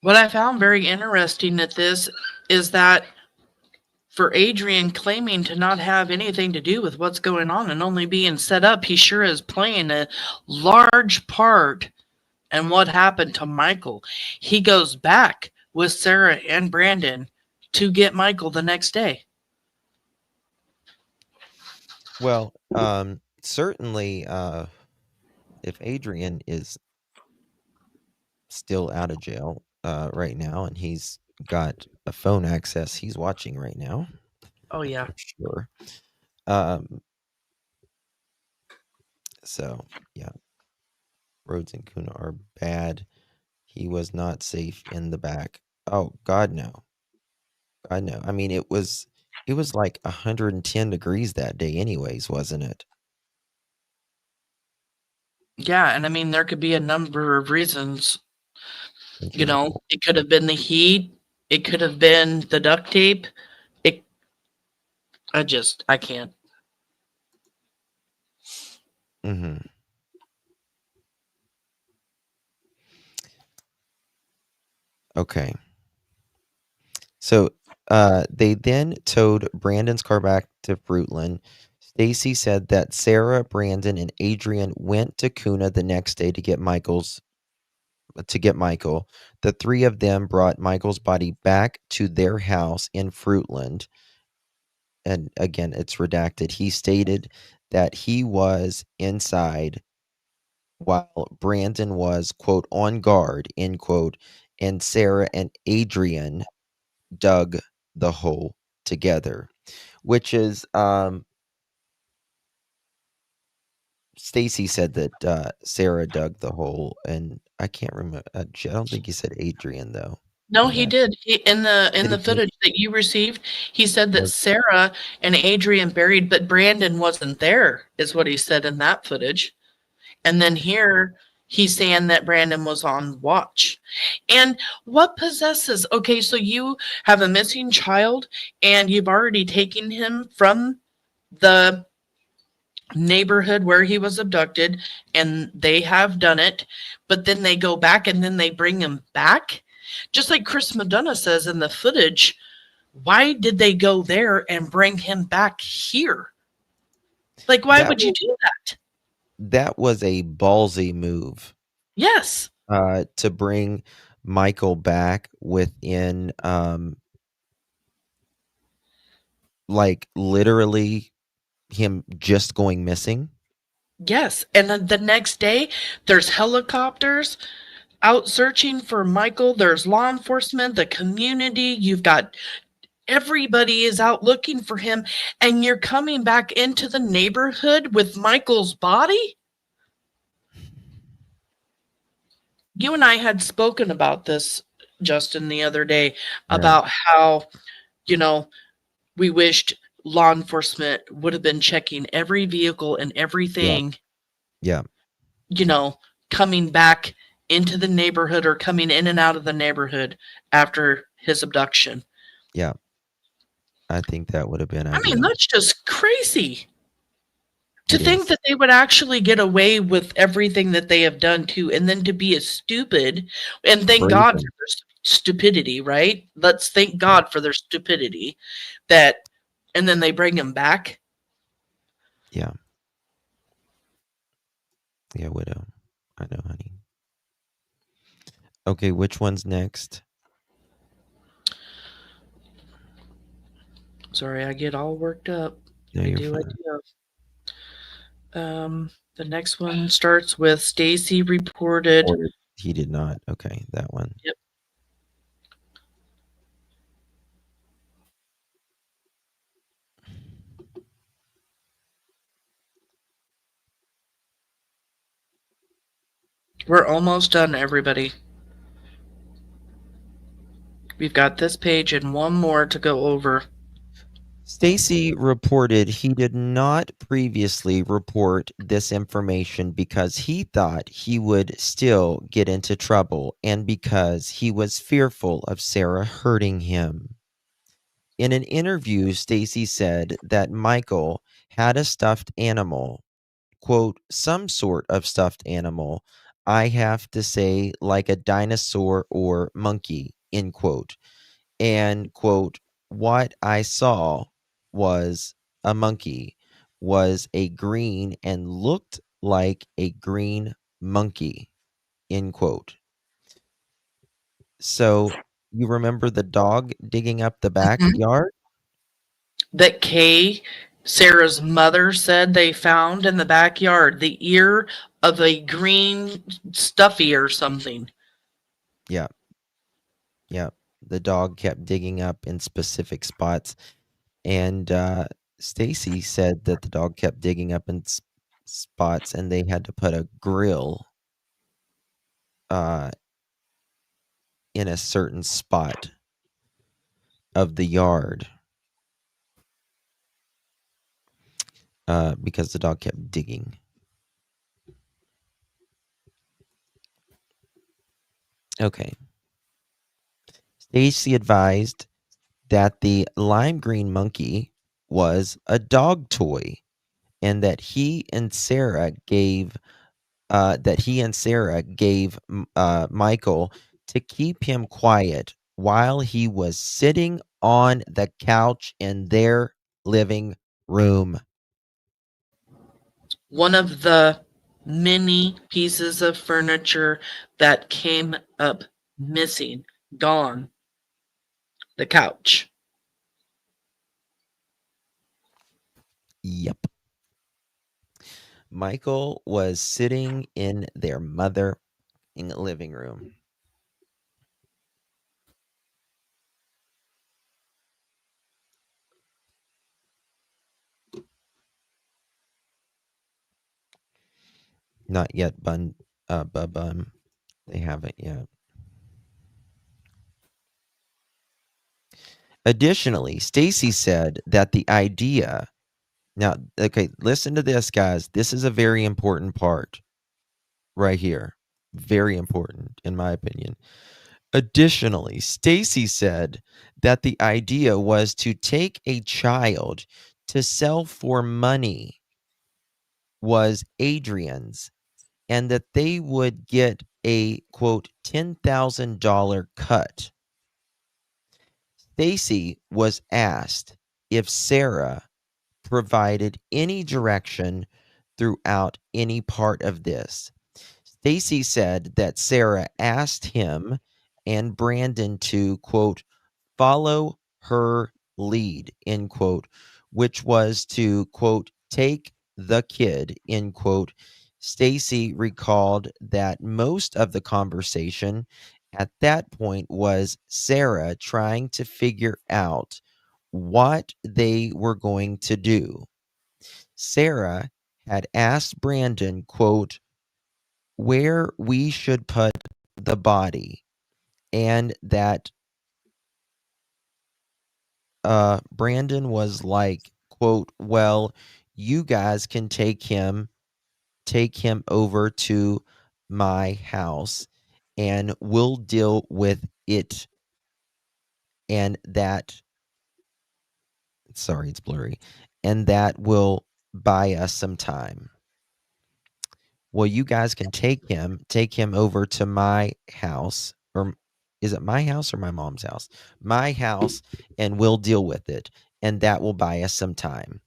What I found very interesting at this is that for Adrien claiming to not have anything to do with what's going on and only being set up, he sure is playing a large part in what happened to Michael. He goes back with Sarah and Brandon to get Michael the next day. Well, certainly, if Adrien is still out of jail, right now, and he's got a phone access. He's watching right now. Oh yeah. For sure. So yeah, Rhodes and Kuna are bad. He was not safe in the back. Oh God, no. God, no. I mean, it was like 110 degrees that day, anyways, wasn't it? Yeah, and I mean there could be a number of reasons. Thank You you. know, it could have been the heat. It could have been the duct tape. I can't. Mm-hmm. Okay. So they then towed Brandon's car back to Fruitland. Stacey said that Sarah, Brandon, and Adrian went to Kuna the next day to get Michael. The three of them brought Michael's body back to their house in Fruitland. And again, it's redacted. He stated that he was inside while Brandon was, quote, on guard, end quote, and Sarah and Adrian dug the hole together, which is Stacey said that Sarah dug the hole, and I can't remember. I don't think he said Adrian though. No, he did. In the footage that you received, he said that Sarah and Adrian buried, but Brandon wasn't there, is what he said in that footage. And then here he's saying that Brandon was on watch. And what possesses? Okay, so you have a missing child and you've already taken him from the neighborhood where he was abducted, and they have done it, but then they go back and then they bring him back. Just like Chris Madonna says in the footage, why did they go there and bring him back here? Like, why would you do that? That was a ballsy move. Yes. To bring Michael back within, like literally him just going missing. Yes. And then the next day, there's helicopters out searching for Michael. There's law enforcement, the community. You've got everybody is out looking for him, and you're coming back into the neighborhood with Michael's body? You and I had spoken about this, Justin, the other day, about how, we wished law enforcement would have been checking every vehicle and everything. Yeah. Coming back into the neighborhood or coming in and out of the neighborhood after his abduction. Yeah. I think that would have been ideal. I mean, that's just crazy. To think that they would actually get away with everything that they have done too, and then to be as stupid, and thank God for their stupidity, right? Let's thank God for their stupidity, and then they bring him back. Yeah. Yeah, widow. I know, honey. Okay, which one's next? Sorry, I get all worked up. No, you're fine. The next one starts with Stacey reported. He did not. Okay, that one. Yep. We're almost done, everybody. We've got this page and one more to go over. Stacey reported he did not previously report this information because he thought he would still get into trouble and because he was fearful of Sarah hurting him. In an interview, Stacey said that Michael had a stuffed animal, quote, some sort of stuffed animal, I have to say like a dinosaur or monkey, end quote, and, quote, what I saw was a monkey, was a green and looked like a green monkey, end quote. So you remember the dog digging up the backyard? That Kay, Sarah's mother, said they found in the backyard the ear of a green stuffy or something. Yeah. Yeah, the dog kept digging up in specific spots, and Stacey said that the dog kept digging up in spots, and they had to put a grill in a certain spot of the yard because the dog kept digging. Okay. Stacey advised that the lime green monkey was a dog toy, and that he and Sarah gave Michael to keep him quiet while he was sitting on the couch in their living room. One of the many pieces of furniture that came up missing, gone. The couch. Yep. Michael was sitting in their mother living room. Not yet, Bub. They haven't yet. Additionally, Stacey said that the idea. Now, okay, listen to this, guys. This is a very important part right here. Very important, in my opinion. Additionally, Stacey said that the idea was to take a child to sell for money was Adrian's, and that they would get a, quote, $10,000 cut. Stacey was asked if Sarah provided any direction throughout any part of this. Stacey said that Sarah asked him and Brandon to, quote, follow her lead, end quote, which was to, quote, take the kid, end quote. Stacey recalled that most of the conversation at that point was Sarah trying to figure out what they were going to do. Sarah had asked Brandon, quote, where we should put the body, and that Brandon was like, quote, well, you guys can take him over to my house and we'll deal with it. And that, sorry, it's blurry, and that will buy us some time. Well, you guys can take him over to my house, or is it my house or my mom's house? My house, and we'll deal with it, and that will buy us some time.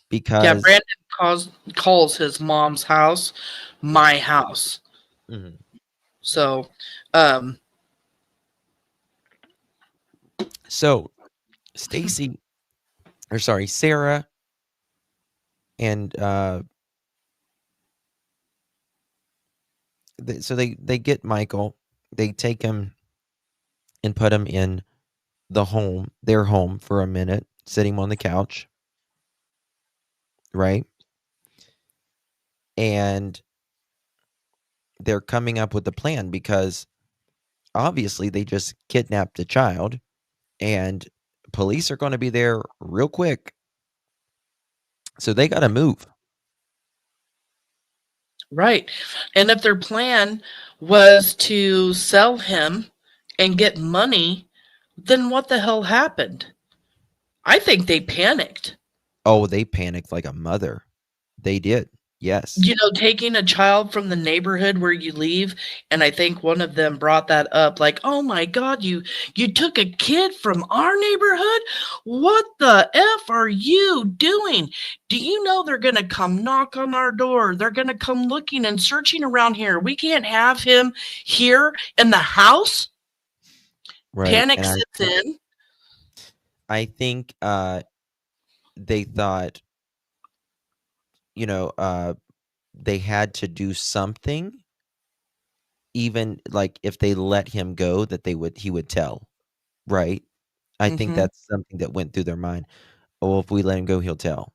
Because Yeah, Brandon calls his mom's house my house. Mhm. So, Stacey, or sorry, Sarah, and so they get Michael, they take him and put him in their home for a minute, sitting on the couch, right? And they're coming up with a plan because obviously they just kidnapped a child and police are going to be there real quick. So they got to move. right. And if their plan was to sell him and get money, then what the hell happened? I think they panicked. Oh, they panicked like a mother. They did. Yes. You know, taking a child from the neighborhood where you leave, and I think one of them brought that up, like, oh my God, you took a kid from our neighborhood? What the F are you doing? Do you know they're going to come knock on our door? They're going to come looking and searching around here. We can't have him here in the house. Right. Panic sets in. I think they thought, they had to do something even like if they let him go, that he would tell, right? I think Mhm. that's something that went through their mind. Oh, if we let him go, he'll tell.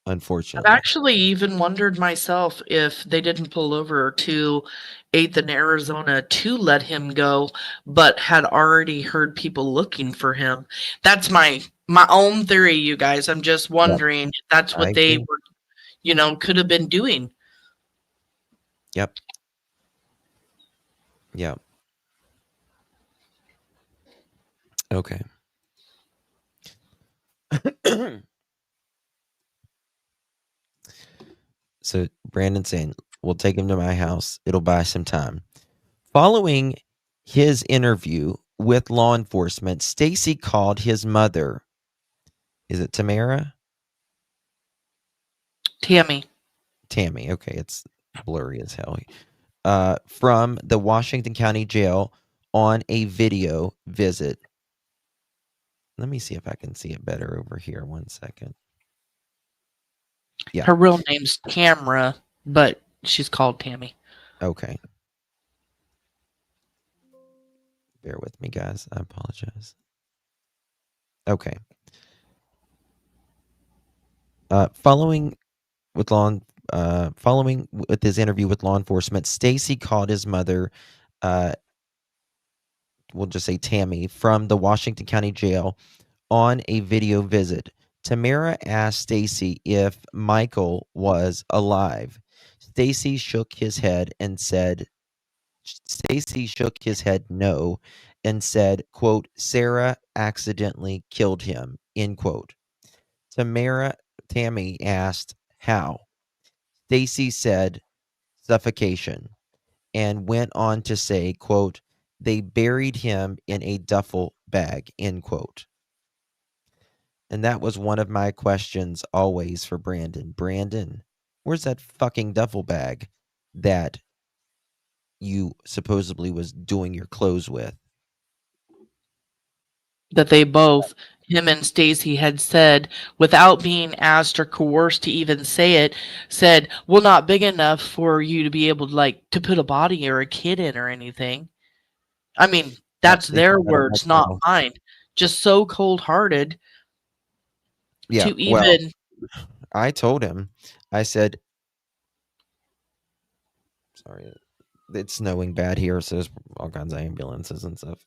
I've Unfortunately. actually even wondered myself if they didn't pull over to 8th and Arizona to let him go, but had already heard people looking for him. That's my own theory, you guys. I'm just Yep, wondering if that's I what they agree. were, could have been doing. Yep. Yep. Okay. So Brandon's saying, we'll take him to my house. It'll buy some time. Following his interview with law enforcement, Stacey called his mother. Is it Tamara? Tammy. Tammy. Okay, it's blurry as hell. From the Washington County Jail on a video visit. Let me see if I can see it better over here. 1 second. Yeah. Her real name's Tamra, but she's called Tammy. Okay. Bear with me, guys. I apologize. Okay. Following with his interview with law enforcement, Stacey called his mother, we'll just say Tammy, from the Washington County Jail on a video visit. Tamara asked Stacey if Michael was alive. Stacey shook his head no and said, quote, Sarah accidentally killed him, end quote. Tammy asked how. Stacey said suffocation and went on to say, quote, they buried him in a duffel bag, end quote. And that was one of my questions always for Brandon. Brandon, where's that fucking duffel bag that you supposedly was doing your clothes with? That they both, him and Stacy, had said, without being asked or coerced to even say it, said, well, not big enough for you to be able to, to put a body or a kid in or anything. I mean, Yep, that's they their said that on my words, not channel. mine. Just so cold-hearted Yeah, to well, even... I told him, I said, sorry, it's snowing bad here, so there's all kinds of ambulances and stuff.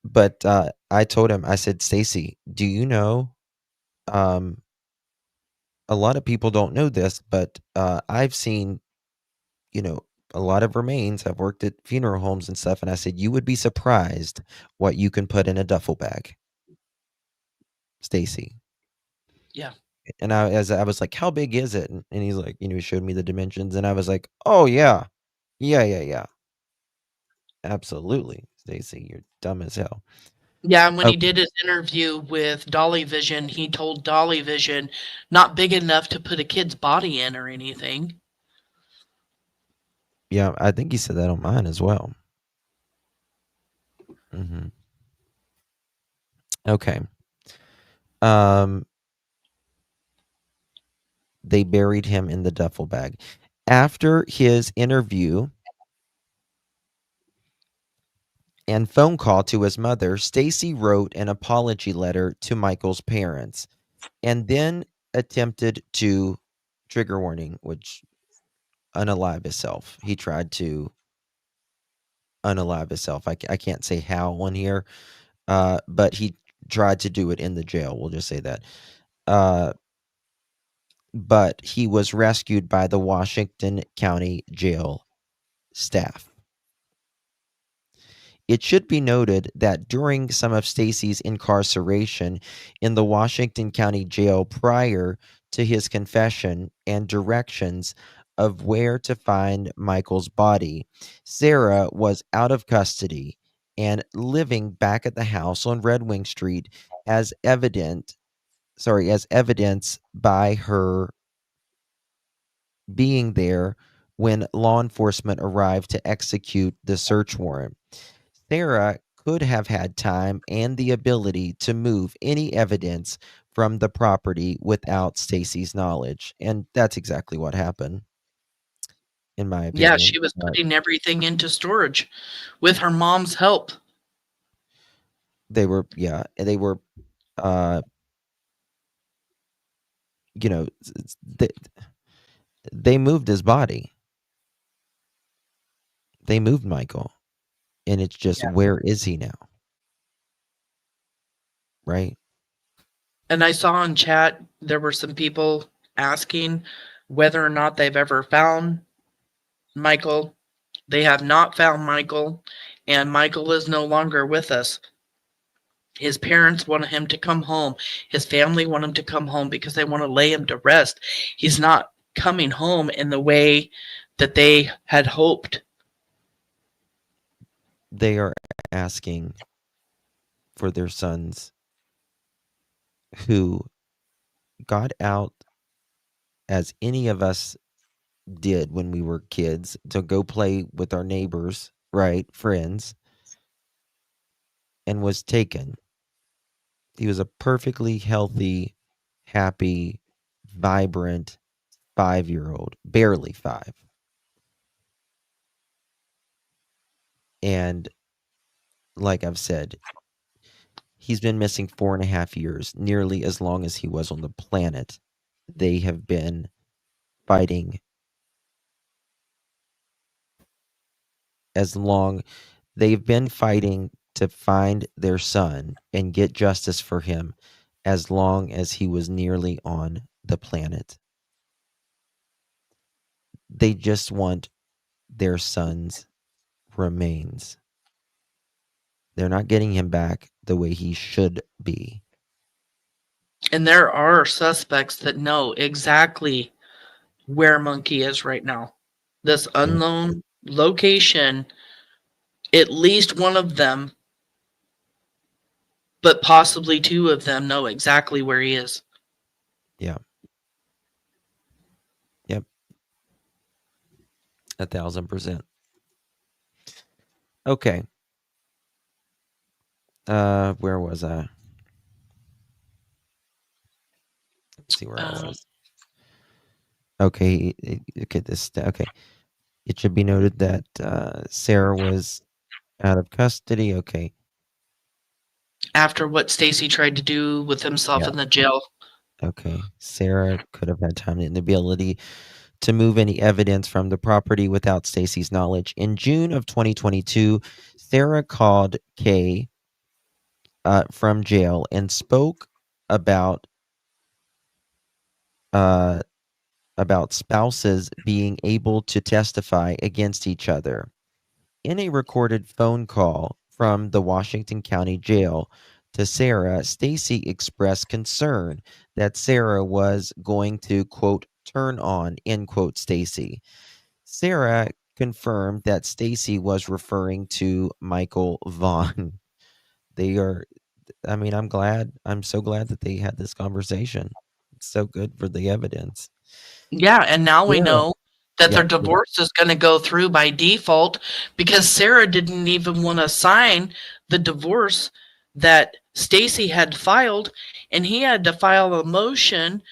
But I told him, I said, Stacey, do you know, a lot of people don't know this, but I've seen, a lot of remains. I've worked at funeral homes and stuff, and I said, you would be surprised what you can put in a duffel bag, Stacey. Yeah. And I was like, how big is it? And he's like, he showed me the dimensions, and I was like, oh yeah, yeah. Absolutely, Stacey, you're dumb as hell. Yeah, and when he Okay. did his interview with Dolly Vision, he told Dolly Vision, not big enough to put a kid's body in or anything. Yeah, I think he said that on mine as well. Mm-hmm. Okay. They buried him in the duffel bag. After his interview and phone call to his mother, Stacey wrote an apology letter to Michael's parents and then attempted to, trigger warning, which unalive himself. He tried to unalive himself. I can't say how on here, but he tried to do it in the jail. We'll just say that. But he was rescued by the Washington County Jail staff. It should be noted that during some of Stacey's incarceration in the Washington County Jail prior to his confession and directions of where to find Michael's body, Sarah was out of custody and living back at the house on Red Wing Street as evidence by her being there when law enforcement arrived to execute the search warrant. Sarah could have had time and the ability to move any evidence from the property without Stacey's knowledge, and that's exactly what happened. in my opinion. Yeah, she was putting everything into storage with her mom's help. They were, you know, they moved his body. They moved Michael. And it's just, where is he now? Right? And I saw in chat, there were some people asking whether or not they've ever found Michael. They have not found Michael, and Michael is no longer with us. His parents wanted him to come home. His family want him to come home because they want to lay him to rest. He's not coming home in the way that they had hoped. They are asking for their sons who got out as any of us did when we were kids to go play with our neighbors, right? Friends, and was taken. He was a perfectly healthy, happy, vibrant 5-year-old, barely 5. And like I've said, he's been missing 4.5 years, nearly as long as he was on the planet. They have been fighting they've been fighting to find their son and get justice for him as long as he was nearly on the planet. They just want their son's remains. They're not getting him back the way he should be. And there are suspects that know exactly where Monkey is right now. This unknown location, at least one of them, but possibly 2 of them know exactly where he is. Yeah. Yep. 1,000%. Okay. Where was I? Let's see where I was. Okay. Okay. Okay. It should be noted that Sarah was out of custody. Okay. After what Stacey tried to do with himself in the jail. Okay. Sarah could have had time and the ability to move any evidence from the property without Stacey's knowledge. In June of 2022, Sarah called Kay from jail and spoke about spouses being able to testify against each other. In a recorded phone call from the Washington County Jail to Sarah, Stacey expressed concern that Sarah was going to, quote, turn on, end quote, Stacey. Sarah confirmed that Stacey was referring to Michael Vaughan. I'm so glad that they had this conversation. It's so good for the evidence. Yeah, and now we know that their divorce is going to go through by default because Sarah didn't even want to sign the divorce that Stacey had filed, and he had to file a motion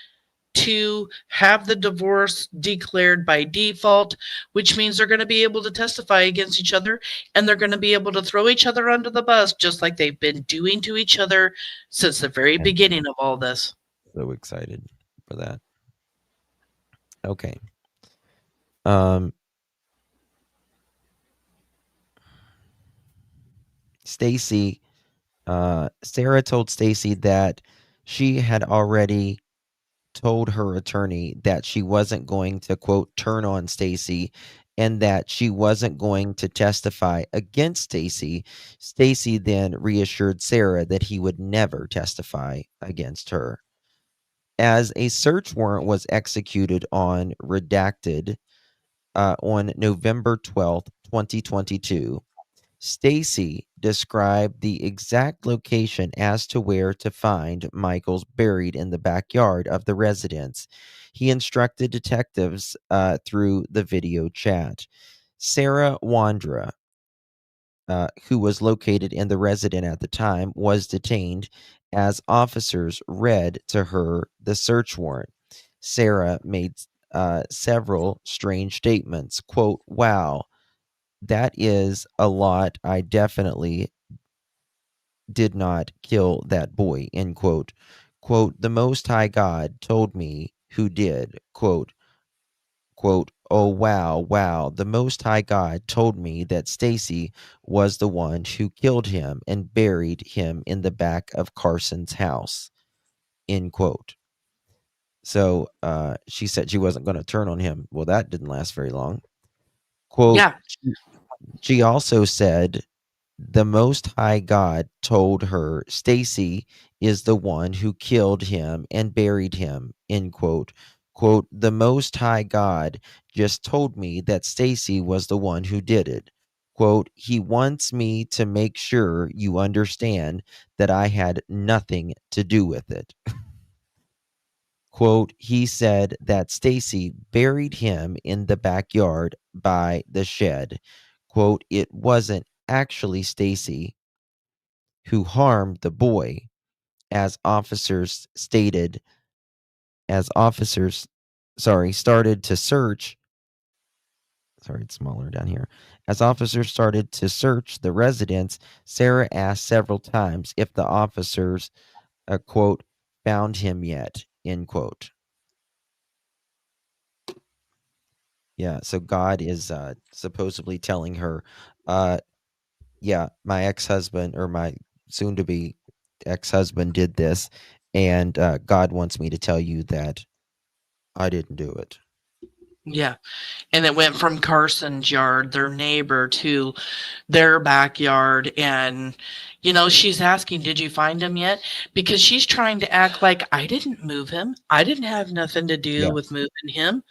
to have the divorce declared by default, which means they're going to be able to testify against each other, and they're going to be able to throw each other under the bus just like they've been doing to each other since the very beginning of all this. So excited for that. Okay. Stacey, Sarah told Stacey that she had already told her attorney that she wasn't going to, quote, turn on Stacey and that she wasn't going to testify against Stacey. Stacey then reassured Sarah that he would never testify against her. As a search warrant was executed on Redacted on November 12th, 2022, Stacey described the exact location as to where to find Michael's buried in the backyard of the residence. He instructed detectives through the video chat. Sarah Wondra, who was located in the residence at the time, was detained as officers read to her the search warrant. Sarah made several strange statements. Quote, wow, that is a lot. I definitely did not kill that boy, end quote. Quote, the Most High God told me who did. Quote, oh, wow, the Most High God told me that Stacey was the one who killed him and buried him in the back of Carson's house, end quote. So she said she wasn't going to turn on him. Well, that didn't last very long. Quote, Yeah. she also said the Most High God told her Stacey is the one who killed him and buried him, end quote. Quote, the Most High God just told me that Stacey was the one who did it. Quote, he wants me to make sure you understand that I had nothing to do with it. Quote, he said that Stacey buried him in the backyard by the shed. Quote, it wasn't actually Stacey who harmed the boy, as officers started to search. Sorry, it's smaller down here. As officers started to search the residence, Sarah asked several times if the officers, quote, found him yet, end quote. Yeah, so God is supposedly telling her, yeah, my ex-husband or my soon-to-be ex-husband did this, and God wants me to tell you that I didn't do it. Yeah. And it went from Carson's yard, their neighbor, to their backyard. And, you know, she's asking, did you find him yet? Because she's trying to act like I didn't move him. I didn't have nothing to do with moving him.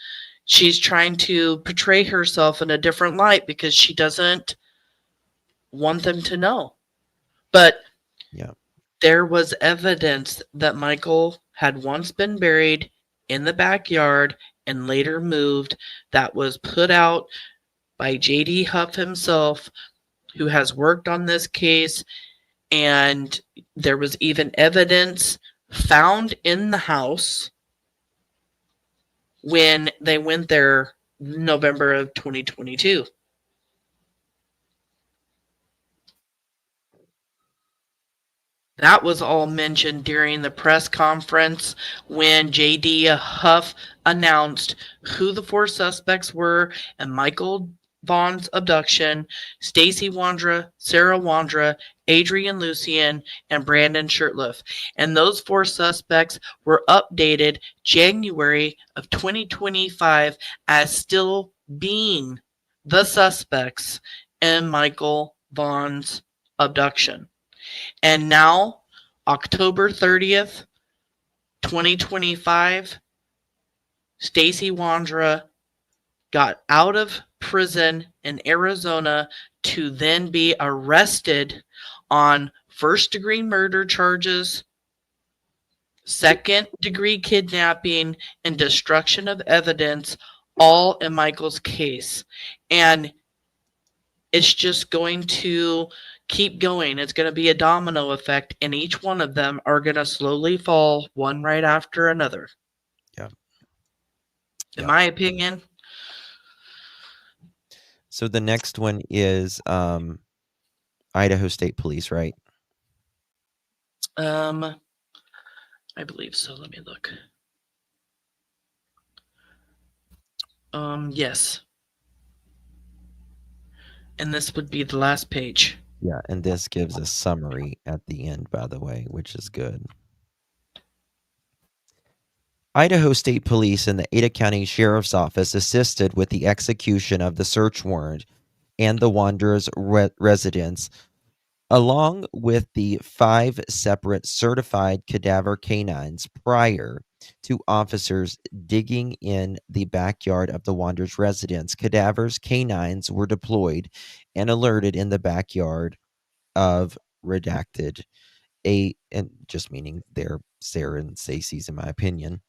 She's trying to portray herself in a different light because she doesn't want them to know. But there was evidence that Michael had once been buried in the backyard and later moved, that was put out by J.D. Huff himself, who has worked on this case. And there was even evidence found in the house when they went there November of 2022. That was all mentioned during the press conference when J.D. Huff announced who the 4 suspects were in Michael Vaughan's abduction: Stacey Wondra, Sarah Wondra, Adrian Lucienne, and Brandon Shurtliff. And those 4 suspects were updated January of 2025 as still being the suspects in Michael Vaughan's abduction. And now, October 30th, 2025, Stacey Wondra got out of prison in Arizona to then be arrested on first-degree murder charges, second-degree kidnapping, and destruction of evidence, all in Michael's case. And it's just going to keep going. It's going to be a domino effect, and each one of them are going to slowly fall one right after another. In my opinion. So the next one is Idaho State Police, right? I believe so. Let me look. Yes. And this would be the last page. Yeah, and this gives a summary at the end, by the way, which is good. Idaho State Police and the Ada County Sheriff's Office assisted with the execution of the search warrant and the Wanderer's residence, along with the 5 separate certified cadaver canines prior to officers digging in the backyard of the Wanderer's residence. Cadavers canines were deployed and alerted in the backyard of redacted and just meaning they're Sarah and Stacey's, in my opinion.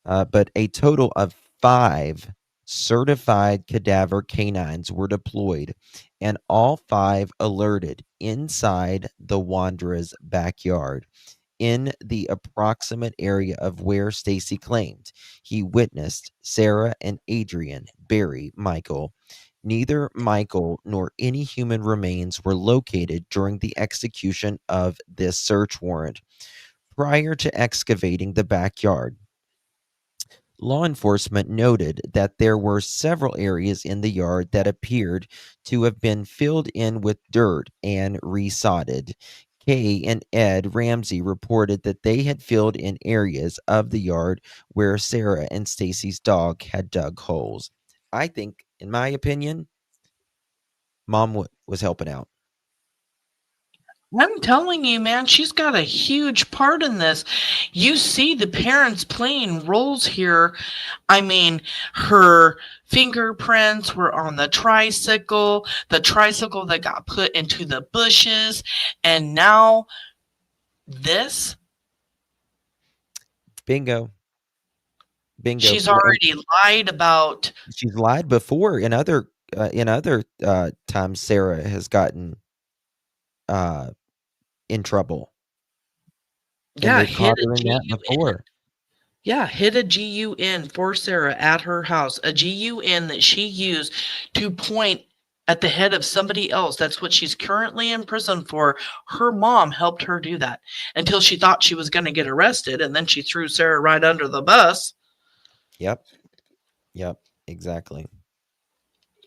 But a total of 5 certified cadaver canines were deployed, and all 5 alerted inside the Wanderer's backyard. in the approximate area of where Stacey claimed he witnessed Sarah and Adrien bury Michael. Neither Michael nor any human remains were located during the execution of this search warrant. Prior to excavating the backyard, law enforcement noted that there were several areas in the yard that appeared to have been filled in with dirt and resodded. Kay and Ed Ramsey reported that they had filled in areas of the yard where Sarah and Stacey's dog had dug holes. I think, in my opinion, Mom was helping out. I'm telling you, man, she's got a huge part in this. You see the parents playing roles here. I mean, her fingerprints were on the tricycle that got put into the bushes, and now this. Bingo. She's already lied about. She's lied before in other times. Sarah has gotten in trouble. Yeah, hid a GUN. Yeah, hid a GUN for Sarah at her house, a GUN that she used to point at the head of somebody else. That's what she's currently in prison for. Her mom helped her do that until she thought she was going to get arrested, and then she threw Sarah right under the bus. Yep, exactly.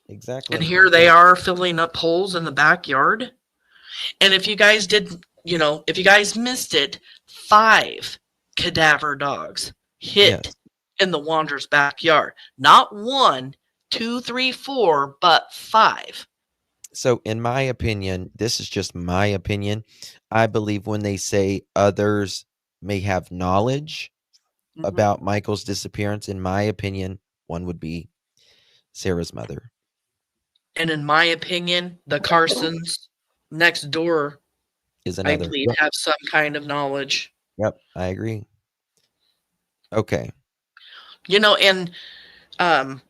And here they are filling up holes in the backyard. And if you guys if you guys missed it, 5 cadaver dogs hid in the Wanderer's backyard. Not 1, 2, 3, 4, but 5. So in my opinion, this is just my opinion, I believe when they say others may have knowledge about Michael's disappearance, in my opinion, one would be Sarah's mother. And in my opinion, the Carsons next door, is another. I believe, have some kind of knowledge. Yep, I agree. Okay. And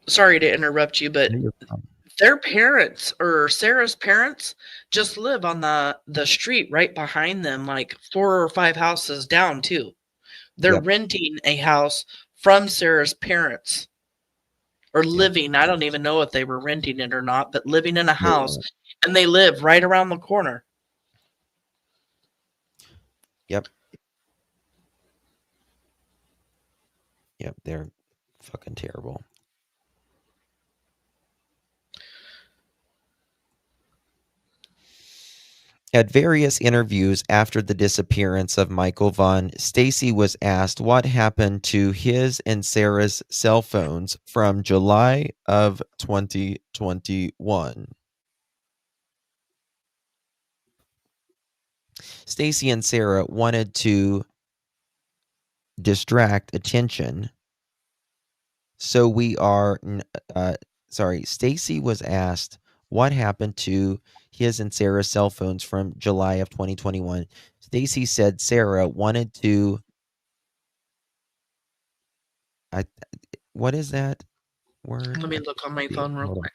sorry to interrupt you, but their parents, or Sarah's parents, just live on the street right behind them, like 4 or 5 houses down too. They're renting a house from Sarah's parents, or living. I don't even know if they were renting it or not, but living in a house, and they live right around the corner. Yep, they're fucking terrible. At various interviews after the disappearance of Michael Vaughan, Stacey was asked what happened to his and Sarah's cell phones from July of 2021. Stacey and Sarah wanted to distract attention. So Stacey was asked what happened to his and Sarah's cell phones from July of 2021. Stacey said Sarah wanted to. What is that word? Let me look on my phone real quick.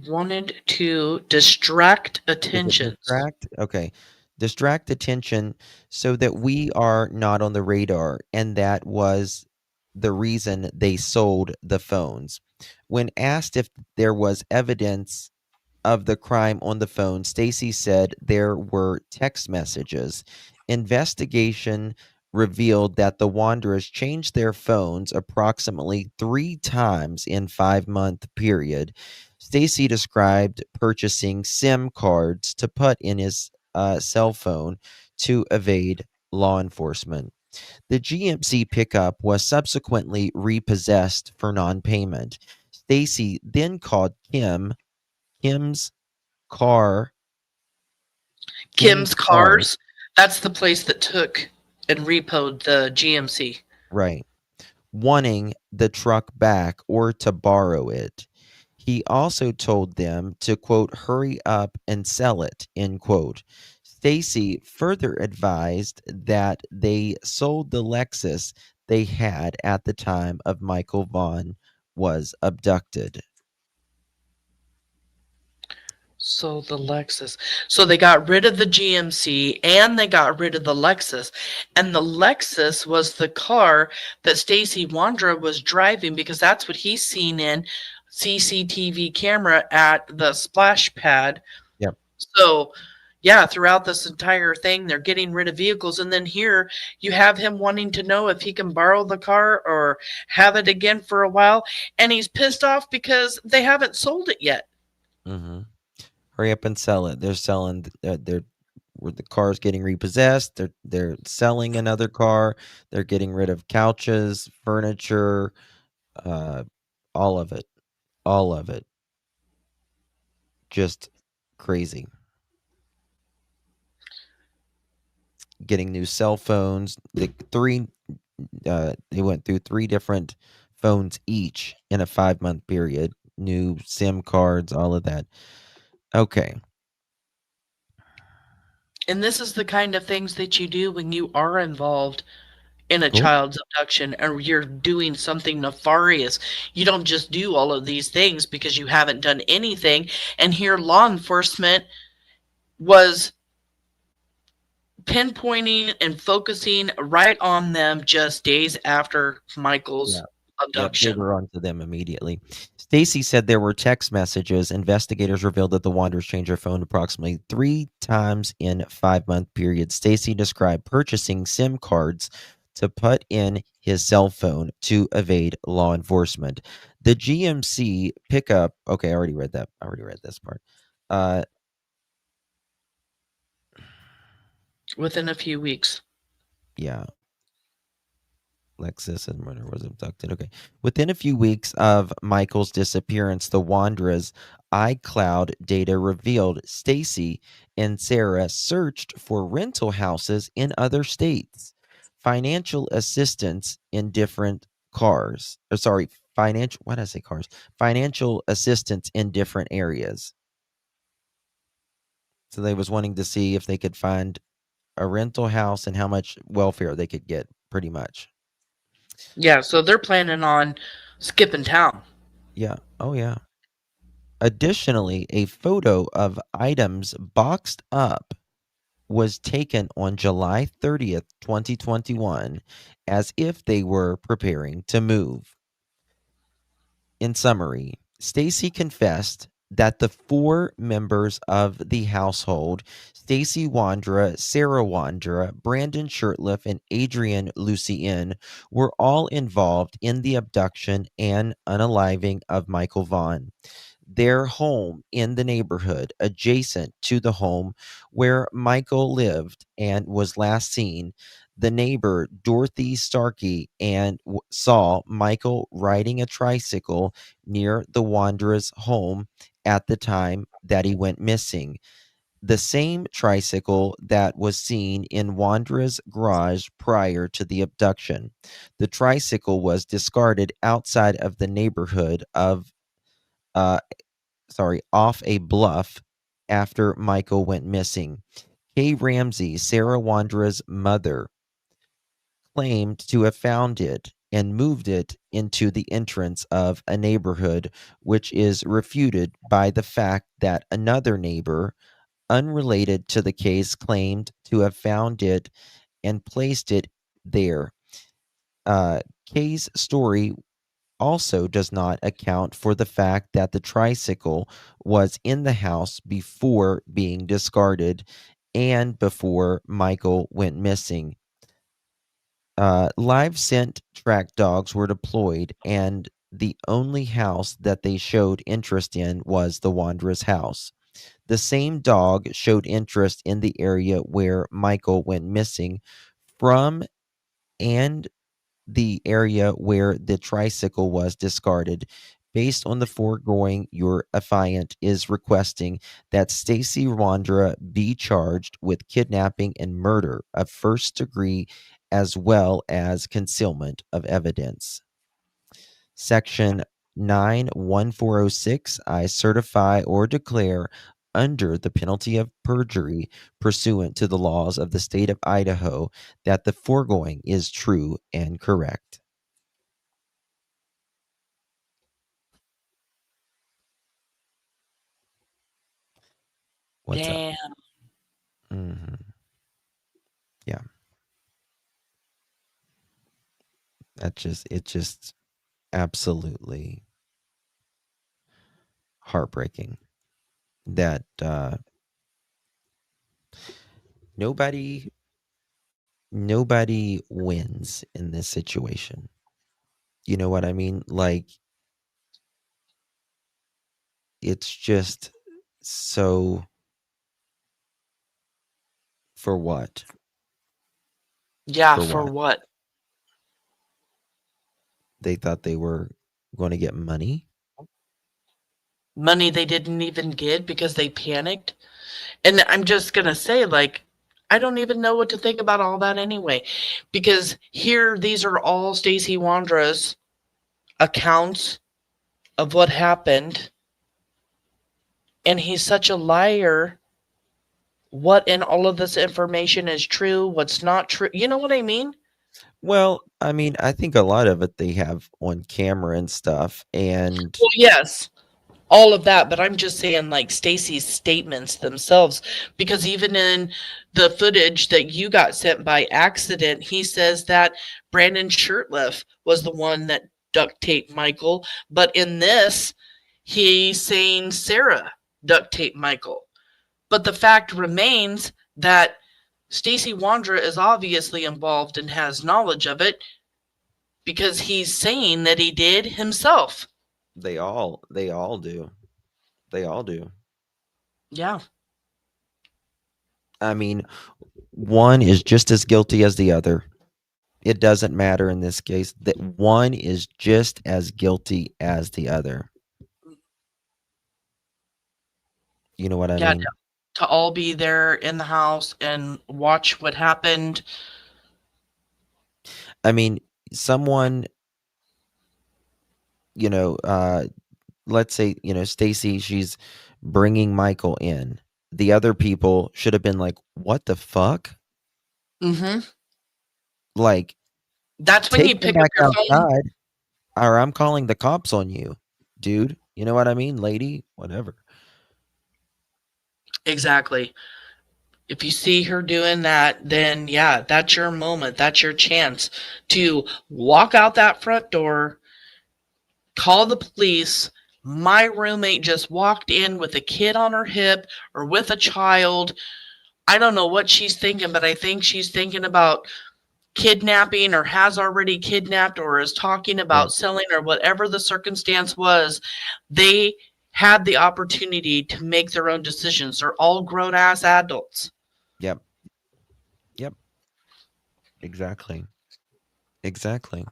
Wanted to distract attention. Distract attention so that we are not on the radar, and that was the reason they sold the phones. When asked if there was evidence of the crime on the phone, Stacey said there were text messages. Investigation revealed that the Wanderers changed their phones approximately 3 times in 5-month period. Stacey described purchasing SIM cards to put in his cell phone to evade law enforcement. The GMC pickup was subsequently repossessed for non-payment. Stacey then called Kim's Cars. That's the place that took and repoed the GMC. Right. Wanting the truck back or to borrow it. He also told them to, quote, hurry up and sell it, end quote. Stacey further advised that they sold the Lexus they had at the time of Michael Vaughan was abducted. So the Lexus. So they got rid of the GMC and they got rid of the Lexus. And the Lexus was the car that Stacey Wondra was driving because that's what he's seen in CCTV camera at the splash pad. Yep. So yeah, throughout this entire thing, they're getting rid of vehicles. And then here you have him wanting to know if he can borrow the car or have it again for a while. And he's pissed off because they haven't sold it yet. Mm-hmm. Hurry up and sell it. They're selling. Where the car's getting repossessed. They're selling another car. They're getting rid of couches, furniture, all of it. All of it. Just crazy. Getting new cell phones. They went through 3 different phones each in a 5-month period. New SIM cards, all of that. Okay. And this is the kind of things that you do when you are involved in a Cool. child's abduction or you're doing something nefarious. You don't just do all of these things because you haven't done anything. And here law enforcement was pinpointing and focusing right on them just days after Michael's abduction. Yep, they were onto them immediately. Stacey said there were text messages. Investigators revealed that the Wanderers changed their phone approximately 3 times in 5-month period. Stacey described purchasing SIM cards to put in his cell phone to evade law enforcement. The GMC pickup. Okay, I already read that. I already read this part. Within a few weeks. Yeah. Lexus and murder was abducted. Okay. Within a few weeks of Michael's disappearance, the Wandra's iCloud data revealed Stacey and Sarah searched for rental houses in other states, financial assistance in different cars. Or sorry, financial. Why did I say cars? Financial assistance in different areas. So they was wanting to see if they could find a rental house and how much welfare they could get, pretty much. Yeah, so they're planning on skipping town. Yeah. Oh, yeah. Additionally, a photo of items boxed up was taken on July 30th, 2021, as if they were preparing to move. In summary, Stacey confessed that the 4 members of the household, Stacey Wondra, Sarah Wondra, Brandon Shurtliff, and Adrian Lucienne, were all involved in the abduction and unaliving of Michael Vaughan. Their home in the neighborhood adjacent to the home where Michael lived and was last seen, the neighbor Dorothy Starkey saw Michael riding a tricycle near the Wanderer's home at the time that he went missing. The same tricycle that was seen in Wandra's garage prior to the abduction. The tricycle was discarded outside of the neighborhood of off a bluff after Michael went missing. Kay Ramsey, Sarah Wandra's mother, claimed to have found it and moved it into the entrance of a neighborhood, which is refuted by the fact that another neighbor, unrelated to the case, claimed to have found it and placed it there. Kay's story also does not account for the fact that the tricycle was in the house before being discarded and before Michael went missing. Live scent track dogs were deployed, and the only house that they showed interest in was the Wanderer's house. The same dog showed interest in the area where Michael went missing from and the area where the tricycle was discarded. Based on the foregoing, your affiant is requesting that Stacey Wondra be charged with kidnapping and murder of first degree as well as concealment of evidence. Section 91406, I certify or declare under the penalty of perjury pursuant to the laws of the state of Idaho that the foregoing is true and correct. What's Damn. up? Mm-hmm. Yeah. It's just absolutely heartbreaking that nobody wins in this situation. You know what I mean? Like, it's just so, for what? Yeah, For for what? what? They thought they were going to get money? Money they didn't even get because they panicked. And I'm just going to say, like, I don't even know what to think about all that anyway. Because here, these are all Stacey Wondra's accounts of what happened. And he's such a liar. What in all of this information is true? What's not true? You know what I mean? Well, I mean, I think a lot of it they have on camera and stuff. And Well, yes, all of that, but I'm just saying, like, Stacey's statements themselves, because even in the footage that you got sent by accident, he says that Brandon Shurtliff was the one that duct taped Michael, but in this, he's saying Sarah duct taped Michael. But the fact remains that Stacey Wondra is obviously involved and has knowledge of it because he's saying that he did himself. they all do. They all do. Yeah. I mean, one is just as guilty as the other. It doesn't matter in this case. That one is just as guilty as the other. You know what I Yeah, mean? to all be there in the house and watch what happened. I mean, someone, you know, let's say, you know, Stacey, she's bringing Michael in. The other people should have been like, "What the fuck?" Mm-hmm. Like, That's when take you them pick up back your phone. outside, or I'm calling the cops on you, dude. You know what I mean, lady? Whatever. Exactly. If you see her doing that, then yeah, that's your moment. That's your chance to walk out that front door, call the police. My roommate just walked in with a kid on her hip or with a child. I don't know what she's thinking, but I think she's thinking about kidnapping or has already kidnapped or is talking about selling or whatever the circumstance was. They had the opportunity to make their own decisions. They're all grown ass adults. Yep. Yep. Exactly. Exactly.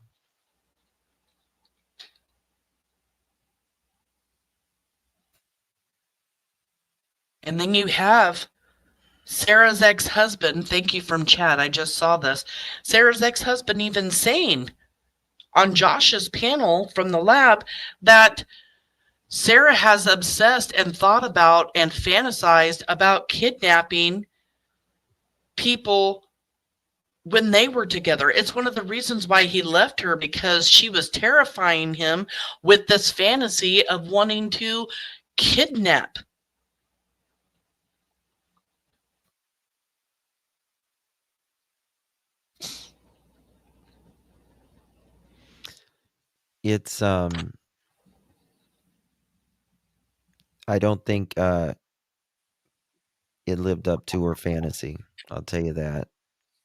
And then you have Sarah's ex-husband. Thank you from chat. I just saw this. Sarah's ex-husband even saying on Josh's panel from the lab that Sarah has obsessed and thought about and fantasized about kidnapping people when they were together. It's one of the reasons why he left her, because she was terrifying him with this fantasy of wanting to kidnap. It's I don't think it lived up to her fantasy. I'll tell you that,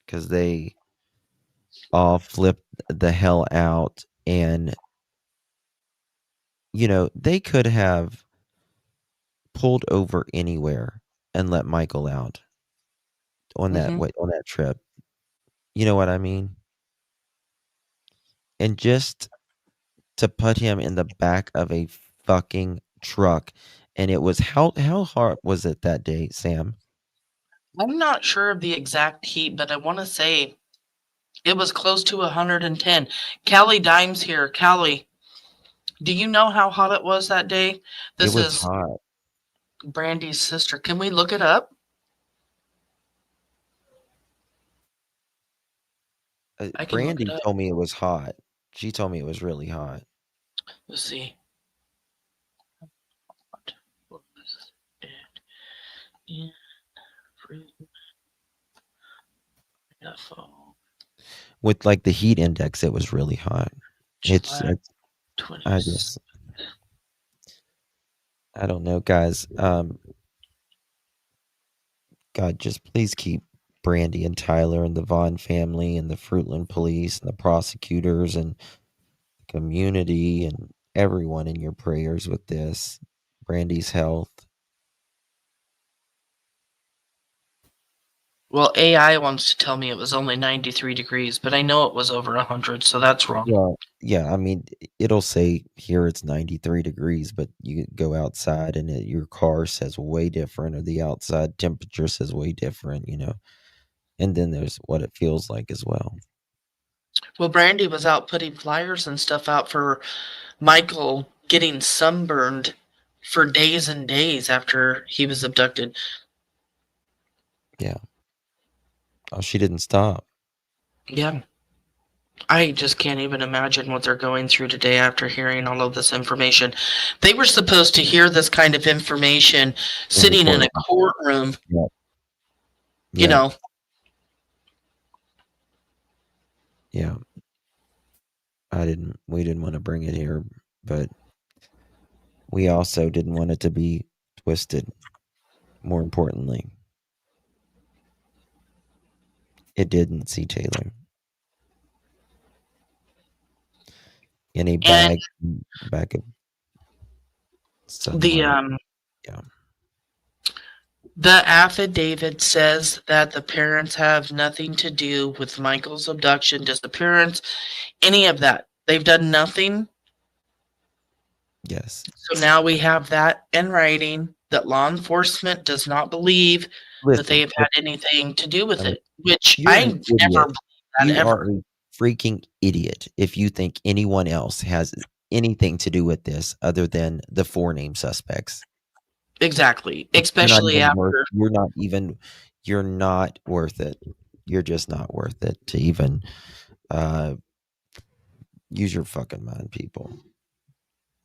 because they all flipped the hell out, and you know, they could have pulled over anywhere and let Michael out on that on that trip. You know what I mean? And just to put him in the back of a fucking truck. And it was how hard was it that day, Sam? I'm not sure of the exact heat, but I want to say it was close to 110. Callie Dimes here. Callie, do you know how hot it was that day? This It was is hot. Brandy's sister. Can we look it up? I can look it Brandy up. told me it was hot. She told me it was really hot. Let's see. in Fruitland Idaho, With like the heat index, it was really hot. It's July I 26th. just I don't know, guys. God, just please keep Brandy and Tyler and the Vaughan family and the Fruitland police and the prosecutors and the community and everyone in your prayers with this. Brandy's health. Well, AI wants to tell me it was only 93 degrees, but I know it was over 100, so that's wrong. Well, yeah, I mean, it'll say here it's 93 degrees, but you go outside and your car says way different, or the outside temperature says way different, you know. And then there's what it feels like as well. Well, Brandy was out putting flyers and stuff out for Michael getting sunburned for days and days after he was abducted. Yeah. Oh, she didn't stop. Yeah. I just can't even imagine what they're going through today after hearing all of this information. They were supposed to hear this kind of information sitting in a courtroom, Yeah. you know. Yeah. We didn't want to bring it here, but we also didn't want it to be twisted. More importantly, it didn't see Taylor in a bag back of sunlight. The affidavit says that the parents have nothing to do with Michael's abduction, disappearance, any of that. They've done nothing. Yes. So now we have that in writing that law enforcement does not believe that they have had anything to do with it, which I never believed that ever. You are a freaking idiot if you think anyone else has anything to do with this other than the 4 named suspects. Exactly. Especially after you're not worth it. You're just not worth it to even use your fucking mind, people.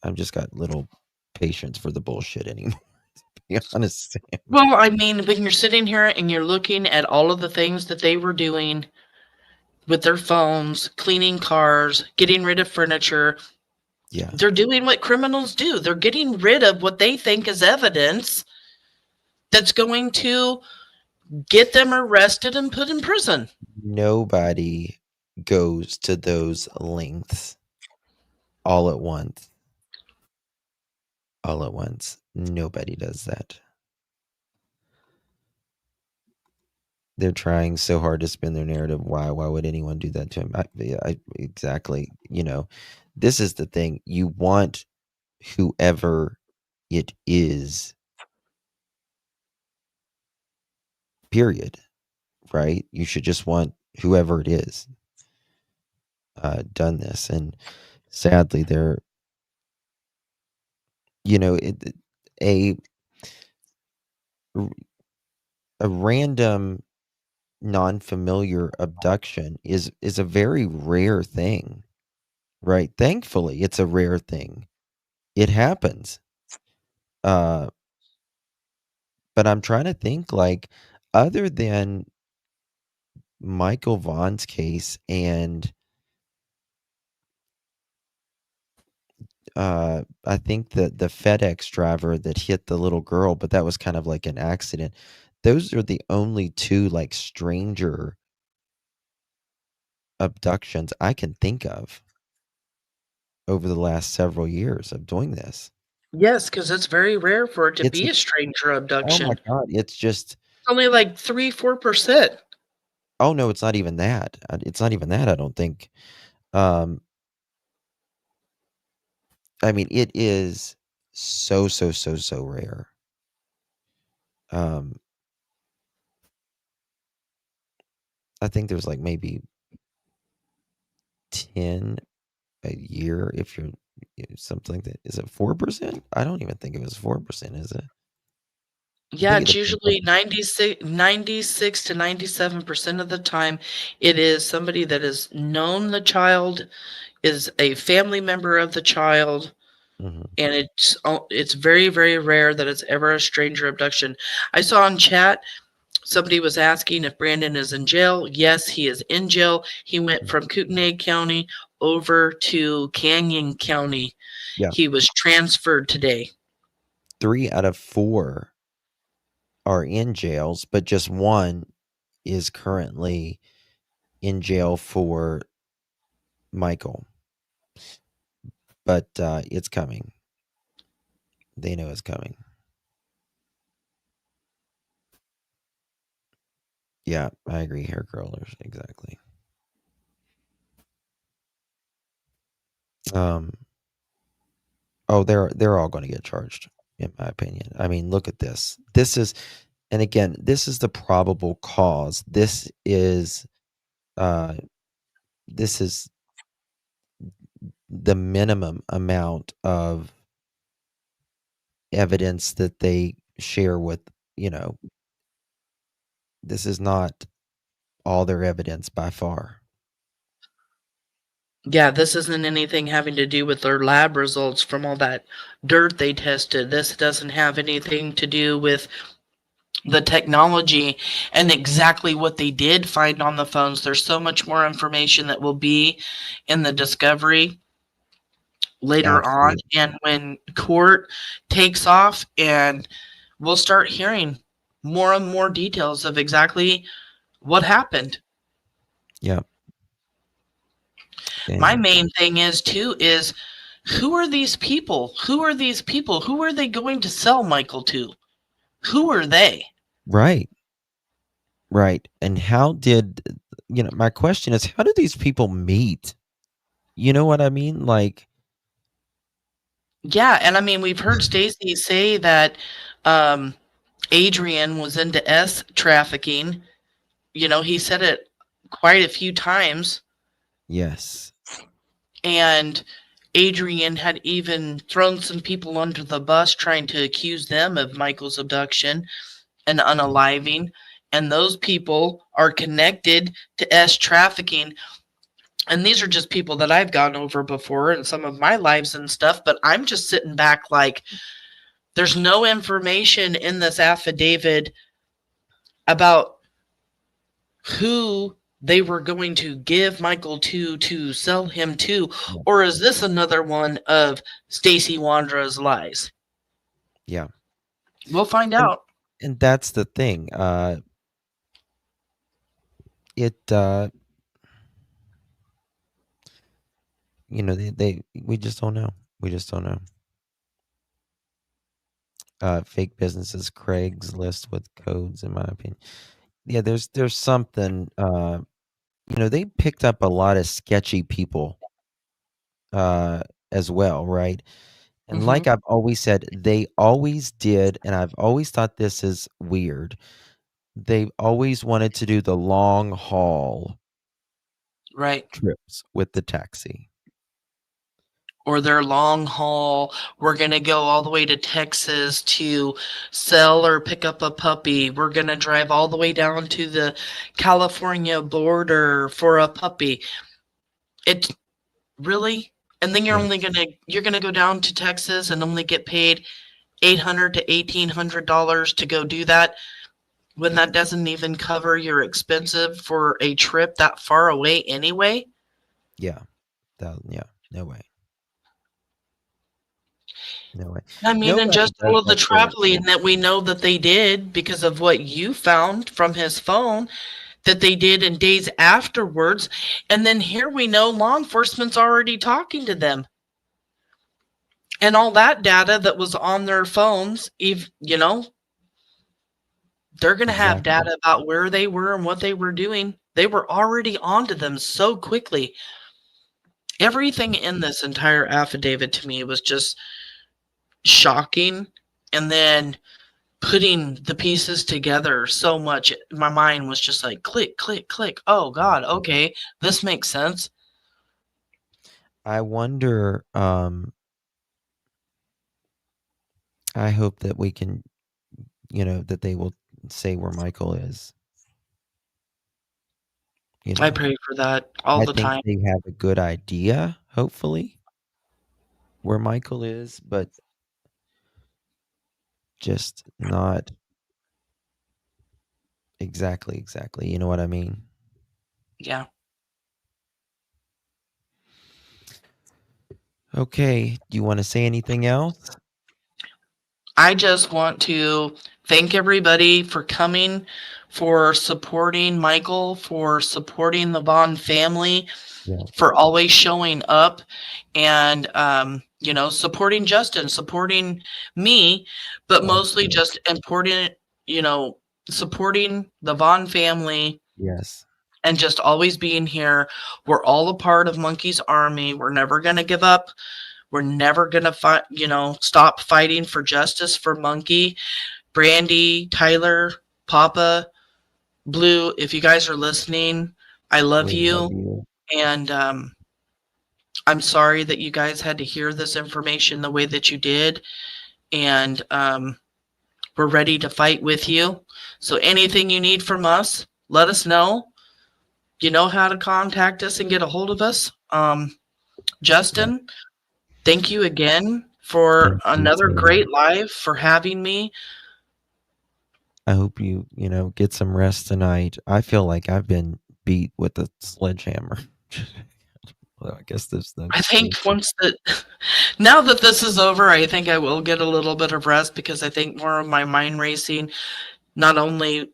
I've just got little patience for the bullshit anymore, to be honest. Well, I mean, when you're sitting here and you're looking at all of the things that they were doing with their phones, cleaning cars, getting rid of furniture. Yeah. They're doing what criminals do. They're getting rid of what they think is evidence that's going to get them arrested and put in prison. Nobody goes to those lengths all at once. All at once. Nobody does that. They're trying so hard to spin their narrative. Why would anyone do that to him? Exactly. You know, this is the thing. You want whoever it is, period. Right? You should just want whoever it is done this. And sadly, they're, you know, a random non-familiar abduction is a very rare thing, right? Thankfully, it's a rare thing. It happens. But I'm trying to think, like, other than Michael Vaughan's case and I think that the FedEx driver that hit the little girl, but that was kind of like an accident. Those are the only 2 like stranger abductions I can think of over the last several years of doing this. Yes, because it's very rare for it to be a stranger abduction. Oh my God, it's just only like 3-4%. Oh no, it's not even that. It's not even that, I don't think. I mean, it is so rare. I think there's like maybe 10 a year if you're something like that. Is it 4%? I don't even think it was 4%, is it? Yeah, it's usually 96 to 97% of the time it is somebody that has known the child, is a family member of the child, Mhm. And it's very, very rare that it's ever a stranger abduction. I saw in chat somebody was asking if Brandon is in jail. Yes, he is in jail. He went from Kootenai County over to Canyon County. Yeah. He was transferred today. 3 out of 4 are in jails, but just 1 is currently in jail for Michael. But it's coming. They know it's coming. Yeah, I agree. Hair curlers, exactly. Oh, they're all going to get charged, in my opinion. I mean, look at this. This is, and again, this is the probable cause. This is the minimum amount of evidence that they share with, this is not all their evidence by far. Yeah, this isn't anything having to do with their lab results from all that dirt they tested. This doesn't have anything to do with the technology and exactly what they did find on the phones. There's so much more information that will be in the discovery later on, Absolutely. and when court takes off, and we'll start hearing more and more details of exactly what happened. Yeah. My main thing is too is, who are these people? Who are these people? Who are they going to sell Michael to? Who are they? Right. Right. And how did, my question is, how did these people meet? You know what I mean? Like, Yeah, and I mean, we've heard Stacey say that Adrien was into S trafficking. He said it quite a few times. yes. And Adrien had even thrown some people under the bus trying to accuse them of Michael's abduction and unaliving. And those people are connected to S trafficking. And these are just people that I've gone over before in some of my lives and stuff. But I'm just sitting back like, there's no information in this affidavit about who they were going to give Michael to sell him to, or is this another one of Stacey Wondra's lies? Yeah. We'll find out. And that's the thing. We just don't know. We just don't know. Fake businesses, Craigslist with codes, in my opinion. Yeah, there's something. They picked up a lot of sketchy people as well, right? And like I've always said, they always did, and I've always thought this is weird. They always wanted to do the long haul trips with the taxi. Or their long haul, we're going to go all the way to Texas to sell or pick up a puppy. We're going to drive all the way down to the California border for a puppy. It really? And then you're going to go down to Texas and only get paid $800 to $1,800 to go do that, when that doesn't even cover your expensive for a trip that far away anyway. Yeah. No way. No way. I mean, and just all of the traveling that we know that they did because of what you found from his phone that they did in days afterwards. And then here we know law enforcement's already talking to them. And all that data that was on their phones, they're going to have data about where they were and what they were doing. They were already onto them so quickly. Everything in this entire affidavit to me was just shocking. And then putting the pieces together so much, my mind was just like, click, click, click. Oh, God, okay, this makes sense. I wonder, I hope that we can, that they will say where Michael is. I pray for that all the time. I think they have a good idea, hopefully. where Michael is, but just not exactly. You know what I mean? Yeah. Okay. Do you want to say anything else? I just want to thank everybody for coming, for supporting Michael, for supporting the Vaughan family, Yeah. for always showing up and, supporting Justin, supporting me, but mostly just important, supporting the Vaughan family. Yes. And just always being here. We're all a part of Monkey's Army. We're never going to give up. We're never going to stop fighting for justice for Monkey. Brandy, Tyler, Papa, Blue, if you guys are listening, I love you. And I'm sorry that you guys had to hear this information the way that you did. And we're ready to fight with you. So anything you need from us, let us know. You know how to contact us and get a hold of us. Justin, thank you again for another great live, for having me. I hope you get some rest tonight. I feel like I've been beat with a sledgehammer. Well, I guess there's no. I think now that this is over, I think I will get a little bit of rest, because I think more of my mind racing, not only,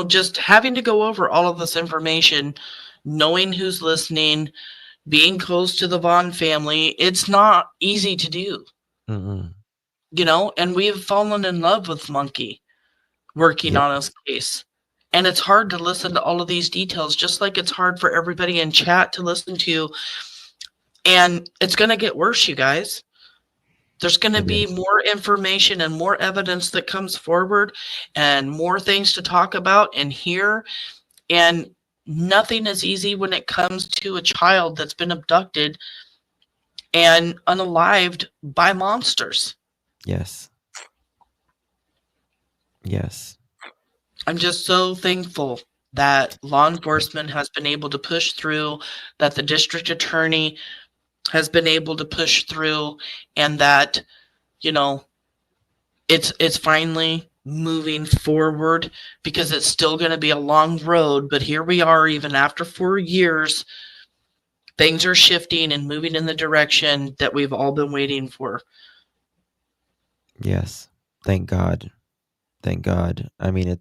just having to go over all of this information, knowing who's listening, being close to the Vaughan family, it's not easy to do. Mm-mm. And we've fallen in love with Monkey working on his case. And it's hard to listen to all of these details, just like it's hard for everybody in chat to listen to. And it's going to get worse, you guys. There's going to be more information and more evidence that comes forward, and more things to talk about and hear. And nothing is easy when it comes to a child that's been abducted and unalived by monsters. Yes. I'm just so thankful that law enforcement has been able to push through, that the district attorney has been able to push through, and that, it's finally moving forward, because it's still going to be a long road. But here we are, even after 4 years, things are shifting and moving in the direction that we've all been waiting for. Yes. Thank God. I mean,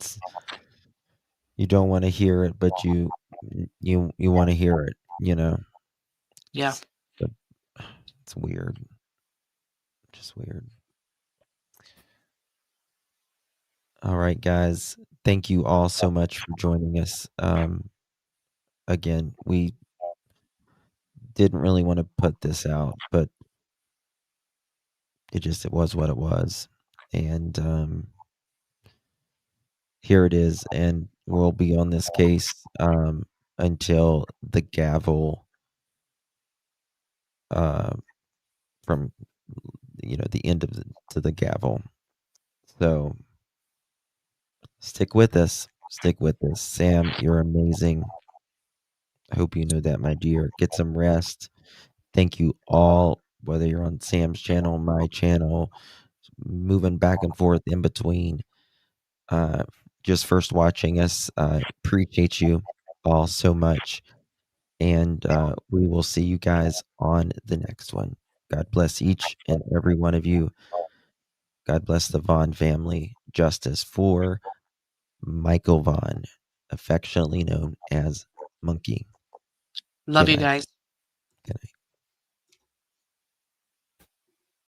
you don't want to hear it, but you want to hear it, Yeah. It's weird. Just weird. All right, guys. Thank you all so much for joining us. Again, we didn't really want to put this out, but it was what it was. And here it is, and we'll be on this case until the gavel from the end of the gavel. So stick with us. Sam, you're amazing. I hope you know that, my dear. Get some rest. Thank you all, whether you're on Sam's channel, my channel, moving back and forth in between, just first watching us. Appreciate you all so much. And we will see you guys on the next one. God bless each and every one of you. God bless the Vaughan family. Justice for Michael Vaughan, affectionately known as Monkey. Love you guys.